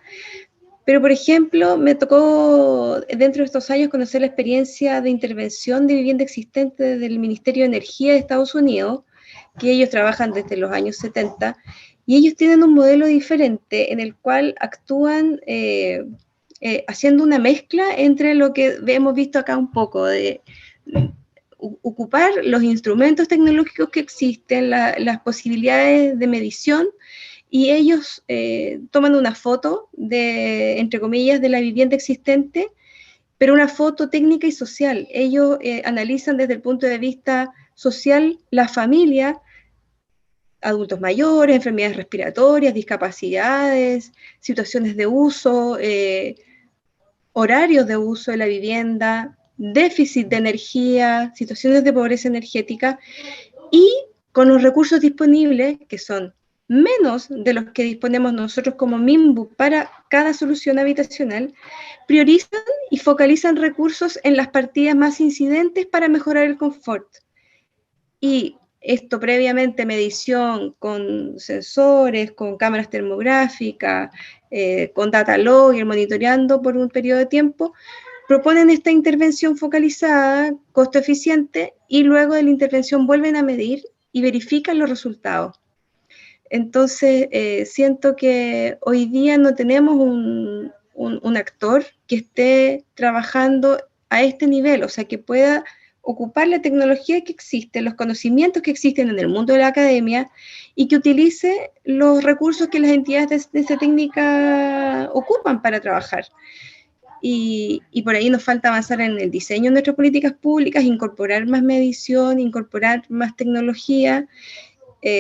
Pero, por ejemplo, me tocó dentro de estos años conocer la experiencia de intervención de vivienda existente del Ministerio de Energía de Estados Unidos, que ellos trabajan desde los años 70, y ellos tienen un modelo diferente en el cual actúan haciendo una mezcla entre lo que hemos visto acá un poco, de ocupar los instrumentos tecnológicos que existen, las posibilidades de medición, y ellos toman una foto entre comillas, de la vivienda existente, pero una foto técnica y social. Ellos analizan desde el punto de vista social la familia, adultos mayores, enfermedades respiratorias, discapacidades, situaciones de uso, horarios de uso de la vivienda, déficit de energía, situaciones de pobreza energética, y con los recursos disponibles, que son menos de los que disponemos nosotros como Mimbu para cada solución habitacional, priorizan y focalizan recursos en las partidas más incidentes para mejorar el confort. Y esto previamente medición con sensores, con cámaras termográficas, con data logger, monitoreando por un periodo de tiempo, proponen esta intervención focalizada, costo eficiente, y luego de la intervención vuelven a medir y verifican los resultados. Entonces, siento que hoy día no tenemos un actor que esté trabajando a este nivel, o sea, que pueda ocupar la tecnología que existe, los conocimientos que existen en el mundo de la academia y que utilice los recursos que las entidades de esa técnica ocupan para trabajar. Y por ahí nos falta avanzar en el diseño de nuestras políticas públicas, incorporar más medición, incorporar más tecnología.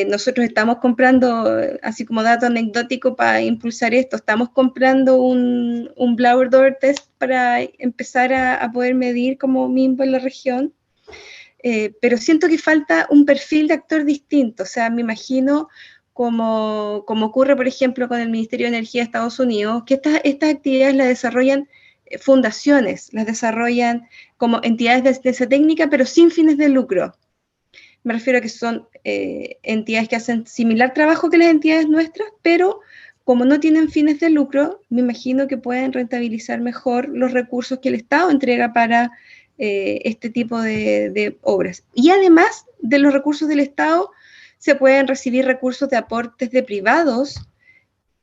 Nosotros estamos comprando, así como dato anecdótico para impulsar esto, estamos comprando un blower door test para empezar a poder medir como MIMBU en la región, pero siento que falta un perfil de actor distinto, o sea, me imagino como ocurre, por ejemplo, con el Ministerio de Energía de Estados Unidos, que estas actividades las desarrollan fundaciones, las desarrollan como entidades de esa técnica, pero sin fines de lucro. Me refiero a que son entidades que hacen similar trabajo que las entidades nuestras, pero como no tienen fines de lucro, me imagino que pueden rentabilizar mejor los recursos que el Estado entrega para este tipo de obras. Y además de los recursos del Estado, se pueden recibir recursos de aportes de privados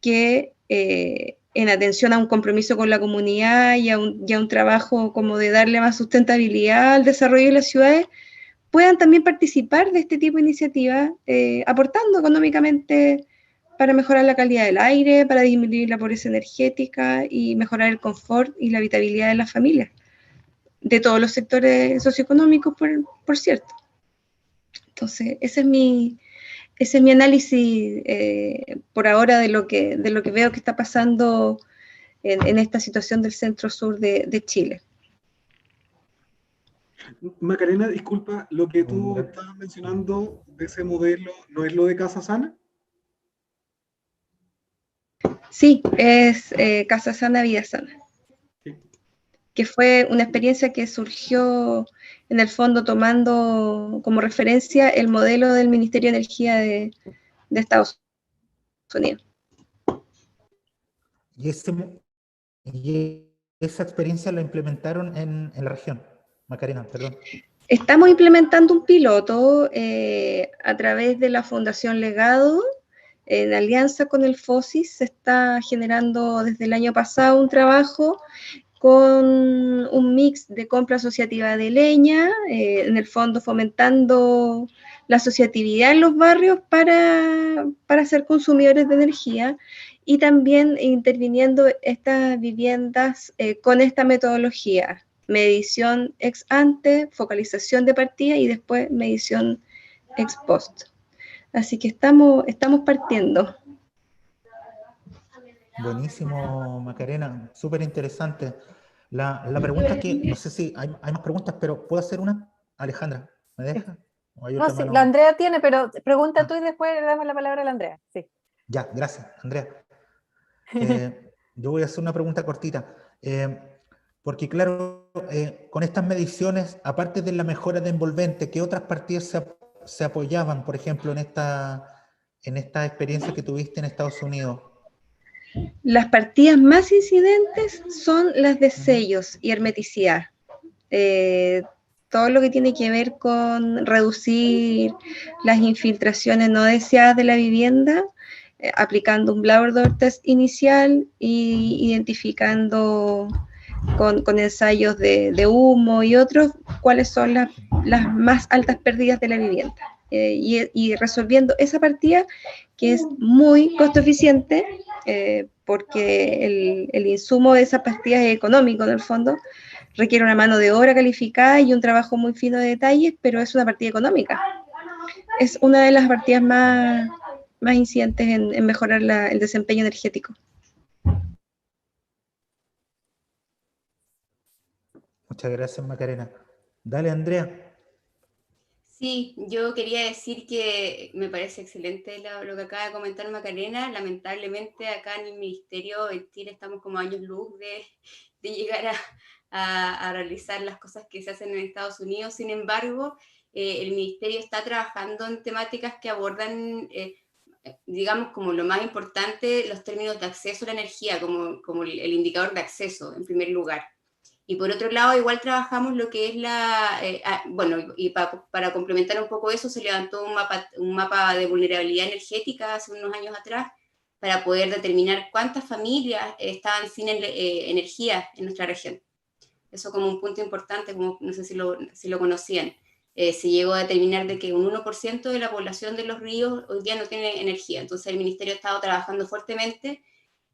que en atención a un compromiso con la comunidad y a un trabajo como de darle más sustentabilidad al desarrollo de las ciudades, puedan también participar de este tipo de iniciativas, aportando económicamente para mejorar la calidad del aire, para disminuir la pobreza energética y mejorar el confort y la habitabilidad de las familias, de todos los sectores socioeconómicos, por cierto. Entonces, ese es mi análisis por ahora de lo que veo que está pasando en esta situación del centro-sur de Chile. Macarena, disculpa, lo que tú estabas mencionando de ese modelo, ¿no es lo de Casa Sana? Sí, es Casa Sana, Vida Sana. Sí. Que fue una experiencia que surgió en el fondo tomando como referencia el modelo del Ministerio de Energía de Estados Unidos. Y esa experiencia la implementaron en la región. Macarena, perdón. Estamos implementando un piloto a través de la Fundación Legado, en alianza con el FOSIS. Se está generando desde el año pasado un trabajo con un mix de compra asociativa de leña, en el fondo fomentando la asociatividad en los barrios para ser consumidores de energía, y también interviniendo estas viviendas con esta metodología: medición ex ante, focalización de partida y después medición ex post. Así que estamos partiendo. Buenísimo, Macarena, súper interesante. La pregunta que, no sé si hay más preguntas, pero ¿puedo hacer una? Alejandra, ¿me deja? ¿O hay otra No, sí, mano? la Andrea tiene, pero pregunta tú y después le damos la palabra a la Andrea. Sí. Ya, gracias, Andrea. Yo voy a hacer una pregunta cortita. Porque claro, con estas mediciones, aparte de la mejora de envolvente, ¿qué otras partidas se apoyaban, por ejemplo, en esta experiencia que tuviste en Estados Unidos? Las partidas más incidentes son las de sellos y hermeticidad. Todo lo que tiene que ver con reducir las infiltraciones no deseadas de la vivienda, aplicando un blower door test inicial y identificando con ensayos de humo y otros cuáles son las más altas pérdidas de la vivienda. Y resolviendo esa partida, que es muy costo eficiente, porque el insumo de esa partida es económico en el fondo, requiere una mano de obra calificada y un trabajo muy fino de detalles, pero es una partida económica. Es una de las partidas más incidentes en mejorar el desempeño energético. Muchas gracias, Macarena. Dale, Andrea. Sí, yo quería decir que me parece excelente lo que acaba de comentar Macarena. Lamentablemente acá en el Ministerio en Chile estamos como años luz de llegar a realizar las cosas que se hacen en Estados Unidos. Sin embargo, el Ministerio está trabajando en temáticas que abordan, digamos, como lo más importante, los términos de acceso a la energía, como el indicador de acceso, en primer lugar. Y por otro lado, igual trabajamos lo que es bueno, y para complementar un poco eso, se levantó un mapa de vulnerabilidad energética hace unos años atrás para poder determinar cuántas familias estaban sin energía en nuestra región. Eso como un punto importante, como no sé si lo conocían. Se llegó a determinar de que un 1% de la población de los ríos hoy día no tiene energía. Entonces el Ministerio ha estado trabajando fuertemente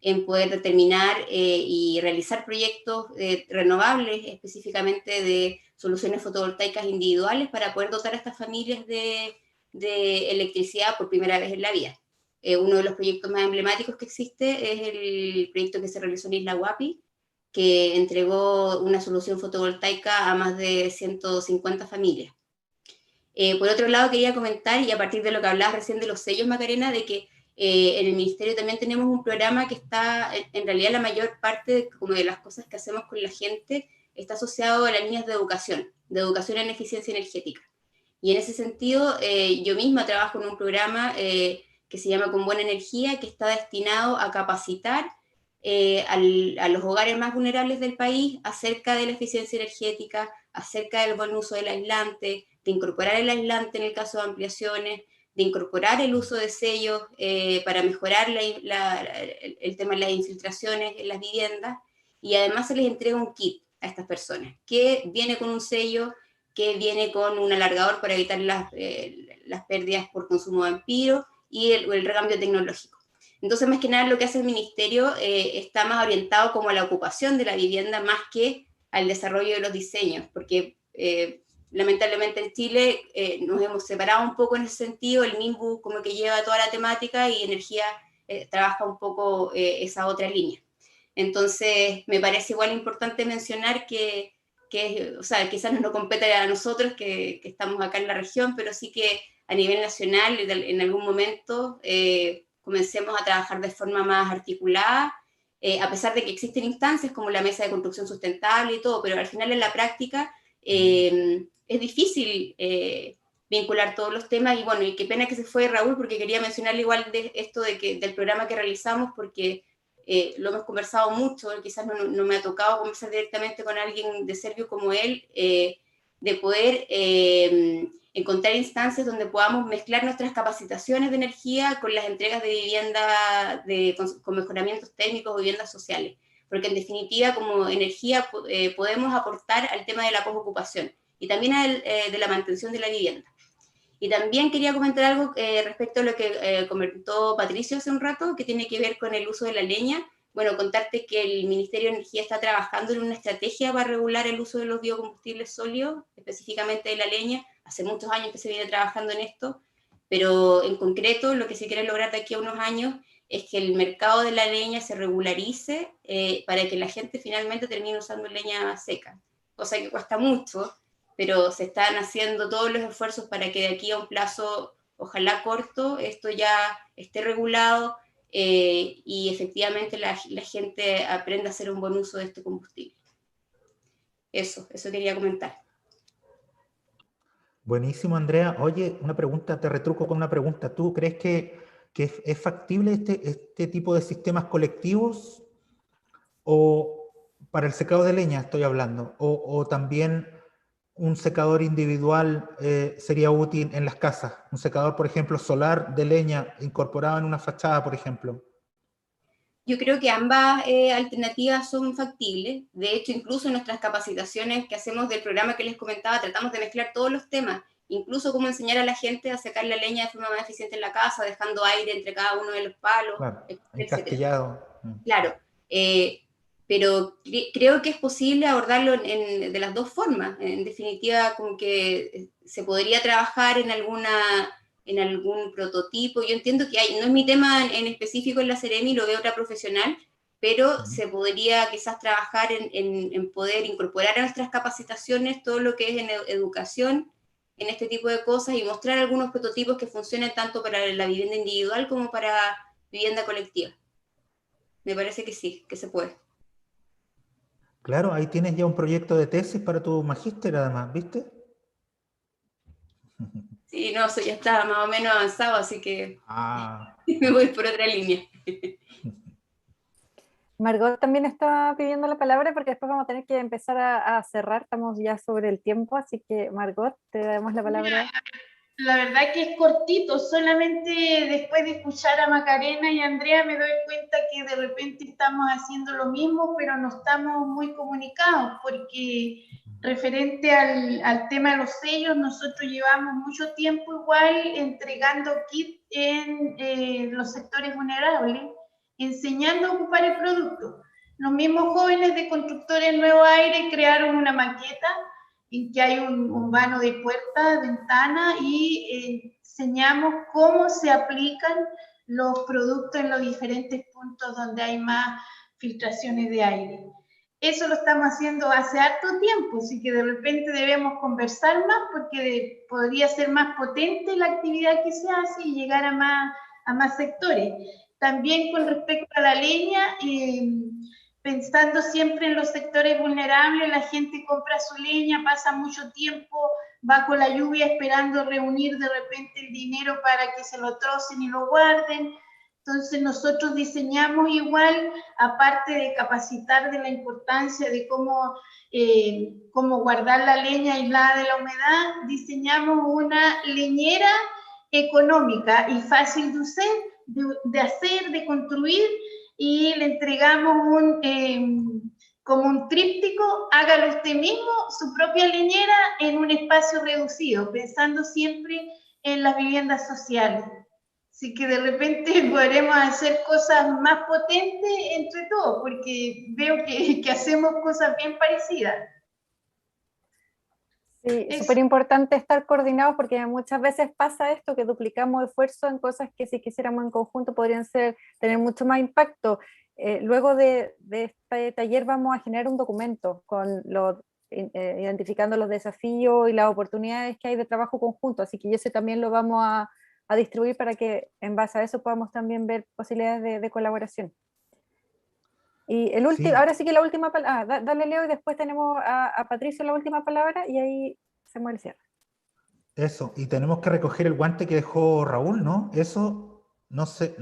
en poder determinar y realizar proyectos renovables, específicamente de soluciones fotovoltaicas individuales, para poder dotar a estas familias de electricidad por primera vez en la vida. Uno de los proyectos más emblemáticos que existe es el proyecto que se realizó en Isla Huapi, que entregó una solución fotovoltaica a más de 150 familias. Por otro lado, quería comentar, y a partir de lo que hablabas recién de los sellos, Macarena, de que en el Ministerio también tenemos un programa que está, en realidad la mayor parte como de las cosas que hacemos con la gente está asociado a las líneas de educación en eficiencia energética. Y en ese sentido, yo misma trabajo en un programa que se llama Con Buena Energía, que está destinado a capacitar a los hogares más vulnerables del país acerca de la eficiencia energética, acerca del buen uso del aislante, de incorporar el aislante en el caso de ampliaciones, de incorporar el uso de sellos para mejorar el tema de las infiltraciones en las viviendas, y además se les entrega un kit a estas personas, que viene con un sello, que viene con un alargador para evitar las pérdidas por consumo de ampiro, y el recambio tecnológico. Entonces, más que nada, lo que hace el Ministerio está más orientado como a la ocupación de la vivienda, más que al desarrollo de los diseños, porque lamentablemente en Chile nos hemos separado un poco en ese sentido. El MIMBU como que lleva toda la temática y energía trabaja un poco esa otra línea. Entonces, me parece igual importante mencionar que o sea, quizás no nos compete a nosotros que estamos acá en la región, pero sí que a nivel nacional en algún momento comencemos a trabajar de forma más articulada, a pesar de que existen instancias como la Mesa de Construcción Sustentable y todo, pero al final en la práctica es difícil vincular todos los temas. Y bueno, y qué pena que se fue Raúl, porque quería mencionarle igual de esto del programa que realizamos, porque lo hemos conversado mucho, quizás no me ha tocado conversar directamente con alguien de Serviu como él, de poder encontrar instancias donde podamos mezclar nuestras capacitaciones de energía con las entregas de vivienda con mejoramientos técnicos o viviendas sociales, porque en definitiva como energía podemos aportar al tema de la posocupación y también de la mantención de la vivienda. Y también quería comentar algo respecto a lo que comentó Patricio hace un rato, que tiene que ver con el uso de la leña. Bueno, contarte que el Ministerio de Energía está trabajando en una estrategia para regular el uso de los biocombustibles sólidos, específicamente de la leña. Hace muchos años que se viene trabajando en esto, pero en concreto lo que se quiere lograr de aquí a unos años es que el mercado de la leña se regularice para que la gente finalmente termine usando leña seca, cosa que cuesta mucho, pero se están haciendo todos los esfuerzos para que de aquí a un plazo, ojalá corto, esto ya esté regulado y efectivamente la gente aprenda a hacer un buen uso de este combustible. Eso quería comentar. Buenísimo, Andrea. Oye, una pregunta, te retruco con una pregunta. ¿Tú crees que es factible este tipo de sistemas colectivos? O para el secado de leña estoy hablando, o también un secador individual sería útil en las casas, un secador, por ejemplo, solar de leña incorporado en una fachada, por ejemplo. Yo creo que ambas alternativas son factibles. De hecho, incluso en nuestras capacitaciones que hacemos del programa que les comentaba, tratamos de mezclar todos los temas, incluso cómo enseñar a la gente a secar la leña de forma más eficiente en la casa, dejando aire entre cada uno de los palos, Claro, etcétera. encastillado. Claro, pero creo que es posible abordarlo de las dos formas. En definitiva, como que se podría trabajar en algún prototipo. Yo entiendo que no es mi tema en específico en la Ceremi, lo veo otra profesional, pero se podría quizás trabajar en poder incorporar a nuestras capacitaciones todo lo que es en educación, en este tipo de cosas, y mostrar algunos prototipos que funcionen tanto para la vivienda individual como para vivienda colectiva. Me parece que sí, que se puede. Claro, ahí tienes ya un proyecto de tesis para tu magíster además, ¿viste? Sí, no, eso ya está más o menos avanzado, así que me voy por otra línea. Margot también está pidiendo la palabra porque después vamos a tener que empezar a cerrar, estamos ya sobre el tiempo, así que Margot, te damos la palabra. La verdad que es cortito, solamente después de escuchar a Macarena y a Andrea me doy cuenta que de repente estamos haciendo lo mismo, pero no estamos muy comunicados, porque referente al tema de los sellos, nosotros llevamos mucho tiempo igual entregando kits en los sectores vulnerables, enseñando a ocupar el producto. Los mismos jóvenes de Constructores Nuevo Aire crearon una maqueta en que hay un vano de puerta, ventana, y enseñamos cómo se aplican los productos en los diferentes puntos donde hay más filtraciones de aire. Eso lo estamos haciendo hace harto tiempo, así que de repente debemos conversar más porque podría ser más potente la actividad que se hace y llegar a más sectores. También con respecto a la leña, pensando siempre en los sectores vulnerables, la gente compra su leña, pasa mucho tiempo bajo la lluvia esperando reunir de repente el dinero para que se lo trocen y lo guarden. Entonces nosotros diseñamos igual, aparte de capacitar de la importancia de cómo guardar la leña aislada de la humedad, diseñamos una leñera económica y fácil de hacer, de construir, y le entregamos como un tríptico: hágalo usted mismo, su propia leñera en un espacio reducido, pensando siempre en las viviendas sociales. Así que de repente podremos hacer cosas más potentes entre todos, porque veo que hacemos cosas bien parecidas. Sí, es súper importante estar coordinados, porque muchas veces pasa esto, que duplicamos esfuerzo en cosas que si quisiéramos en conjunto podrían tener mucho más impacto. Luego de este taller vamos a generar un documento identificando los desafíos y las oportunidades que hay de trabajo conjunto, así que ese también lo vamos a distribuir para que en base a eso podamos también ver posibilidades de colaboración. Y ahora sí que la última palabra, dale Leo, y después tenemos a Patricio la última palabra, y ahí se mueve el cierre. Eso, y tenemos que recoger el guante que dejó Raúl, ¿no? Eso, no sé,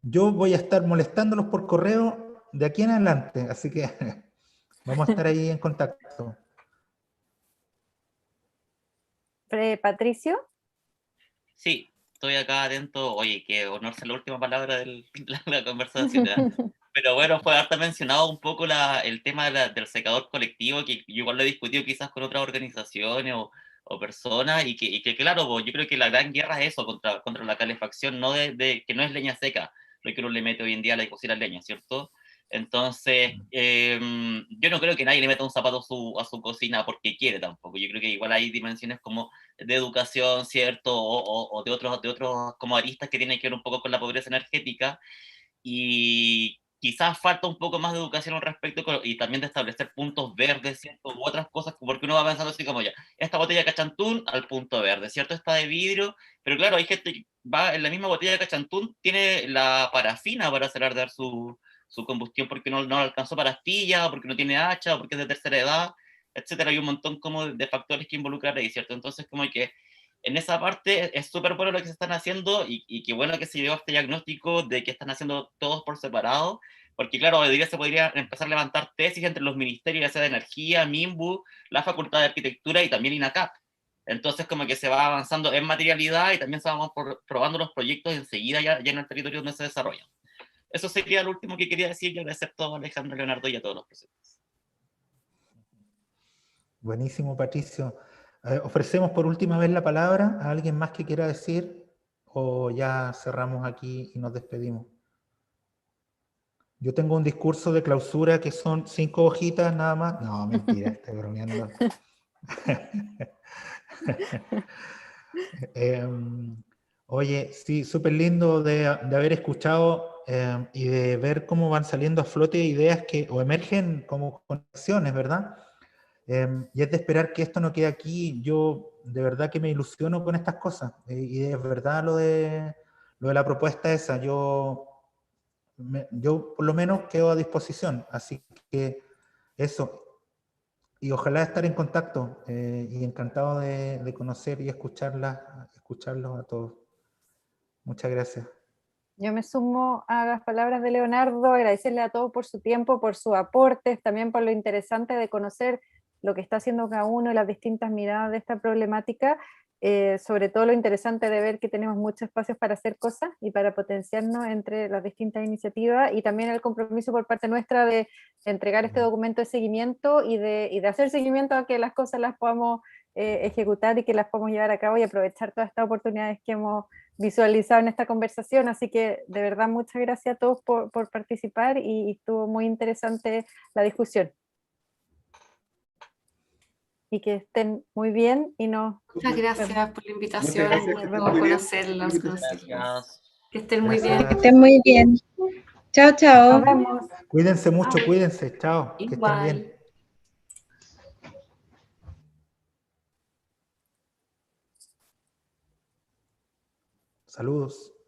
yo voy a estar molestándolos por correo de aquí en adelante, así que vamos a estar ahí en contacto. Patricio. Sí, estoy acá atento. Oye, que honor ser la última palabra de la conversación, ¿eh? Pero bueno, fue harta mencionado un poco el tema del secador colectivo, que yo igual lo he discutido quizás con otras organizaciones o personas, y que claro, pues, yo creo que la gran guerra es eso, contra la calefacción, no que no es leña seca, lo que uno le mete hoy en día a la cocina leña, ¿cierto? Entonces, yo no creo que nadie le meta un zapato a su cocina porque quiere tampoco. Yo creo que igual hay dimensiones como de educación, ¿cierto? O de otros como aristas que tienen que ver un poco con la pobreza energética, y quizás falta un poco más de educación al respecto, y también de establecer puntos verdes, ¿cierto? U otras cosas, porque uno va pensando así como ya, esta botella de cachantún al punto verde, ¿cierto? Está de vidrio, pero claro, hay gente que va en la misma botella de cachantún, tiene la parafina para hacer arder su combustión porque no alcanzó para astilla, o porque no tiene hacha, o porque es de tercera edad, etcétera. Hay un montón como de factores que involucrar ahí, ¿cierto? Entonces, como que en esa parte es súper bueno lo que se están haciendo, y qué bueno que se llegó a este diagnóstico de que están haciendo todos por separado, porque claro, hoy día se podría empezar a levantar tesis entre los ministerios, ya sea de Energía, MIMBU, la Facultad de Arquitectura y también INACAP. Entonces como que se va avanzando en materialidad, y también se van probando los proyectos enseguida ya en el territorio donde se desarrollan. Eso sería lo último que quería decir, y agradecer todo a Alejandro, Leonardo y a todos los presentes. Buenísimo, Patricio. Ofrecemos por última vez la palabra a alguien más que quiera decir, o ya cerramos aquí y nos despedimos. Yo tengo un discurso de clausura que son 5 hojitas nada más. No, mentira, estoy bromeando. Oye, sí, súper lindo de haber escuchado y de ver cómo van saliendo a flote ideas o emergen como conexiones, ¿verdad? Y es de esperar que esto no quede aquí. Yo de verdad que me ilusiono con estas cosas, y es verdad lo de la propuesta esa. Yo por lo menos quedo a disposición, así que eso. Y ojalá estar en contacto, y encantado de conocer y escucharlos a todos. Muchas gracias. Yo me sumo a las palabras de Leonardo, agradecerle a todos por su tiempo, por sus aportes, también por lo interesante de conocer lo que está haciendo cada uno y las distintas miradas de esta problemática. sobre todo lo interesante de ver que tenemos muchos espacios para hacer cosas y para potenciarnos entre las distintas iniciativas, y también el compromiso por parte nuestra de entregar este documento de seguimiento y de hacer seguimiento a que las cosas las podamos ejecutar y que las podamos llevar a cabo, y aprovechar todas estas oportunidades que hemos visualizado en esta conversación. Así que de verdad muchas gracias a todos por participar, y estuvo muy interesante la discusión. Y que estén muy bien y nos Muchas gracias por la invitación. Muchas gracias, que estén muy bien. Gracias. Que estén muy bien. Que Gracias. estén muy bien. Chao, chao. Nos vemos. Cuídense mucho, cuídense. Chao. Que estén bien. Igual. Saludos.